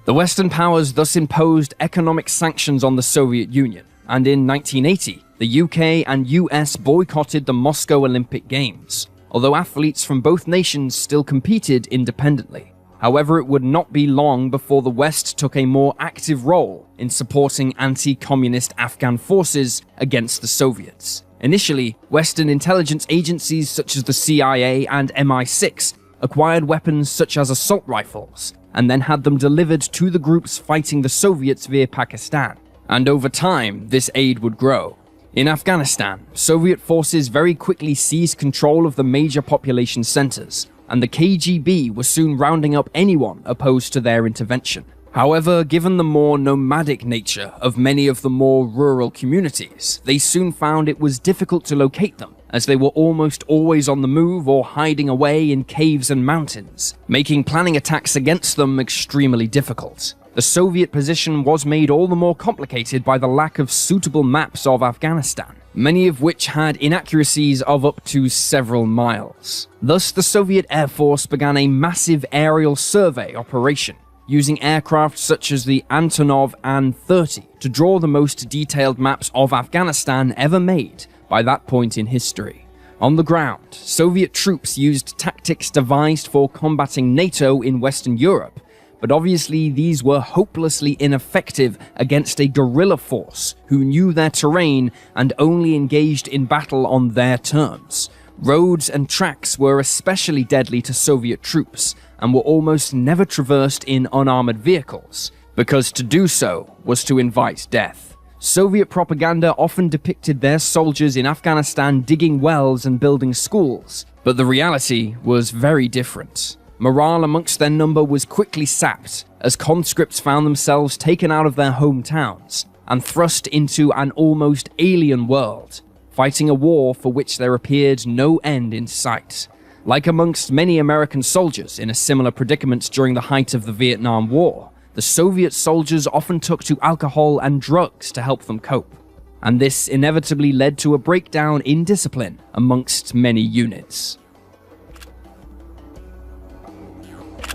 The Western powers thus imposed economic sanctions on the Soviet Union, and in 1980, the UK and US boycotted the Moscow Olympic Games, although athletes from both nations still competed independently. However, it would not be long before the West took a more active role in supporting anti-communist Afghan forces against the Soviets. Initially, Western intelligence agencies such as the CIA and MI6 acquired weapons such as assault rifles, and then had them delivered to the groups fighting the Soviets via Pakistan. And over time, this aid would grow. In Afghanistan, Soviet forces very quickly seized control of the major population centers, and the KGB was soon rounding up anyone opposed to their intervention. However, given the more nomadic nature of many of the more rural communities, they soon found it was difficult to locate them, as they were almost always on the move or hiding away in caves and mountains, making planning attacks against them extremely difficult. The Soviet position was made all the more complicated by the lack of suitable maps of Afghanistan, many of which had inaccuracies of up to several miles. Thus, the Soviet Air Force began a massive aerial survey operation, using aircraft such as the Antonov An-30 to draw the most detailed maps of Afghanistan ever made by that point in history. On the ground, Soviet troops used tactics devised for combating NATO in Western Europe, but obviously these were hopelessly ineffective against a guerrilla force who knew their terrain and only engaged in battle on their terms. Roads and tracks were especially deadly to Soviet troops and were almost never traversed in unarmored vehicles, because to do so was to invite death. Soviet propaganda often depicted their soldiers in Afghanistan digging wells and building schools, but the reality was very different. Morale amongst their number was quickly sapped, as conscripts found themselves taken out of their hometowns and thrust into an almost alien world, fighting a war for which there appeared no end in sight. Like amongst many American soldiers in a similar predicament during the height of the Vietnam War, the Soviet soldiers often took to alcohol and drugs to help them cope, and this inevitably led to a breakdown in discipline amongst many units.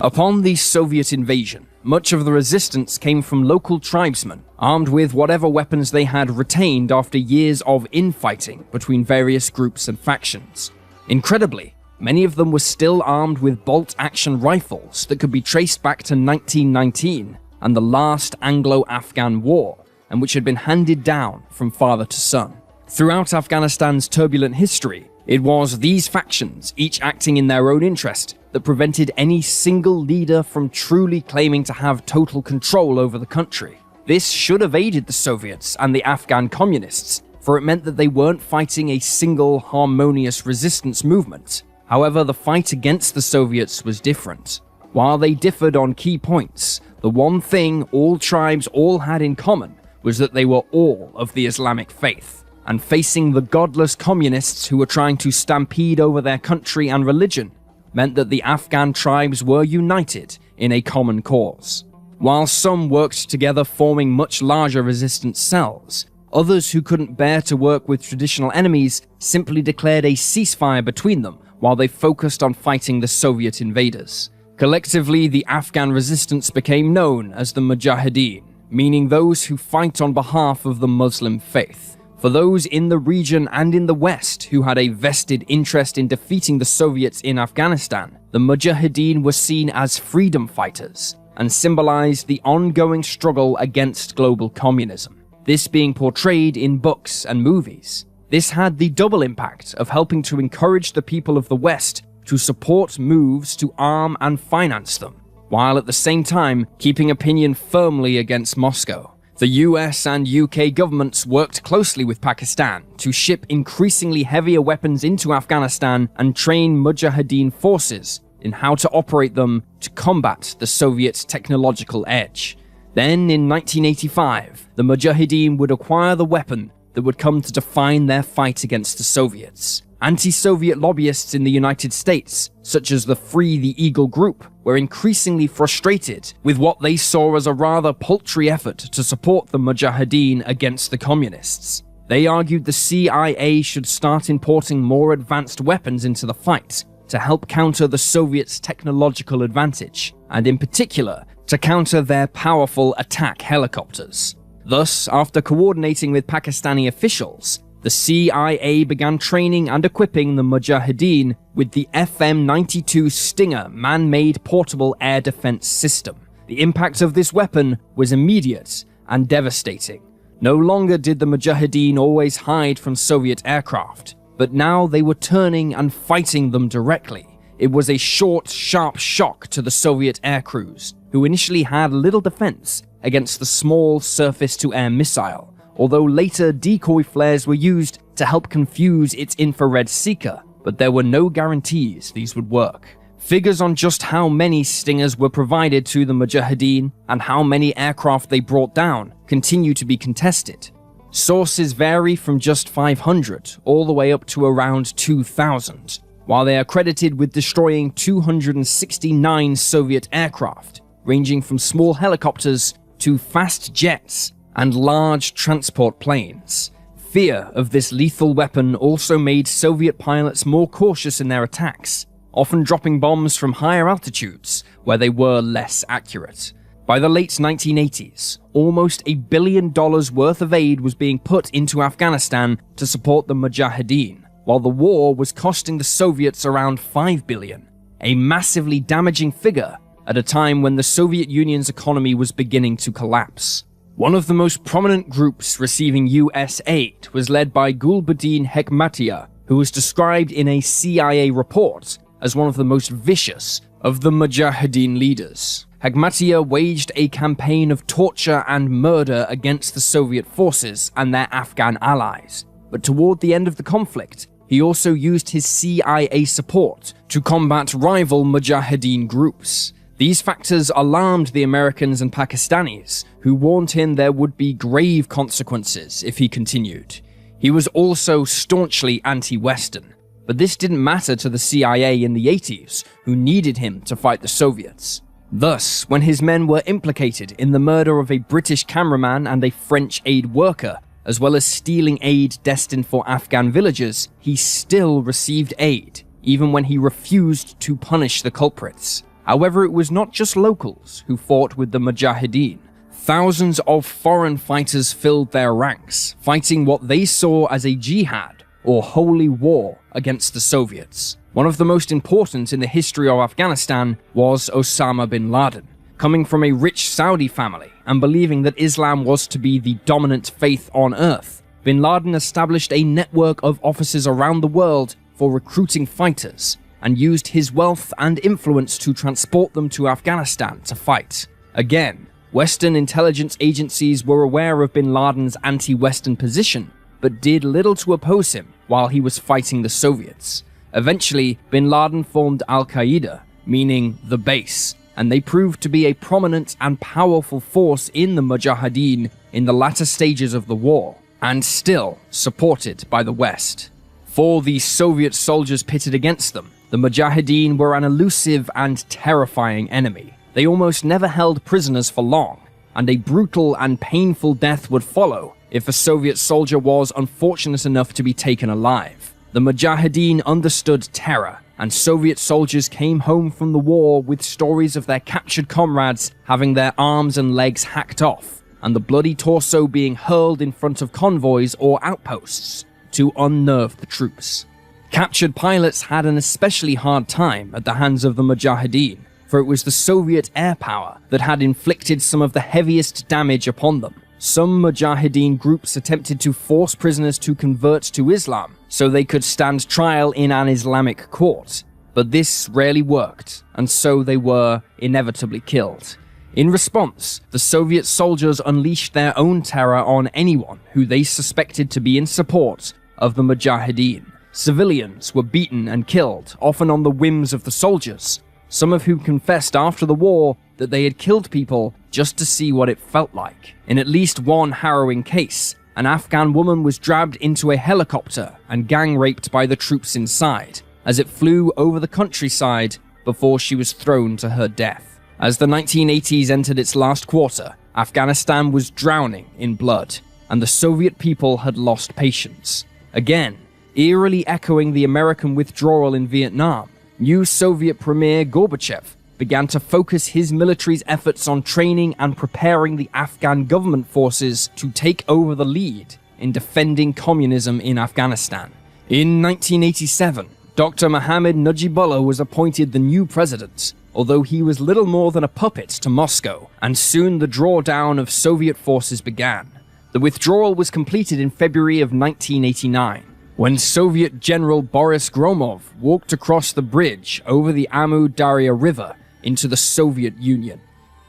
Upon the Soviet invasion, much of the resistance came from local tribesmen, armed with whatever weapons they had retained after years of infighting between various groups and factions. Incredibly, many of them were still armed with bolt-action rifles that could be traced back to 1919 and the last Anglo-Afghan War, and which had been handed down from father to son. Throughout Afghanistan's turbulent history, it was these factions, each acting in their own interest, that prevented any single leader from truly claiming to have total control over the country. This should have aided the Soviets and the Afghan communists, for it meant that they weren't fighting a single harmonious resistance movement. However, the fight against the Soviets was different. While they differed on key points, the one thing all tribes all had in common was that they were all of the Islamic faith, and facing the godless communists who were trying to stampede over their country and religion meant that the Afghan tribes were united in a common cause. While some worked together forming much larger resistance cells, others who couldn't bear to work with traditional enemies simply declared a ceasefire between them while they focused on fighting the Soviet invaders. Collectively, the Afghan resistance became known as the Mujahideen, meaning those who fight on behalf of the Muslim faith. For those in the region and in the West who had a vested interest in defeating the Soviets in Afghanistan, the Mujahideen were seen as freedom fighters and symbolized the ongoing struggle against global communism, this being portrayed in books and movies. This had the double impact of helping to encourage the people of the West to support moves to arm and finance them, while at the same time keeping opinion firmly against Moscow. The US and UK governments worked closely with Pakistan to ship increasingly heavier weapons into Afghanistan and train Mujahideen forces in how to operate them to combat the Soviet technological edge. Then, in 1985, the Mujahideen would acquire the weapon that would come to define their fight against the Soviets. Anti-Soviet lobbyists in the United States, such as the Free the Eagle group, were increasingly frustrated with what they saw as a rather paltry effort to support the Mujahideen against the communists. They argued the CIA should start importing more advanced weapons into the fight to help counter the Soviets' technological advantage, and in particular, to counter their powerful attack helicopters. Thus, after coordinating with Pakistani officials, the CIA began training and equipping the Mujahideen with the FM-92 Stinger man-made portable air defense system. The impact of this weapon was immediate and devastating. No longer did the Mujahideen always hide from Soviet aircraft, but now they were turning and fighting them directly. It was a short, sharp shock to the Soviet air crews, who initially had little defense against the small surface-to-air missile, although later decoy flares were used to help confuse its infrared seeker, but there were no guarantees these would work. Figures on just how many Stingers were provided to the Mujahideen and how many aircraft they brought down continue to be contested. Sources vary from just 500 all the way up to around 2,000, while they are credited with destroying 269 Soviet aircraft, ranging from small helicopters to fast jets and large transport planes. Fear of this lethal weapon also made Soviet pilots more cautious in their attacks, often dropping bombs from higher altitudes where they were less accurate. By the late 1980s, almost $1 billion worth of aid was being put into Afghanistan to support the Mujahideen, while the war was costing the Soviets around $5 billion, a massively damaging figure at a time when the Soviet Union's economy was beginning to collapse. One of the most prominent groups receiving US aid was led by Gulbuddin Hekmatyar, who was described in a CIA report as one of the most vicious of the Mujahideen leaders. Hekmatyar waged a campaign of torture and murder against the Soviet forces and their Afghan allies, but toward the end of the conflict, he also used his CIA support to combat rival Mujahideen groups. These factors alarmed the Americans and Pakistanis, who warned him there would be grave consequences if he continued. He was also staunchly anti-Western, but this didn't matter to the CIA in the 80s, who needed him to fight the Soviets. Thus, when his men were implicated in the murder of a British cameraman and a French aid worker, as well as stealing aid destined for Afghan villagers, he still received aid, even when he refused to punish the culprits. However, it was not just locals who fought with the Mujahideen. Thousands of foreign fighters filled their ranks, fighting what they saw as a jihad, or holy war, against the Soviets. One of the most important in the history of Afghanistan was Osama bin Laden. Coming from a rich Saudi family and believing that Islam was to be the dominant faith on earth, bin Laden established a network of offices around the world for recruiting fighters, and used his wealth and influence to transport them to Afghanistan to fight. Again, Western intelligence agencies were aware of bin Laden's anti-Western position, but did little to oppose him while he was fighting the Soviets. Eventually, bin Laden formed Al-Qaeda, meaning the base, and they proved to be a prominent and powerful force in the Mujahideen in the latter stages of the war, and still supported by the West. For the Soviet soldiers pitted against them, the Mujahideen were an elusive and terrifying enemy. They almost never held prisoners for long, and a brutal and painful death would follow if a Soviet soldier was unfortunate enough to be taken alive. The Mujahideen understood terror, and Soviet soldiers came home from the war with stories of their captured comrades having their arms and legs hacked off, and the bloody torso being hurled in front of convoys or outposts to unnerve the troops. Captured pilots had an especially hard time at the hands of the Mujahideen, for it was the Soviet air power that had inflicted some of the heaviest damage upon them. Some Mujahideen groups attempted to force prisoners to convert to Islam so they could stand trial in an Islamic court, but this rarely worked, and so they were inevitably killed. In response, the Soviet soldiers unleashed their own terror on anyone who they suspected to be in support of the Mujahideen. Civilians were beaten and killed, often on the whims of the soldiers, some of whom confessed after the war that they had killed people just to see what it felt like. In at least one harrowing case, an Afghan woman was dragged into a helicopter and gang-raped by the troops inside, as it flew over the countryside before she was thrown to her death. As the 1980s entered its last quarter, Afghanistan was drowning in blood, and the Soviet people had lost patience. Again, eerily echoing the American withdrawal in Vietnam, new Soviet Premier Gorbachev began to focus his military's efforts on training and preparing the Afghan government forces to take over the lead in defending communism in Afghanistan. In 1987, Dr. Mohammad Najibullah was appointed the new president, although he was little more than a puppet to Moscow, and soon the drawdown of Soviet forces began. The withdrawal was completed in February of 1989, when Soviet General Boris Gromov walked across the bridge over the Amu Darya River into the Soviet Union.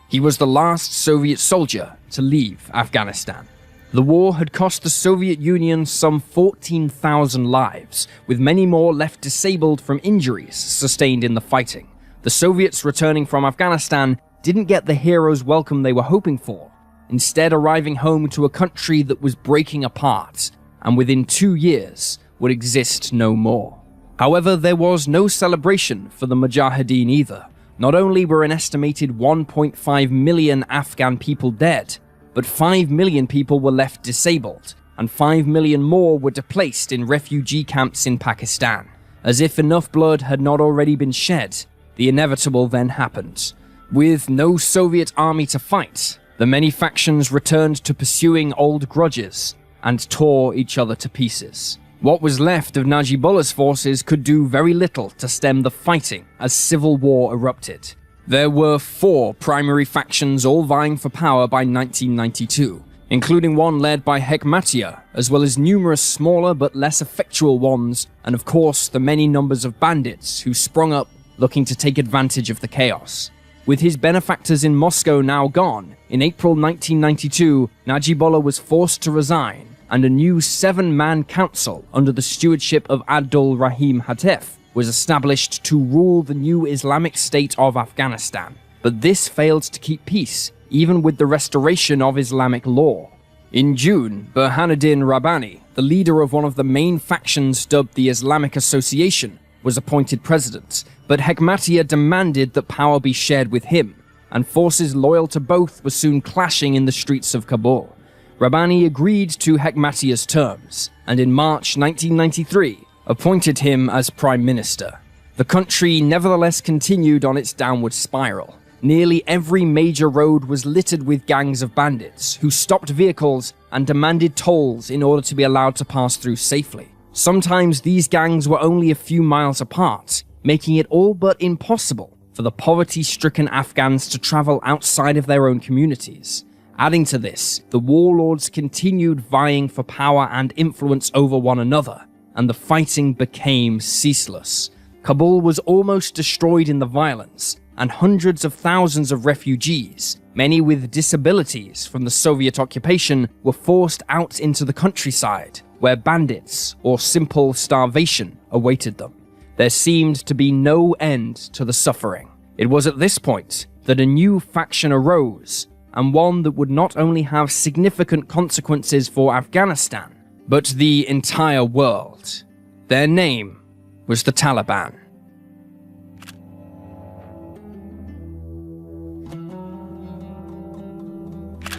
He was the last Soviet soldier to leave Afghanistan. The war had cost the Soviet Union some 14,000 lives, with many more left disabled from injuries sustained in the fighting. The Soviets returning from Afghanistan didn't get the hero's welcome they were hoping for, instead arriving home to a country that was breaking apart, and within 2 years would exist no more. However, there was no celebration for the Mujahideen either. Not only were an estimated 1.5 million Afghan people dead, but 5 million people were left disabled, and 5 million more were displaced in refugee camps in Pakistan. As if enough blood had not already been shed, the inevitable then happened. With no Soviet army to fight, the many factions returned to pursuing old grudges and tore each other to pieces. What was left of Najibullah's forces could do very little to stem the fighting as civil war erupted. There were 4 primary factions all vying for power by 1992, including one led by Hekmatyar, as well as numerous smaller but less effectual ones, and of course the many numbers of bandits who sprung up looking to take advantage of the chaos. With his benefactors in Moscow now gone, in April 1992, Najibullah was forced to resign, and a new 7-man council under the stewardship of Abdul Rahim Hatef was established to rule the new Islamic State of Afghanistan. But this failed to keep peace, even with the restoration of Islamic law. In June, Burhanuddin Rabbani, the leader of one of the main factions dubbed the Islamic Association, was appointed president, but Hekmatyar demanded that power be shared with him, and forces loyal to both were soon clashing in the streets of Kabul. Rabbani agreed to Hekmatyar's terms, and in March 1993, appointed him as prime minister. The country nevertheless continued on its downward spiral. Nearly every major road was littered with gangs of bandits who stopped vehicles and demanded tolls in order to be allowed to pass through safely. Sometimes these gangs were only a few miles apart, making it all but impossible for the poverty-stricken Afghans to travel outside of their own communities. Adding to this, the warlords continued vying for power and influence over one another, and the fighting became ceaseless. Kabul was almost destroyed in the violence, and hundreds of thousands of refugees, many with disabilities from the Soviet occupation, were forced out into the countryside, where bandits or simple starvation awaited them. There seemed to be no end to the suffering. It was at this point that a new faction arose, and one that would not only have significant consequences for Afghanistan, but the entire world. Their name was the Taliban.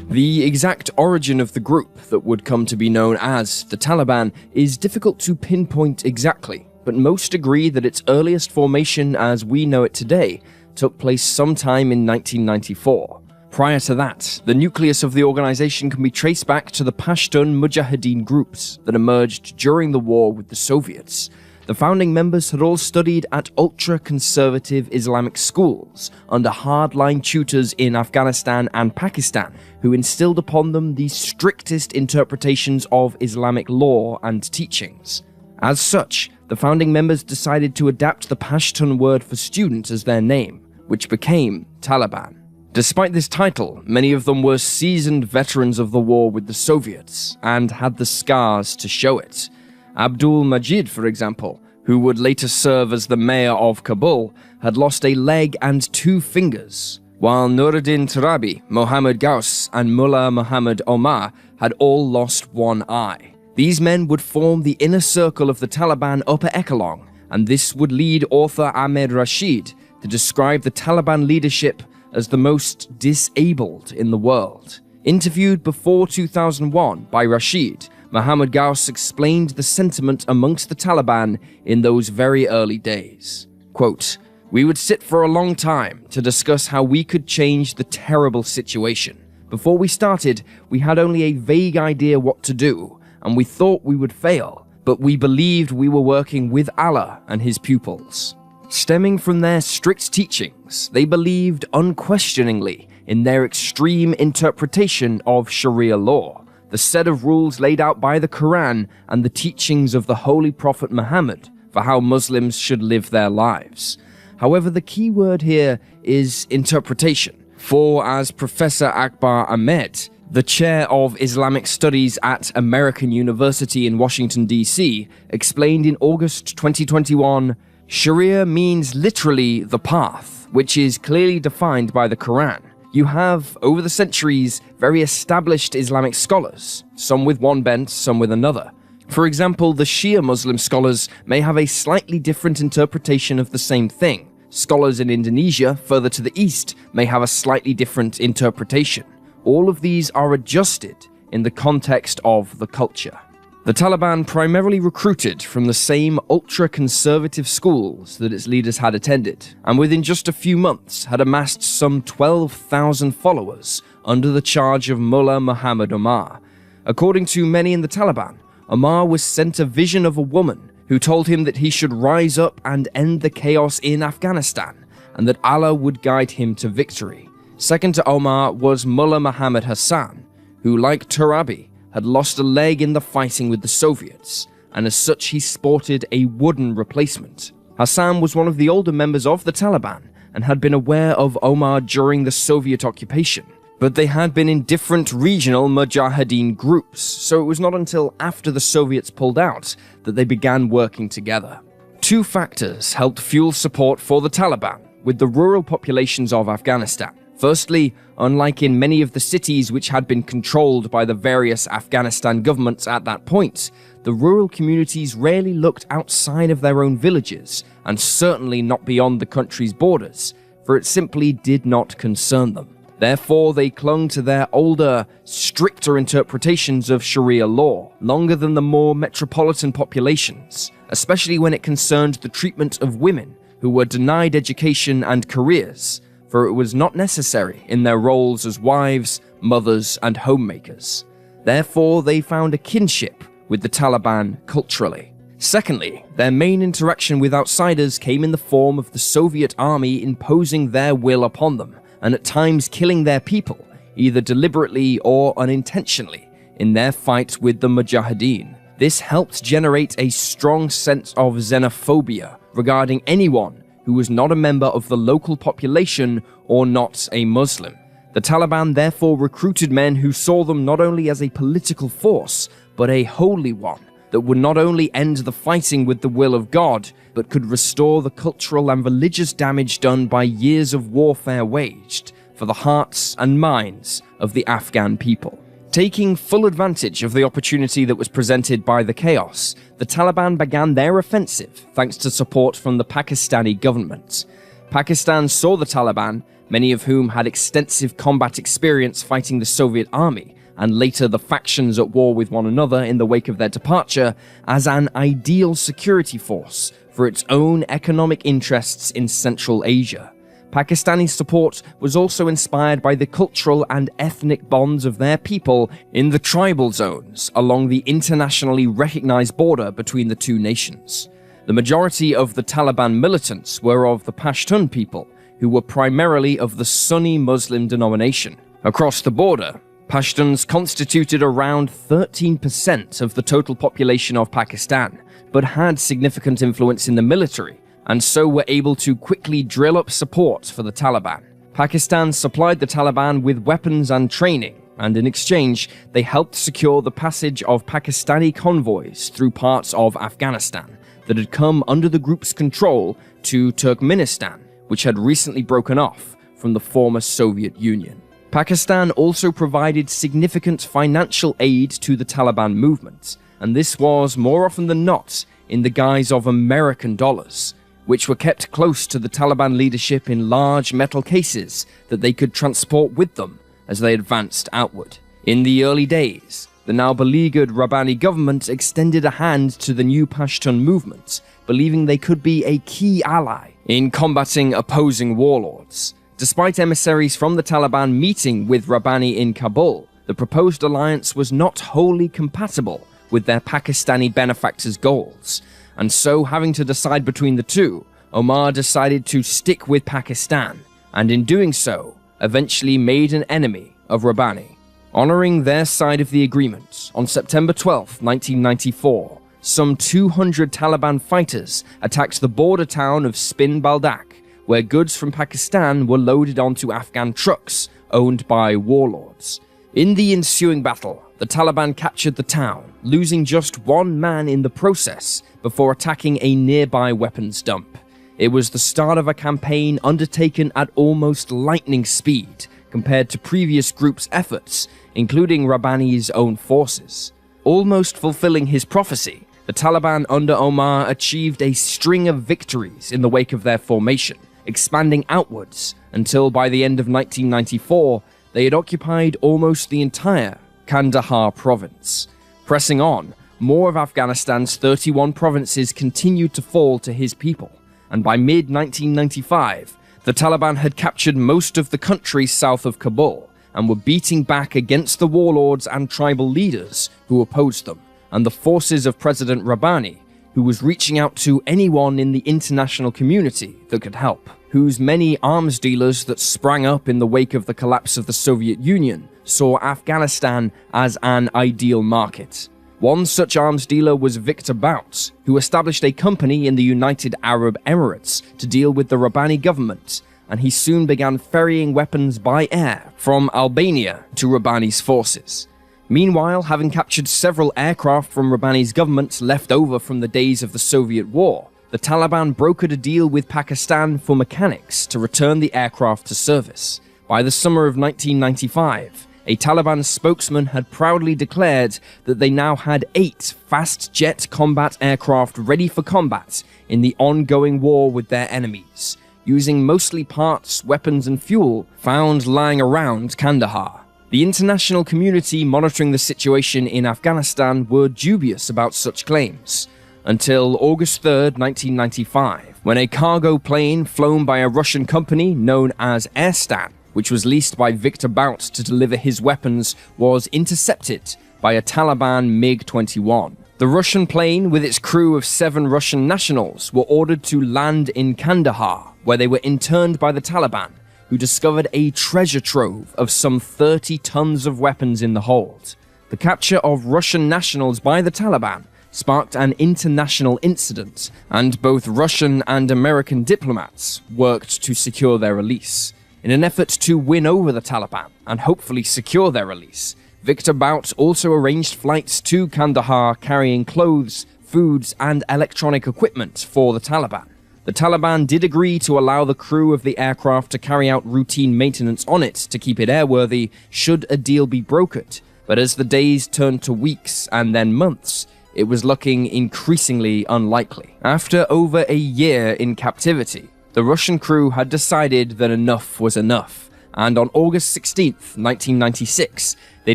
The exact origin of the group that would come to be known as the Taliban is difficult to pinpoint exactly, but most agree that its earliest formation as we know it today took place sometime in 1994. Prior to that, the nucleus of the organization can be traced back to the Pashtun Mujahideen groups that emerged during the war with the Soviets. The founding members had all studied at ultra-conservative Islamic schools under hardline tutors in Afghanistan and Pakistan, who instilled upon them the strictest interpretations of Islamic law and teachings. As such, the founding members decided to adapt the Pashtun word for student as their name, which became Taliban. Despite this title, many of them were seasoned veterans of the war with the Soviets, and had the scars to show it. Abdul Majid, for example, who would later serve as the mayor of Kabul, had lost a leg and 2 fingers, while Nuruddin Tarabi, Mohammad Ghaus, and Mullah Muhammad Omar had all lost 1 eye. These men would form the inner circle of the Taliban upper echelon, and this would lead author Ahmed Rashid to describe the Taliban leadership as the most disabled in the world. Interviewed before 2001 by Rashid, Mohammad Ghaus explained the sentiment amongst the Taliban in those very early days. Quote, "We would sit for a long time to discuss how we could change the terrible situation. Before we started, we had only a vague idea what to do, and we thought we would fail, but we believed we were working with Allah and his pupils." Stemming from their strict teachings, they believed unquestioningly in their extreme interpretation of Sharia law, the set of rules laid out by the Quran and the teachings of the Holy Prophet Muhammad for how Muslims should live their lives. However, the key word here is interpretation, for as Professor Akbar Ahmed, the chair of Islamic Studies at American University in Washington, D.C., explained in August 2021, Sharia means literally the path, which is clearly defined by the Quran. You have, over the centuries, very established Islamic scholars, some with one bent, some with another. For example, the Shia Muslim scholars may have a slightly different interpretation of the same thing. Scholars in Indonesia, further to the east, may have a slightly different interpretation. All of these are adjusted in the context of the culture. The Taliban primarily recruited from the same ultra-conservative schools that its leaders had attended, and within just a few months had amassed some 12,000 followers under the charge of Mullah Muhammad Omar. According to many in the Taliban, Omar was sent a vision of a woman who told him that he should rise up and end the chaos in Afghanistan, and that Allah would guide him to victory. Second to Omar was Mullah Muhammad Hassan, who, like Turabi, had lost a leg in the fighting with the Soviets, and as such he sported a wooden replacement. Hassan was one of the older members of the Taliban and had been aware of Omar during the Soviet occupation, but they had been in different regional Mujahideen groups, so it was not until after the Soviets pulled out that they began working together. Two factors helped fuel support for the Taliban with the rural populations of Afghanistan. Firstly, unlike in many of the cities which had been controlled by the various Afghanistan governments at that point, the rural communities rarely looked outside of their own villages, and certainly not beyond the country's borders, for it simply did not concern them. Therefore, they clung to their older, stricter interpretations of Sharia law, longer than the more metropolitan populations, especially when it concerned the treatment of women who were denied education and careers, for it was not necessary in their roles as wives, mothers, and homemakers. Therefore, they found a kinship with the Taliban culturally. Secondly, their main interaction with outsiders came in the form of the Soviet army imposing their will upon them, and at times killing their people, either deliberately or unintentionally, in their fight with the Mujahideen. This helped generate a strong sense of xenophobia regarding anyone who was not a member of the local population or not a Muslim. The Taliban therefore recruited men who saw them not only as a political force, but a holy one that would not only end the fighting with the will of God, but could restore the cultural and religious damage done by years of warfare waged for the hearts and minds of the Afghan people. Taking full advantage of the opportunity that was presented by the chaos, the Taliban began their offensive thanks to support from the Pakistani government. Pakistan saw the Taliban, many of whom had extensive combat experience fighting the Soviet army, and later the factions at war with one another in the wake of their departure, as an ideal security force for its own economic interests in Central Asia. Pakistani support was also inspired by the cultural and ethnic bonds of their people in the tribal zones along the internationally recognized border between the two nations. The majority of the Taliban militants were of the Pashtun people, who were primarily of the Sunni Muslim denomination. Across the border, Pashtuns constituted around 13% of the total population of Pakistan, but had significant influence in the military, and so were able to quickly drill up support for the Taliban. Pakistan supplied the Taliban with weapons and training, and in exchange, they helped secure the passage of Pakistani convoys through parts of Afghanistan that had come under the group's control to Turkmenistan, which had recently broken off from the former Soviet Union. Pakistan also provided significant financial aid to the Taliban movement, and this was more often than not in the guise of American dollars, which were kept close to the Taliban leadership in large metal cases that they could transport with them as they advanced outward. In the early days, the now beleaguered Rabbani government extended a hand to the new Pashtun movement, believing they could be a key ally in combating opposing warlords. Despite emissaries from the Taliban meeting with Rabbani in Kabul, the proposed alliance was not wholly compatible with their Pakistani benefactors' goals, and so having to decide between the two, Omar decided to stick with Pakistan, and in doing so, eventually made an enemy of Rabbani. Honoring their side of the agreement, on September 12, 1994, some 200 Taliban fighters attacked the border town of Spin Baldak, where goods from Pakistan were loaded onto Afghan trucks owned by warlords. In the ensuing battle, the Taliban captured the town, losing just one man in the process before attacking a nearby weapons dump. It was the start of a campaign undertaken at almost lightning speed compared to previous groups' efforts, including Rabbani's own forces. Almost fulfilling his prophecy, the Taliban under Omar achieved a string of victories in the wake of their formation, expanding outwards until by the end of 1994, they had occupied almost the entire Kandahar province. Pressing on, more of Afghanistan's 31 provinces continued to fall to his people, and by mid-1995, the Taliban had captured most of the country south of Kabul and were beating back against the warlords and tribal leaders who opposed them, and the forces of President Rabbani, who was reaching out to anyone in the international community that could help, whose many arms dealers that sprang up in the wake of the collapse of the Soviet Union saw Afghanistan as an ideal market. One such arms dealer was Victor Bout, who established a company in the United Arab Emirates to deal with the Rabbani government, and he soon began ferrying weapons by air from Albania to Rabbani's forces. Meanwhile, having captured several aircraft from Rabbani's government left over from the days of the Soviet war, the Taliban brokered a deal with Pakistan for mechanics to return the aircraft to service. By the summer of 1995, a Taliban spokesman had proudly declared that they now had 8 fast jet combat aircraft ready for combat in the ongoing war with their enemies, using mostly parts, weapons and fuel found lying around Kandahar. The international community monitoring the situation in Afghanistan were dubious about such claims, until August 3, 1995, when a cargo plane flown by a Russian company known as Airstan, which was leased by Victor Bout to deliver his weapons, was intercepted by a Taliban MiG-21. The Russian plane, with its crew of 7 Russian nationals, were ordered to land in Kandahar, where they were interned by the Taliban, who discovered a treasure trove of some 30 tons of weapons in the hold. The capture of Russian nationals by the Taliban sparked an international incident, and both Russian and American diplomats worked to secure their release. In an effort to win over the Taliban and hopefully secure their release, Victor Bout also arranged flights to Kandahar carrying clothes, foods, and electronic equipment for the Taliban. The Taliban did agree to allow the crew of the aircraft to carry out routine maintenance on it to keep it airworthy should a deal be brokered, but as the days turned to weeks and then months, it was looking increasingly unlikely. After over a year in captivity, the Russian crew had decided that enough was enough, and on August 16, 1996, they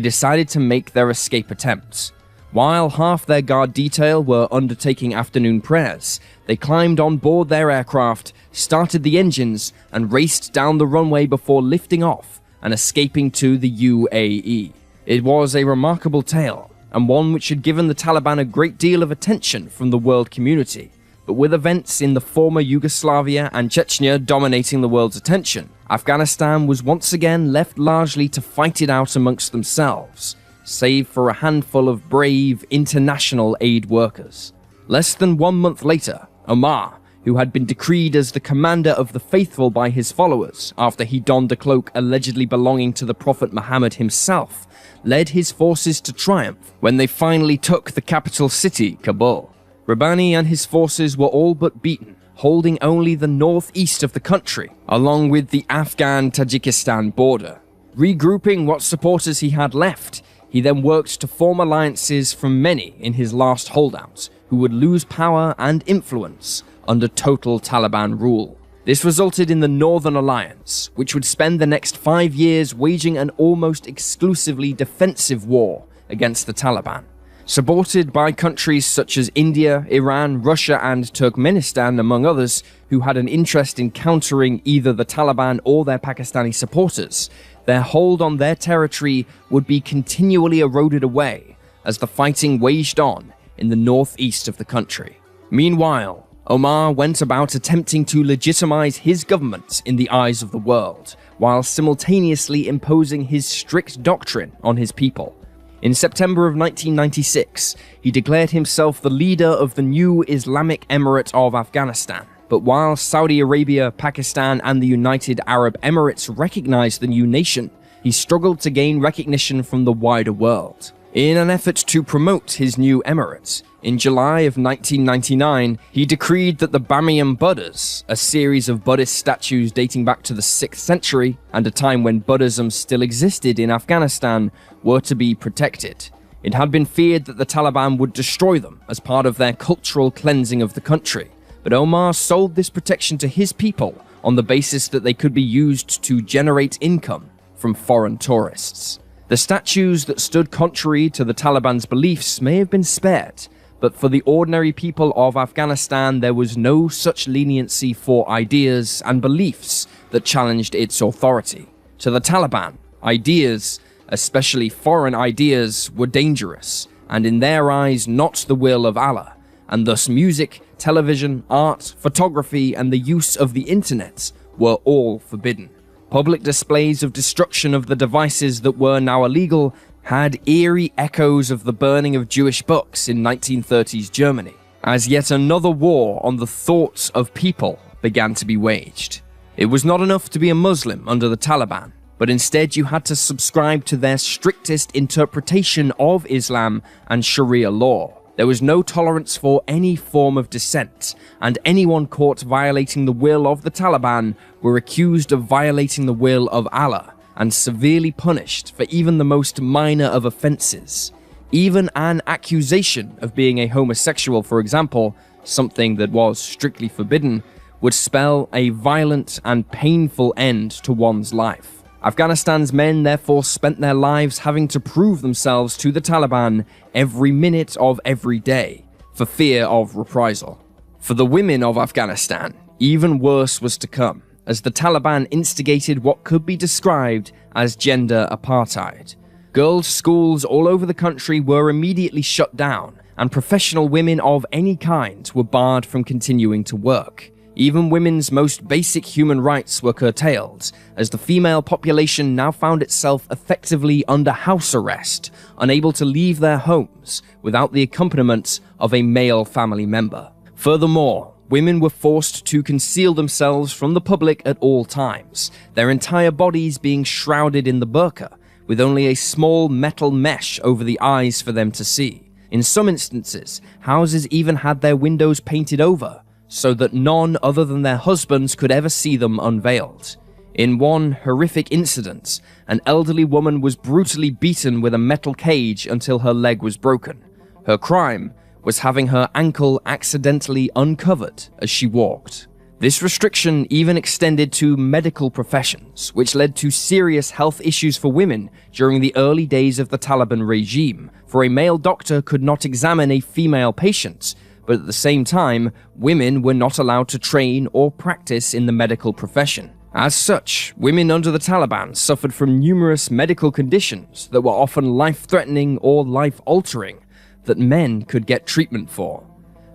decided to make their escape attempts. While half their guard detail were undertaking afternoon prayers, they climbed on board their aircraft, started the engines, and raced down the runway before lifting off and escaping to the UAE. It was a remarkable tale, and one which had given the Taliban a great deal of attention from the world community. But with events in the former Yugoslavia and Chechnya dominating the world's attention, Afghanistan was once again left largely to fight it out amongst themselves, save for a handful of brave international aid workers. Less than 1 month later, Omar, who had been decreed as the commander of the faithful by his followers after he donned a cloak allegedly belonging to the Prophet Muhammad himself, led his forces to triumph when they finally took the capital city, Kabul. Rabbani and his forces were all but beaten, holding only the northeast of the country, along with the Afghan-Tajikistan border. Regrouping what supporters he had left, he then worked to form alliances from many in his last holdouts, who would lose power and influence under total Taliban rule. This resulted in the Northern Alliance, which would spend the next 5 years waging an almost exclusively defensive war against the Taliban. Supported by countries such as India, Iran, Russia, and Turkmenistan, among others, who had an interest in countering either the Taliban or their Pakistani supporters, their hold on their territory would be continually eroded away as the fighting waged on in the northeast of the country. Meanwhile, Omar went about attempting to legitimize his government in the eyes of the world, while simultaneously imposing his strict doctrine on his people. In September of 1996, he declared himself the leader of the new Islamic Emirate of Afghanistan. But while Saudi Arabia, Pakistan, and the United Arab Emirates recognized the new nation, he struggled to gain recognition from the wider world. In an effort to promote his new emirate, in July of 1999, he decreed that the Bamiyan Buddhas, a series of Buddhist statues dating back to the 6th century and a time when Buddhism still existed in Afghanistan, were to be protected. It had been feared that the Taliban would destroy them as part of their cultural cleansing of the country, but Omar sold this protection to his people on the basis that they could be used to generate income from foreign tourists. The statues that stood contrary to the Taliban's beliefs may have been spared, but for the ordinary people of Afghanistan, there was no such leniency for ideas and beliefs that challenged its authority. To the Taliban, ideas, especially foreign ideas, were dangerous, and in their eyes not the will of Allah, and thus music, television, art, photography, and the use of the internet were all forbidden. Public displays of destruction of the devices that were now illegal had eerie echoes of the burning of Jewish books in 1930s Germany, as yet another war on the thoughts of people began to be waged. It was not enough to be a Muslim under the Taliban, but instead you had to subscribe to their strictest interpretation of Islam and Sharia law. There was no tolerance for any form of dissent, and anyone caught violating the will of the Taliban were accused of violating the will of Allah and severely punished for even the most minor of offenses. Even an accusation of being a homosexual, for example, something that was strictly forbidden, would spell a violent and painful end to one's life. Afghanistan's men therefore spent their lives having to prove themselves to the Taliban every minute of every day, for fear of reprisal. For the women of Afghanistan, even worse was to come, as the Taliban instigated what could be described as gender apartheid. Girls' schools all over the country were immediately shut down, and professional women of any kind were barred from continuing to work. Even women's most basic human rights were curtailed, as the female population now found itself effectively under house arrest, unable to leave their homes without the accompaniment of a male family member. Furthermore, women were forced to conceal themselves from the public at all times, their entire bodies being shrouded in the burqa, with only a small metal mesh over the eyes for them to see. In some instances, houses even had their windows painted over, so that none other than their husbands could ever see them unveiled. In one horrific incident, an elderly woman was brutally beaten with a metal cage until her leg was broken. Her crime was having her ankle accidentally uncovered as she walked. This restriction even extended to medical professions, which led to serious health issues for women during the early days of the Taliban regime, for a male doctor could not examine a female patient, but at the same time, women were not allowed to train or practice in the medical profession. As such, women under the Taliban suffered from numerous medical conditions that were often life-threatening or life-altering that men could get treatment for.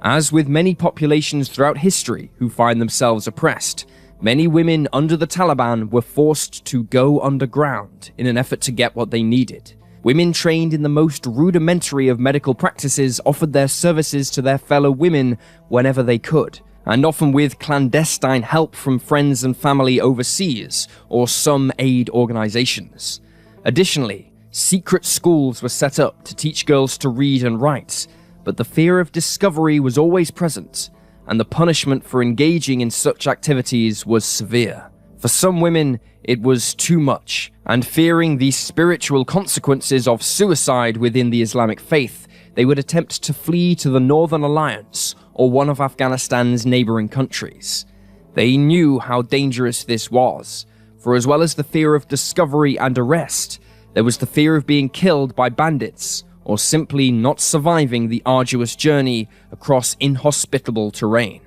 As with many populations throughout history who find themselves oppressed, many women under the Taliban were forced to go underground in an effort to get what they needed. Women trained in the most rudimentary of medical practices offered their services to their fellow women whenever they could, and often with clandestine help from friends and family overseas or some aid organizations. Additionally, secret schools were set up to teach girls to read and write, but the fear of discovery was always present, and the punishment for engaging in such activities was severe. For some women, it was too much, and fearing the spiritual consequences of suicide within the Islamic faith, they would attempt to flee to the Northern Alliance or one of Afghanistan's neighboring countries. They knew how dangerous this was, for as well as the fear of discovery and arrest, there was the fear of being killed by bandits or simply not surviving the arduous journey across inhospitable terrain.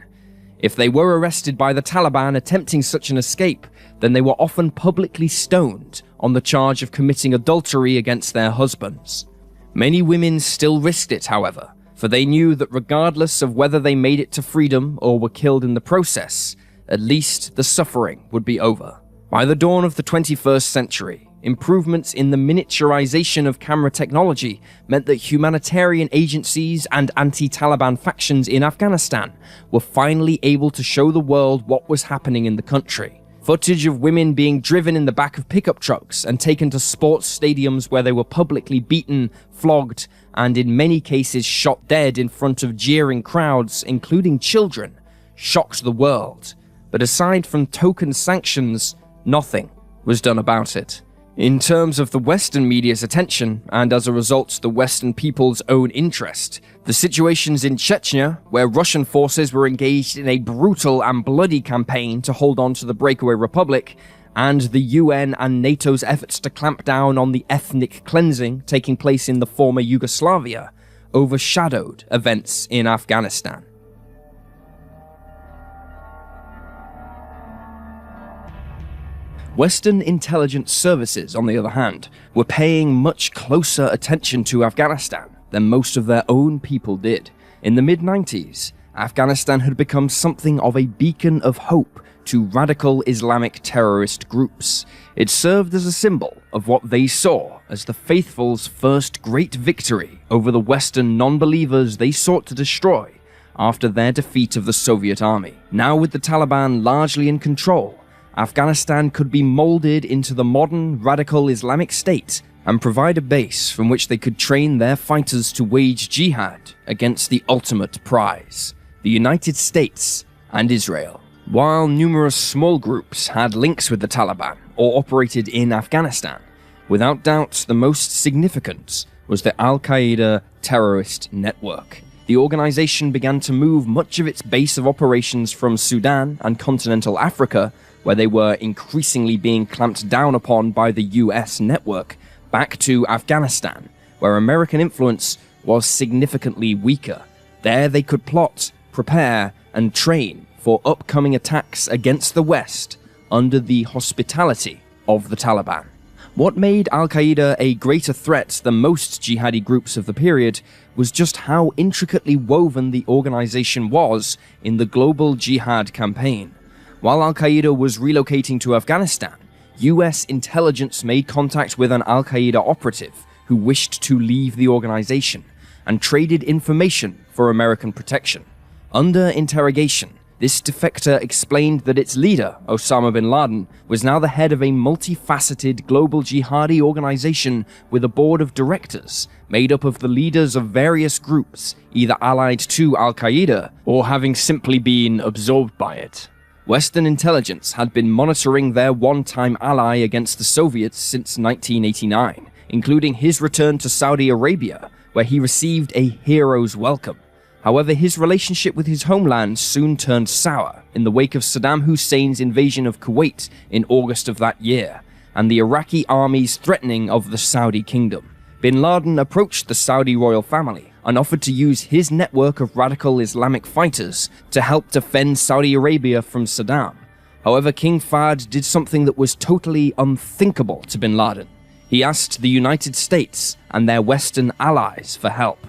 If they were arrested by the Taliban attempting such an escape, then they were often publicly stoned on the charge of committing adultery against their husbands. Many women still risked it, however, for they knew that regardless of whether they made it to freedom or were killed in the process, at least the suffering would be over. By the dawn of the 21st century, improvements in the miniaturization of camera technology meant that humanitarian agencies and anti-Taliban factions in Afghanistan were finally able to show the world what was happening in the country. Footage of women being driven in the back of pickup trucks and taken to sports stadiums where they were publicly beaten, flogged, and in many cases shot dead in front of jeering crowds, including children, shocked the world. But aside from token sanctions, nothing was done about it. In terms of the Western media's attention, and as a result the Western people's own interest, the situations in Chechnya, where Russian forces were engaged in a brutal and bloody campaign to hold on to the breakaway republic, and the UN and NATO's efforts to clamp down on the ethnic cleansing taking place in the former Yugoslavia, overshadowed events in Afghanistan. Western intelligence services, on the other hand, were paying much closer attention to Afghanistan, than most of their own people did. In the mid-90s, Afghanistan had become something of a beacon of hope to radical Islamic terrorist groups. It served as a symbol of what they saw as the faithful's first great victory over the Western non-believers they sought to destroy after their defeat of the Soviet army. Now with the Taliban largely in control, Afghanistan could be molded into the modern radical Islamic state and provide a base from which they could train their fighters to wage jihad against the ultimate prize, the United States and Israel. While numerous small groups had links with the Taliban or operated in Afghanistan, without doubt the most significant was the Al-Qaeda terrorist network. The organization began to move much of its base of operations from Sudan and continental Africa, where they were increasingly being clamped down upon by the US network, back to Afghanistan, where American influence was significantly weaker. There they could plot, prepare, and train for upcoming attacks against the West under the hospitality of the Taliban. What made Al-Qaeda a greater threat than most jihadi groups of the period was just how intricately woven the organization was in the global jihad campaign. While Al-Qaeda was relocating to Afghanistan, US intelligence made contact with an Al-Qaeda operative who wished to leave the organization and traded information for American protection. Under interrogation, this defector explained that its leader, Osama bin Laden, was now the head of a multifaceted global jihadi organization with a board of directors made up of the leaders of various groups, either allied to Al-Qaeda or having simply been absorbed by it. Western intelligence had been monitoring their one-time ally against the Soviets since 1989, including his return to Saudi Arabia, where he received a hero's welcome. However, his relationship with his homeland soon turned sour in the wake of Saddam Hussein's invasion of Kuwait in August of that year, and the Iraqi army's threatening of the Saudi kingdom. Bin Laden approached the Saudi royal family and offered to use his network of radical Islamic fighters to help defend Saudi Arabia from Saddam. However, King Fahd did something that was totally unthinkable to Bin Laden. He asked the United States and their Western allies for help.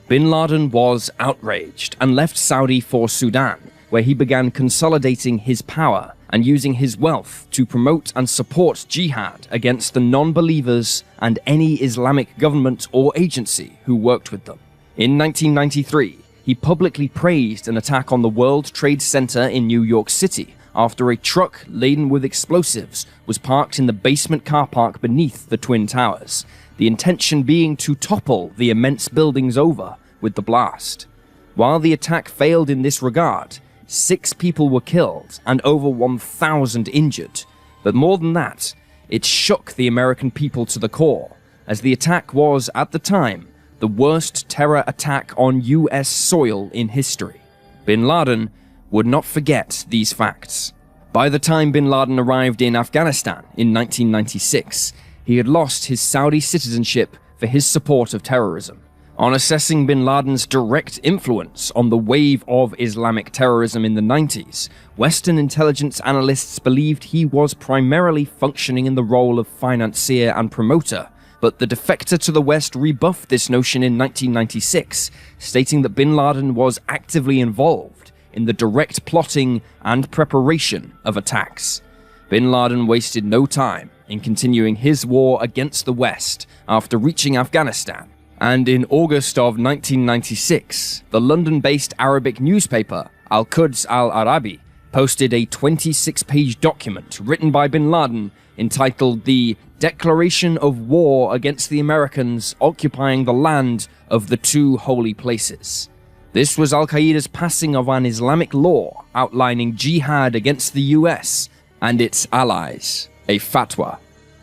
Bin Laden was outraged and left Saudi for Sudan, where he began consolidating his power and using his wealth to promote and support jihad against the non-believers and any Islamic government or agency who worked with them. In 1993, he publicly praised an attack on the World Trade Center in New York City after a truck laden with explosives was parked in the basement car park beneath the Twin Towers, the intention being to topple the immense buildings over with the blast. While the attack failed in this regard, 6 people were killed and over 1,000 injured. But more than that, it shook the American people to the core, as the attack was, at the time, the worst terror attack on US soil in history. Bin Laden would not forget these facts. By the time Bin Laden arrived in Afghanistan in 1996, he had lost his Saudi citizenship for his support of terrorism. On assessing Bin Laden's direct influence on the wave of Islamic terrorism in the 90s, Western intelligence analysts believed he was primarily functioning in the role of financier and promoter, but the defector to the West rebuffed this notion in 1996, stating that Bin Laden was actively involved in the direct plotting and preparation of attacks. Bin Laden wasted no time in continuing his war against the West after reaching Afghanistan, and in August of 1996, the London-based Arabic newspaper Al-Quds Al-Arabi posted a 26-page document written by Bin Laden entitled The Declaration of War Against the Americans Occupying the Land of the Two Holy Places. This was Al-Qaeda's passing of an Islamic law outlining jihad against the US and its allies, a fatwa.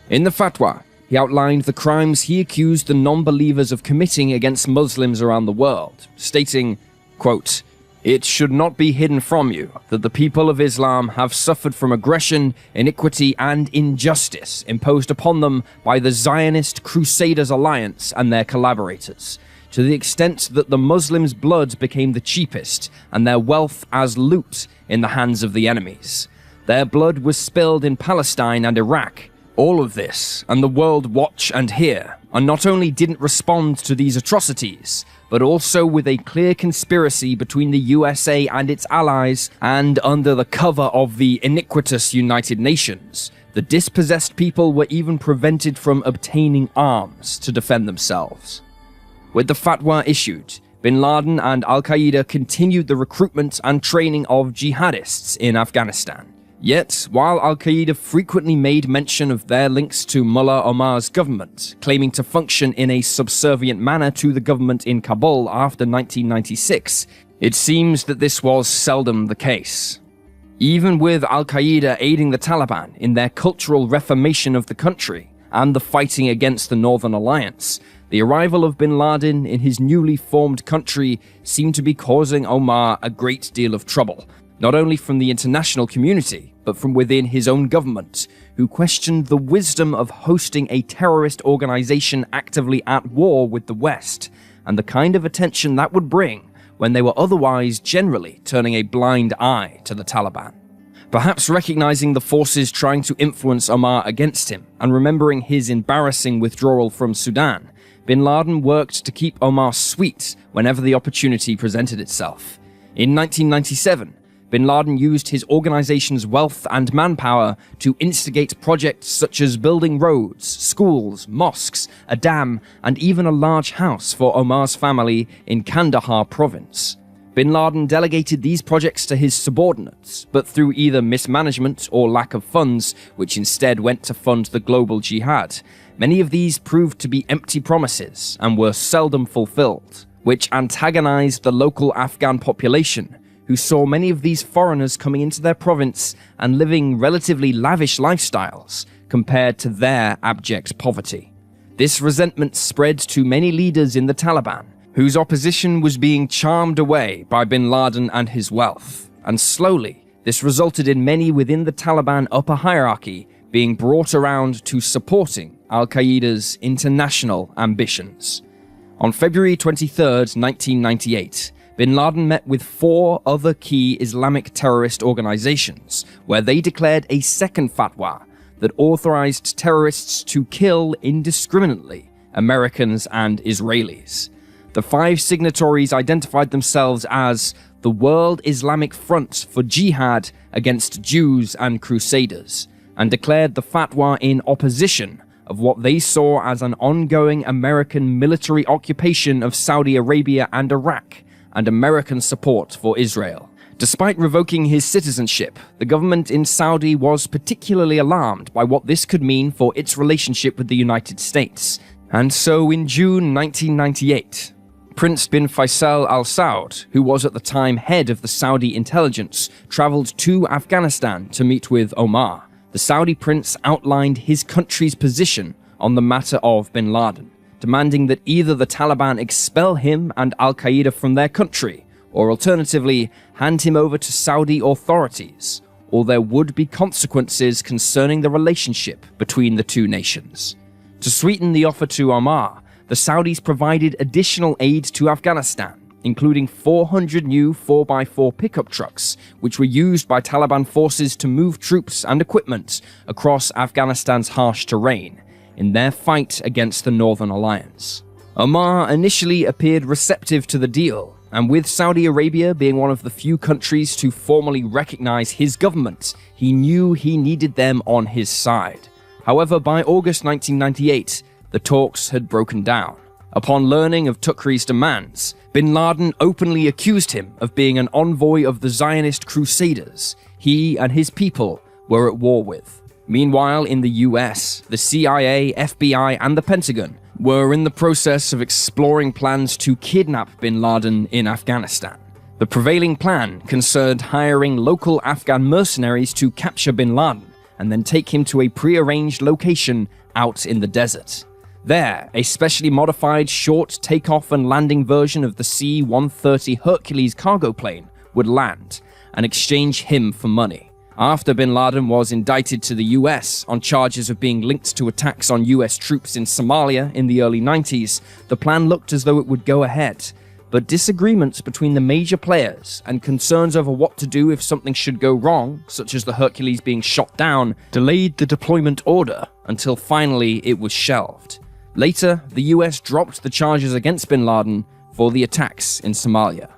In the fatwa, he outlined the crimes he accused the non-believers of committing against Muslims around the world, stating, quote, "It should not be hidden from you that the people of Islam have suffered from aggression, iniquity, and injustice imposed upon them by the Zionist Crusaders Alliance and their collaborators, to the extent that the Muslims' blood became the cheapest and their wealth as loot in the hands of the enemies. Their blood was spilled in Palestine and Iraq, All of this, and the world watch and hear, and not only didn't respond to these atrocities, but also with a clear conspiracy between the USA and its allies, and under the cover of the iniquitous United Nations, the dispossessed people were even prevented from obtaining arms to defend themselves. With the fatwa issued, bin Laden and Al-Qaeda continued the recruitment and training of jihadists in Afghanistan. Yet, while Al-Qaeda frequently made mention of their links to Mullah Omar's government, claiming to function in a subservient manner to the government in Kabul after 1996, it seems that this was seldom the case. Even with Al-Qaeda aiding the Taliban in their cultural reformation of the country and the fighting against the Northern Alliance, the arrival of bin Laden in his newly formed country seemed to be causing Omar a great deal of trouble, not only from the international community, but from within his own government, who questioned the wisdom of hosting a terrorist organization actively at war with the West, and the kind of attention that would bring when they were otherwise generally turning a blind eye to the Taliban. Perhaps recognizing the forces trying to influence Omar against him, and remembering his embarrassing withdrawal from Sudan, bin Laden worked to keep Omar sweet whenever the opportunity presented itself. In 1997, bin Laden used his organization's wealth and manpower to instigate projects such as building roads, schools, mosques, a dam, and even a large house for Omar's family in Kandahar province. Bin Laden delegated these projects to his subordinates, but through either mismanagement or lack of funds, which instead went to fund the global jihad, many of these proved to be empty promises and were seldom fulfilled, which antagonized the local Afghan population, who saw many of these foreigners coming into their province and living relatively lavish lifestyles compared to their abject poverty. This resentment spread to many leaders in the Taliban, whose opposition was being charmed away by bin Laden and his wealth, and slowly this resulted in many within the Taliban upper hierarchy being brought around to supporting Al-Qaeda's international ambitions. On February 23, 1998, bin Laden met with 4 other key Islamic terrorist organizations, where they declared a second fatwa that authorized terrorists to kill indiscriminately Americans and Israelis. The 5 signatories identified themselves as the World Islamic Front for Jihad against Jews and Crusaders, and declared the fatwa in opposition of what they saw as an ongoing American military occupation of Saudi Arabia and Iraq, and American support for Israel. Despite revoking his citizenship, the government in Saudi was particularly alarmed by what this could mean for its relationship with the United States. And so in June 1998, Prince bin Faisal Al Saud, who was at the time head of the Saudi intelligence, traveled to Afghanistan to meet with Omar. The Saudi prince outlined his country's position on the matter of bin Laden, demanding that either the Taliban expel him and Al-Qaeda from their country, or alternatively, hand him over to Saudi authorities, or there would be consequences concerning the relationship between the two nations. To sweeten the offer to Omar, the Saudis provided additional aid to Afghanistan, including 400 new 4x4 pickup trucks, which were used by Taliban forces to move troops and equipment across Afghanistan's harsh terrain in their fight against the Northern Alliance. Omar initially appeared receptive to the deal, and with Saudi Arabia being one of the few countries to formally recognize his government, he knew he needed them on his side. However, by August 1998, the talks had broken down. Upon learning of Tukri's demands, bin Laden openly accused him of being an envoy of the Zionist crusaders he and his people were at war with. Meanwhile, in the US, the CIA, FBI, and the Pentagon were in the process of exploring plans to kidnap bin Laden in Afghanistan. The prevailing plan concerned hiring local Afghan mercenaries to capture bin Laden and then take him to a pre-arranged location out in the desert. There, a specially modified short takeoff and landing version of the C-130 Hercules cargo plane would land and exchange him for money. After bin Laden was indicted to the US on charges of being linked to attacks on US troops in Somalia in the early 90s, the plan looked as though it would go ahead. but disagreements between the major players and concerns over what to do if something should go wrong, such as the Hercules being shot down, delayed the deployment order until finally it was shelved. Later, the US dropped the charges against bin Laden for the attacks in Somalia.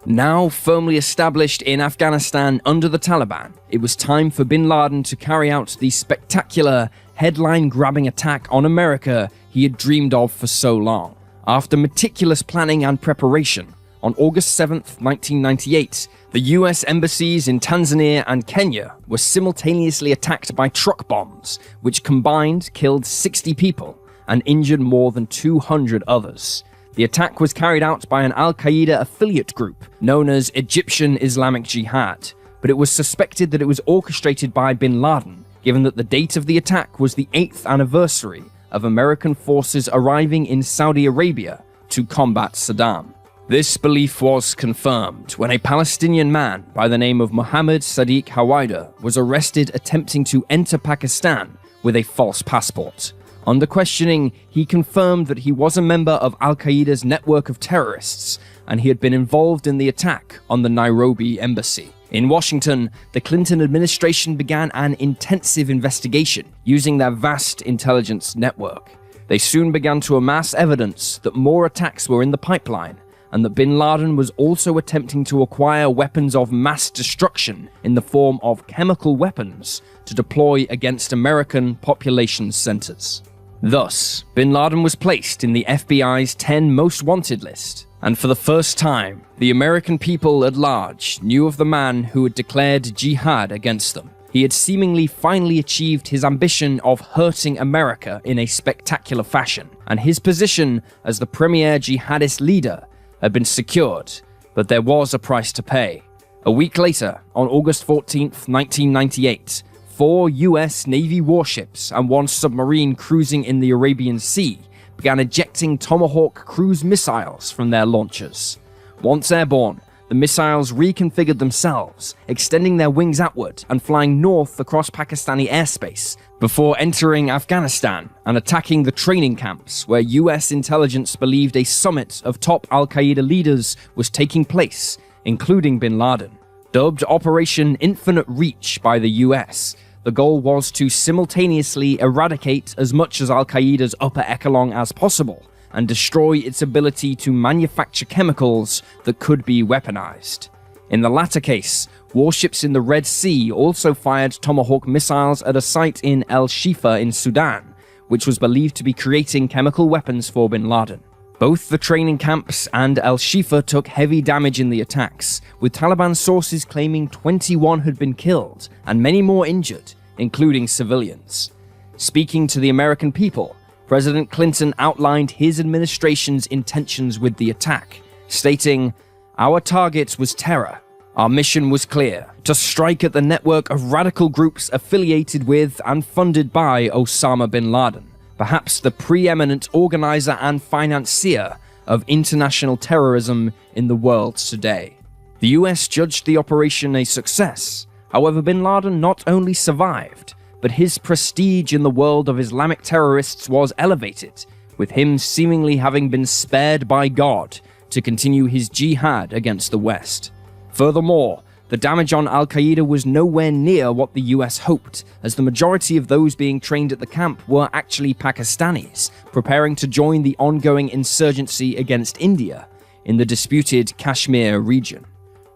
Now firmly established in Afghanistan under the Taliban, it was time for bin Laden to carry out the spectacular, headline-grabbing attack on America he had dreamed of for so long. After meticulous planning and preparation, on August 7, 1998, the US embassies in Tanzania and Kenya were simultaneously attacked by truck bombs, which combined killed 60 people and injured more than 200 others. The attack was carried out by an Al-Qaeda affiliate group known as Egyptian Islamic Jihad, but it was suspected that it was orchestrated by bin Laden, given that the date of the attack was the 8th anniversary of American forces arriving in Saudi Arabia to combat Saddam. This belief was confirmed when a Palestinian man by the name of Mohammed Sadiq Hawaida was arrested attempting to enter Pakistan with a false passport. Under questioning, he confirmed that he was a member of Al-Qaeda's network of terrorists and he had been involved in the attack on the Nairobi embassy. In Washington, the Clinton administration began an intensive investigation using their vast intelligence network. They soon began to amass evidence that more attacks were in the pipeline and that bin Laden was also attempting to acquire weapons of mass destruction in the form of chemical weapons to deploy against American population centers. Thus, bin Laden was placed in the FBI's 10 most wanted list, and for the first time, the American people at large knew of the man who had declared jihad against them. He had seemingly finally achieved his ambition of hurting America in a spectacular fashion, and his position as the premier jihadist leader had been secured, but there was a price to pay. A week later, on August 14th, 1998, 4 US Navy warships and 1 submarine cruising in the Arabian Sea began ejecting Tomahawk cruise missiles from their launchers. Once airborne, the missiles reconfigured themselves, extending their wings outward and flying north across Pakistani airspace before entering Afghanistan and attacking the training camps where US intelligence believed a summit of top Al-Qaeda leaders was taking place, including bin Laden. Dubbed Operation Infinite Reach by the US, the goal was to simultaneously eradicate as much as Al-Qaeda's upper echelon as possible and destroy its ability to manufacture chemicals that could be weaponized. In the latter case, warships in the Red Sea also fired Tomahawk missiles at a site in El Shifa in Sudan, which was believed to be creating chemical weapons for bin Laden. Both the training camps and El Shifa took heavy damage in the attacks, with Taliban sources claiming 21 had been killed and many more injured, including civilians. Speaking to the American people, President Clinton outlined his administration's intentions with the attack, stating, "Our target was terror. Our mission was clear, to strike at the network of radical groups affiliated with and funded by Osama bin Laden, perhaps the preeminent organizer and financier of international terrorism in the world today." The US judged the operation a success. However, bin Laden not only survived, but his prestige in the world of Islamic terrorists was elevated, with him seemingly having been spared by God to continue his jihad against the West. Furthermore, the damage on Al-Qaeda was nowhere near what the US hoped, as the majority of those being trained at the camp were actually Pakistanis, preparing to join the ongoing insurgency against India in the disputed Kashmir region.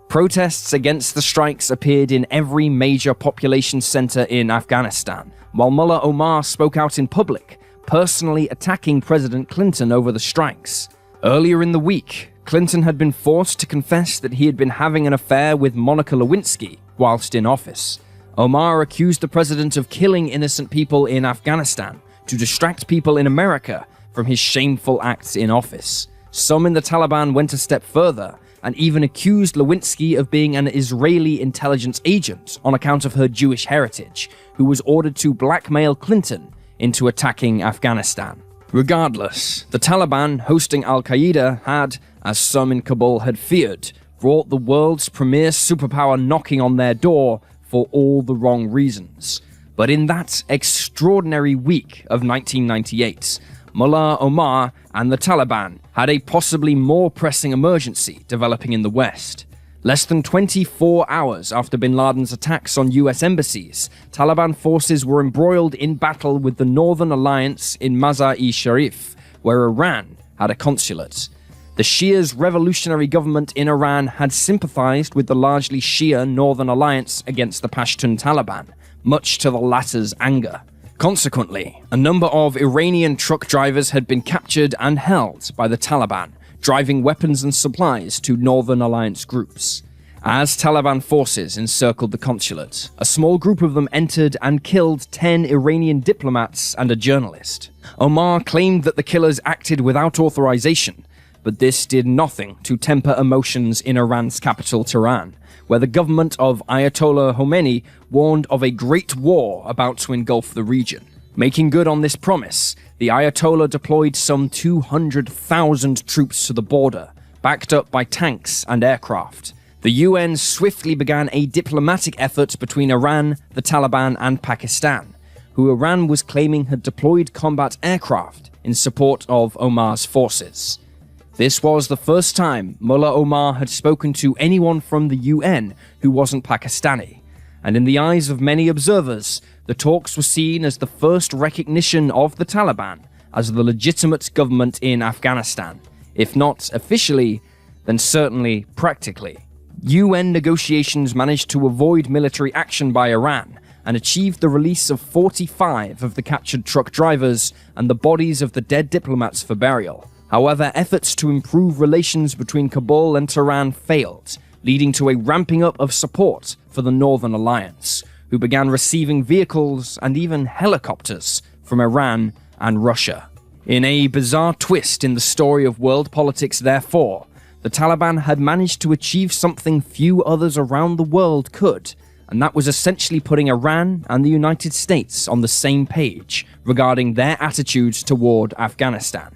Protests against the strikes appeared in every major population center in Afghanistan, while Mullah Omar spoke out in public, personally attacking President Clinton over the strikes. Earlier in the week, Clinton had been forced to confess that he had been having an affair with Monica Lewinsky whilst in office. Omar accused the president of killing innocent people in Afghanistan to distract people in America from his shameful acts in office. Some in the Taliban went a step further and even accused Lewinsky of being an Israeli intelligence agent on account of her Jewish heritage, who was ordered to blackmail Clinton into attacking Afghanistan. Regardless, the Taliban hosting Al-Qaeda had, as some in Kabul had feared, brought the world's premier superpower knocking on their door for all the wrong reasons. But in that extraordinary week of 1998, Mullah Omar and the Taliban had a possibly more pressing emergency developing in the West. Less than 24 hours after bin Laden's attacks on US embassies, Taliban forces were embroiled in battle with the Northern Alliance in Mazar-e-Sharif, where Iran had a consulate. The Shia's revolutionary government in Iran had sympathized with the largely Shia Northern Alliance against the Pashtun Taliban, much to the latter's anger. Consequently, a number of Iranian truck drivers had been captured and held by the Taliban, driving weapons and supplies to Northern Alliance groups. As Taliban forces encircled the consulate, a small group of them entered and killed 10 Iranian diplomats and a journalist. Omar claimed that the killers acted without authorization, but this did nothing to temper emotions in Iran's capital, Tehran, where the government of Ayatollah Khomeini warned of a great war about to engulf the region. Making good on this promise, the Ayatollah deployed some 200,000 troops to the border, backed up by tanks and aircraft. The UN swiftly began a diplomatic effort between Iran, the Taliban, and Pakistan, who Iran was claiming had deployed combat aircraft in support of Omar's forces. This was the first time Mullah Omar had spoken to anyone from the UN who wasn't Pakistani, and in the eyes of many observers, the talks were seen as the first recognition of the Taliban as the legitimate government in Afghanistan, if not officially, then certainly practically. UN negotiations managed to avoid military action by Iran and achieved the release of 45 of the captured truck drivers and the bodies of the dead diplomats for burial. However, efforts to improve relations between Kabul and Tehran failed, leading to a ramping up of support for the Northern Alliance, who began receiving vehicles and even helicopters from Iran and Russia. In a bizarre twist in the story of world politics, therefore, the Taliban had managed to achieve something few others around the world could, and that was essentially putting Iran and the United States on the same page regarding their attitudes toward Afghanistan.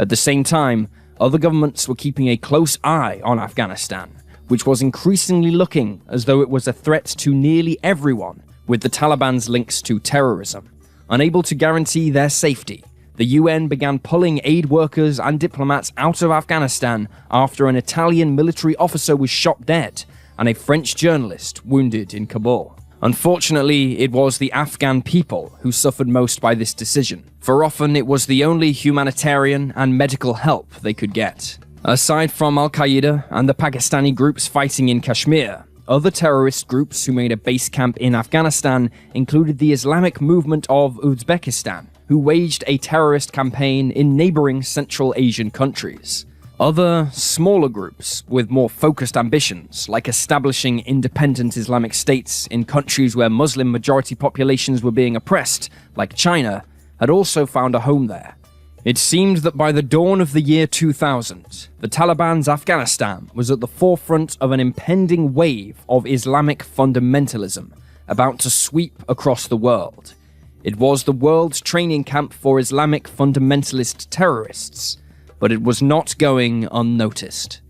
At the same time, other governments were keeping a close eye on Afghanistan, which was increasingly looking as though it was a threat to nearly everyone, with the Taliban's links to terrorism. Unable to guarantee their safety, the UN began pulling aid workers and diplomats out of Afghanistan after an Italian military officer was shot dead and a French journalist wounded in Kabul. Unfortunately, it was the Afghan people who suffered most by this decision, for often it was the only humanitarian and medical help they could get. Aside from Al-Qaeda and the Pakistani groups fighting in Kashmir, other terrorist groups who made a base camp in Afghanistan included the Islamic movement of Uzbekistan, who waged a terrorist campaign in neighboring Central Asian countries. Other, smaller groups with more focused ambitions, like establishing independent Islamic states in countries where Muslim majority populations were being oppressed, like China, had also found a home there. It seemed that by the dawn of the year 2000, the Taliban's Afghanistan was at the forefront of an impending wave of Islamic fundamentalism about to sweep across the world. It was the world's training camp for Islamic fundamentalist terrorists, but it was not going unnoticed.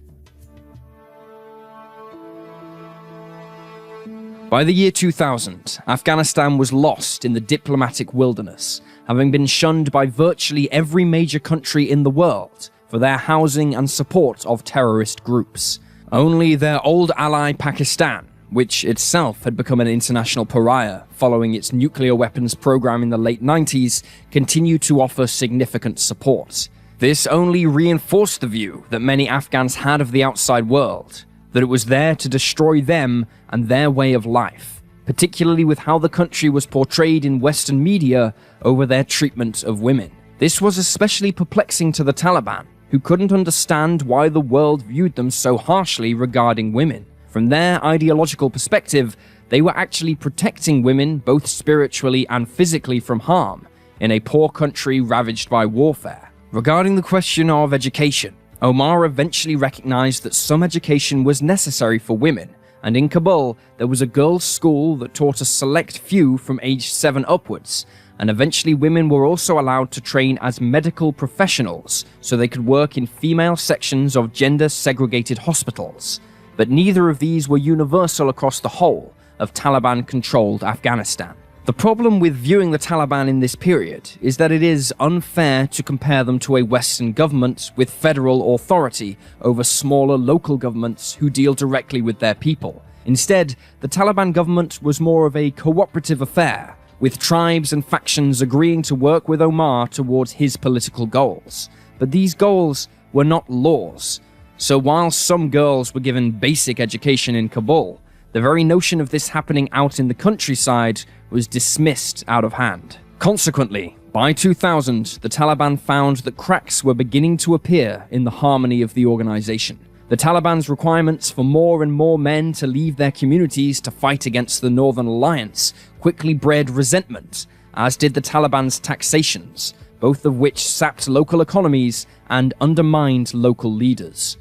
By the year 2000, Afghanistan was lost in the diplomatic wilderness, having been shunned by virtually every major country in the world for their housing and support of terrorist groups. Only their old ally Pakistan, which itself had become an international pariah following its nuclear weapons program in the late 90s, continued to offer significant support. This only reinforced the view that many Afghans had of the outside world, that it was there to destroy them and their way of life, particularly with how the country was portrayed in Western media over their treatment of women. This was especially perplexing to the Taliban, who couldn't understand why the world viewed them so harshly regarding women. From their ideological perspective, they were actually protecting women both spiritually and physically from harm in a poor country ravaged by warfare. Regarding the question of education, Omar eventually recognized that some education was necessary for women, and in Kabul, there was a girls' school that taught a select few from age 7 upwards, and eventually women were also allowed to train as medical professionals so they could work in female sections of gender-segregated hospitals. But neither of these were universal across the whole of Taliban-controlled Afghanistan. The problem with viewing the Taliban in this period is that it is unfair to compare them to a Western government with federal authority over smaller local governments who deal directly with their people. Instead, the Taliban government was more of a cooperative affair, with tribes and factions agreeing to work with Omar towards his political goals. But these goals were not laws. So while some girls were given basic education in Kabul, the very notion of this happening out in the countryside was dismissed out of hand. Consequently, by 2000, the Taliban found that cracks were beginning to appear in the harmony of the organization. The Taliban's requirements for more and more men to leave their communities to fight against the Northern Alliance quickly bred resentment, as did the Taliban's taxations, both of which sapped local economies and undermined local leaders.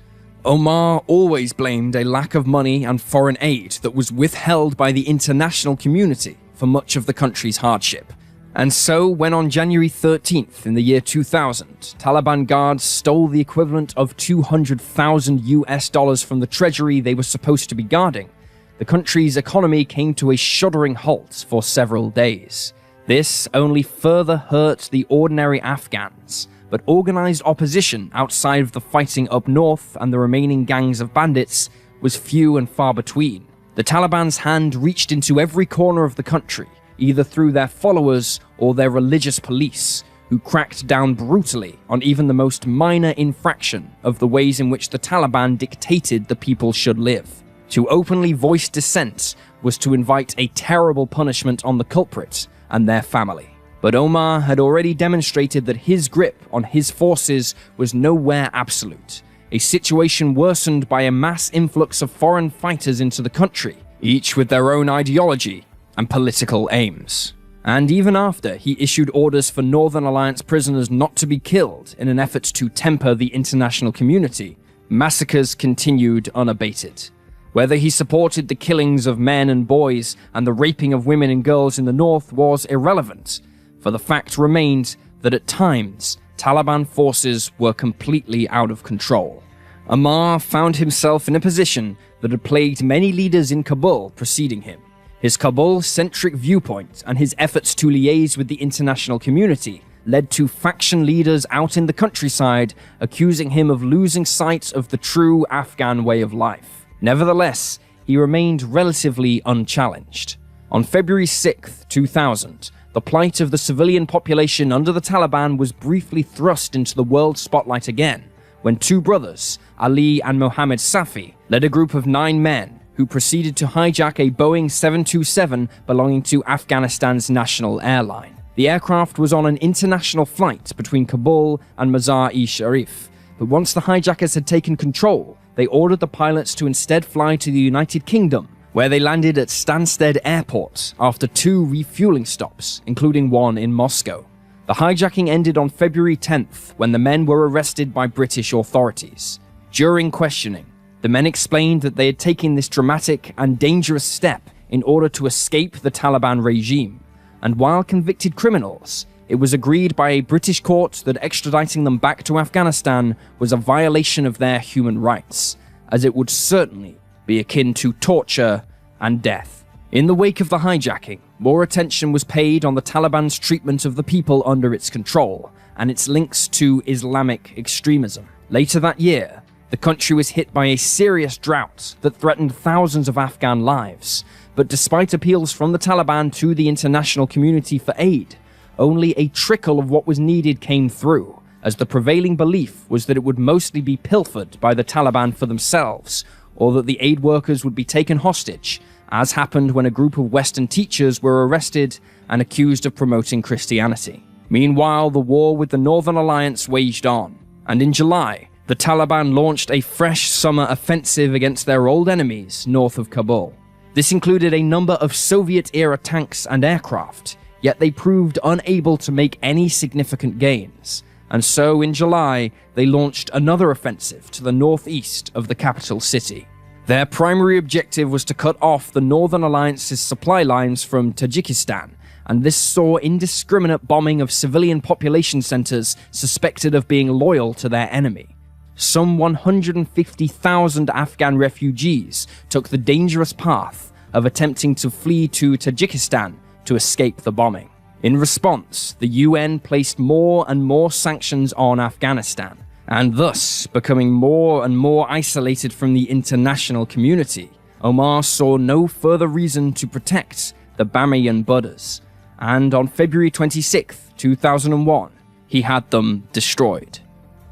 Omar always blamed a lack of money and foreign aid that was withheld by the international community for much of the country's hardship. And so, when on January 13th in the year 2000, Taliban guards stole the equivalent of $200,000 from the treasury they were supposed to be guarding, the country's economy came to a shuddering halt for several days. This only further hurt the ordinary Afghans, but organized opposition outside of the fighting up north and the remaining gangs of bandits was few and far between. The Taliban's hand reached into every corner of the country, either through their followers or their religious police, who cracked down brutally on even the most minor infraction of the ways in which the Taliban dictated the people should live. To openly voice dissent was to invite a terrible punishment on the culprit and their family. But Omar had already demonstrated that his grip on his forces was nowhere absolute, a situation worsened by a mass influx of foreign fighters into the country, each with their own ideology and political aims. And even after he issued orders for Northern Alliance prisoners not to be killed in an effort to temper the international community, massacres continued unabated. Whether he supported the killings of men and boys and the raping of women and girls in the north was irrelevant, for the fact remained that at times, Taliban forces were completely out of control. Omar found himself in a position that had plagued many leaders in Kabul preceding him. His Kabul-centric viewpoint and his efforts to liaise with the international community led to faction leaders out in the countryside accusing him of losing sight of the true Afghan way of life. Nevertheless, he remained relatively unchallenged. On February 6, 2000, the plight of the civilian population under the Taliban was briefly thrust into the world spotlight again, when two brothers, Ali and Mohammed Safi, led a group of 9 men who proceeded to hijack a Boeing 727 belonging to Afghanistan's national airline. The aircraft was on an international flight between Kabul and Mazar-e-Sharif, but once the hijackers had taken control, they ordered the pilots to instead fly to the United Kingdom, where they landed at Stansted Airport after 2 refueling stops, including one in Moscow. The hijacking ended on February 10th, when the men were arrested by British authorities. During questioning, the men explained that they had taken this dramatic and dangerous step in order to escape the Taliban regime, and while convicted criminals, it was agreed by a British court that extraditing them back to Afghanistan was a violation of their human rights, as it would certainly be akin to torture and death. In the wake of the hijacking, more attention was paid on the Taliban's treatment of the people under its control and its links to Islamic extremism. Later that year, the country was hit by a serious drought that threatened thousands of Afghan lives, but despite appeals from the Taliban to the international community for aid, only a trickle of what was needed came through, as the prevailing belief was that it would mostly be pilfered by the Taliban for themselves, or that the aid workers would be taken hostage, as happened when a group of Western teachers were arrested and accused of promoting Christianity. Meanwhile, the war with the Northern Alliance waged on, and in July, the Taliban launched a fresh summer offensive against their old enemies north of Kabul. This included a number of Soviet-era tanks and aircraft, yet they proved unable to make any significant gains. And so, in July, they launched another offensive to the northeast of the capital city. Their primary objective was to cut off the Northern Alliance's supply lines from Tajikistan, and this saw indiscriminate bombing of civilian population centers suspected of being loyal to their enemy. Some 150,000 Afghan refugees took the dangerous path of attempting to flee to Tajikistan to escape the bombing. In response, the UN placed more and more sanctions on Afghanistan, and thus becoming more and more isolated from the international community. Omar saw no further reason to protect the Bamiyan Buddhas, and on February 26, 2001, he had them destroyed.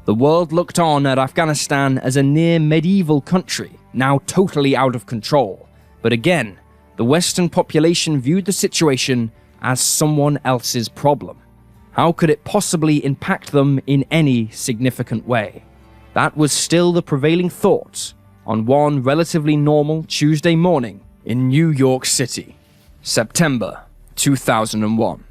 The world looked on at Afghanistan as a near medieval country, now totally out of control. But again, the Western population viewed the situation as someone else's problem. How could it possibly impact them in any significant way? That was still the prevailing thought on one relatively normal Tuesday morning in New York City, September 2001.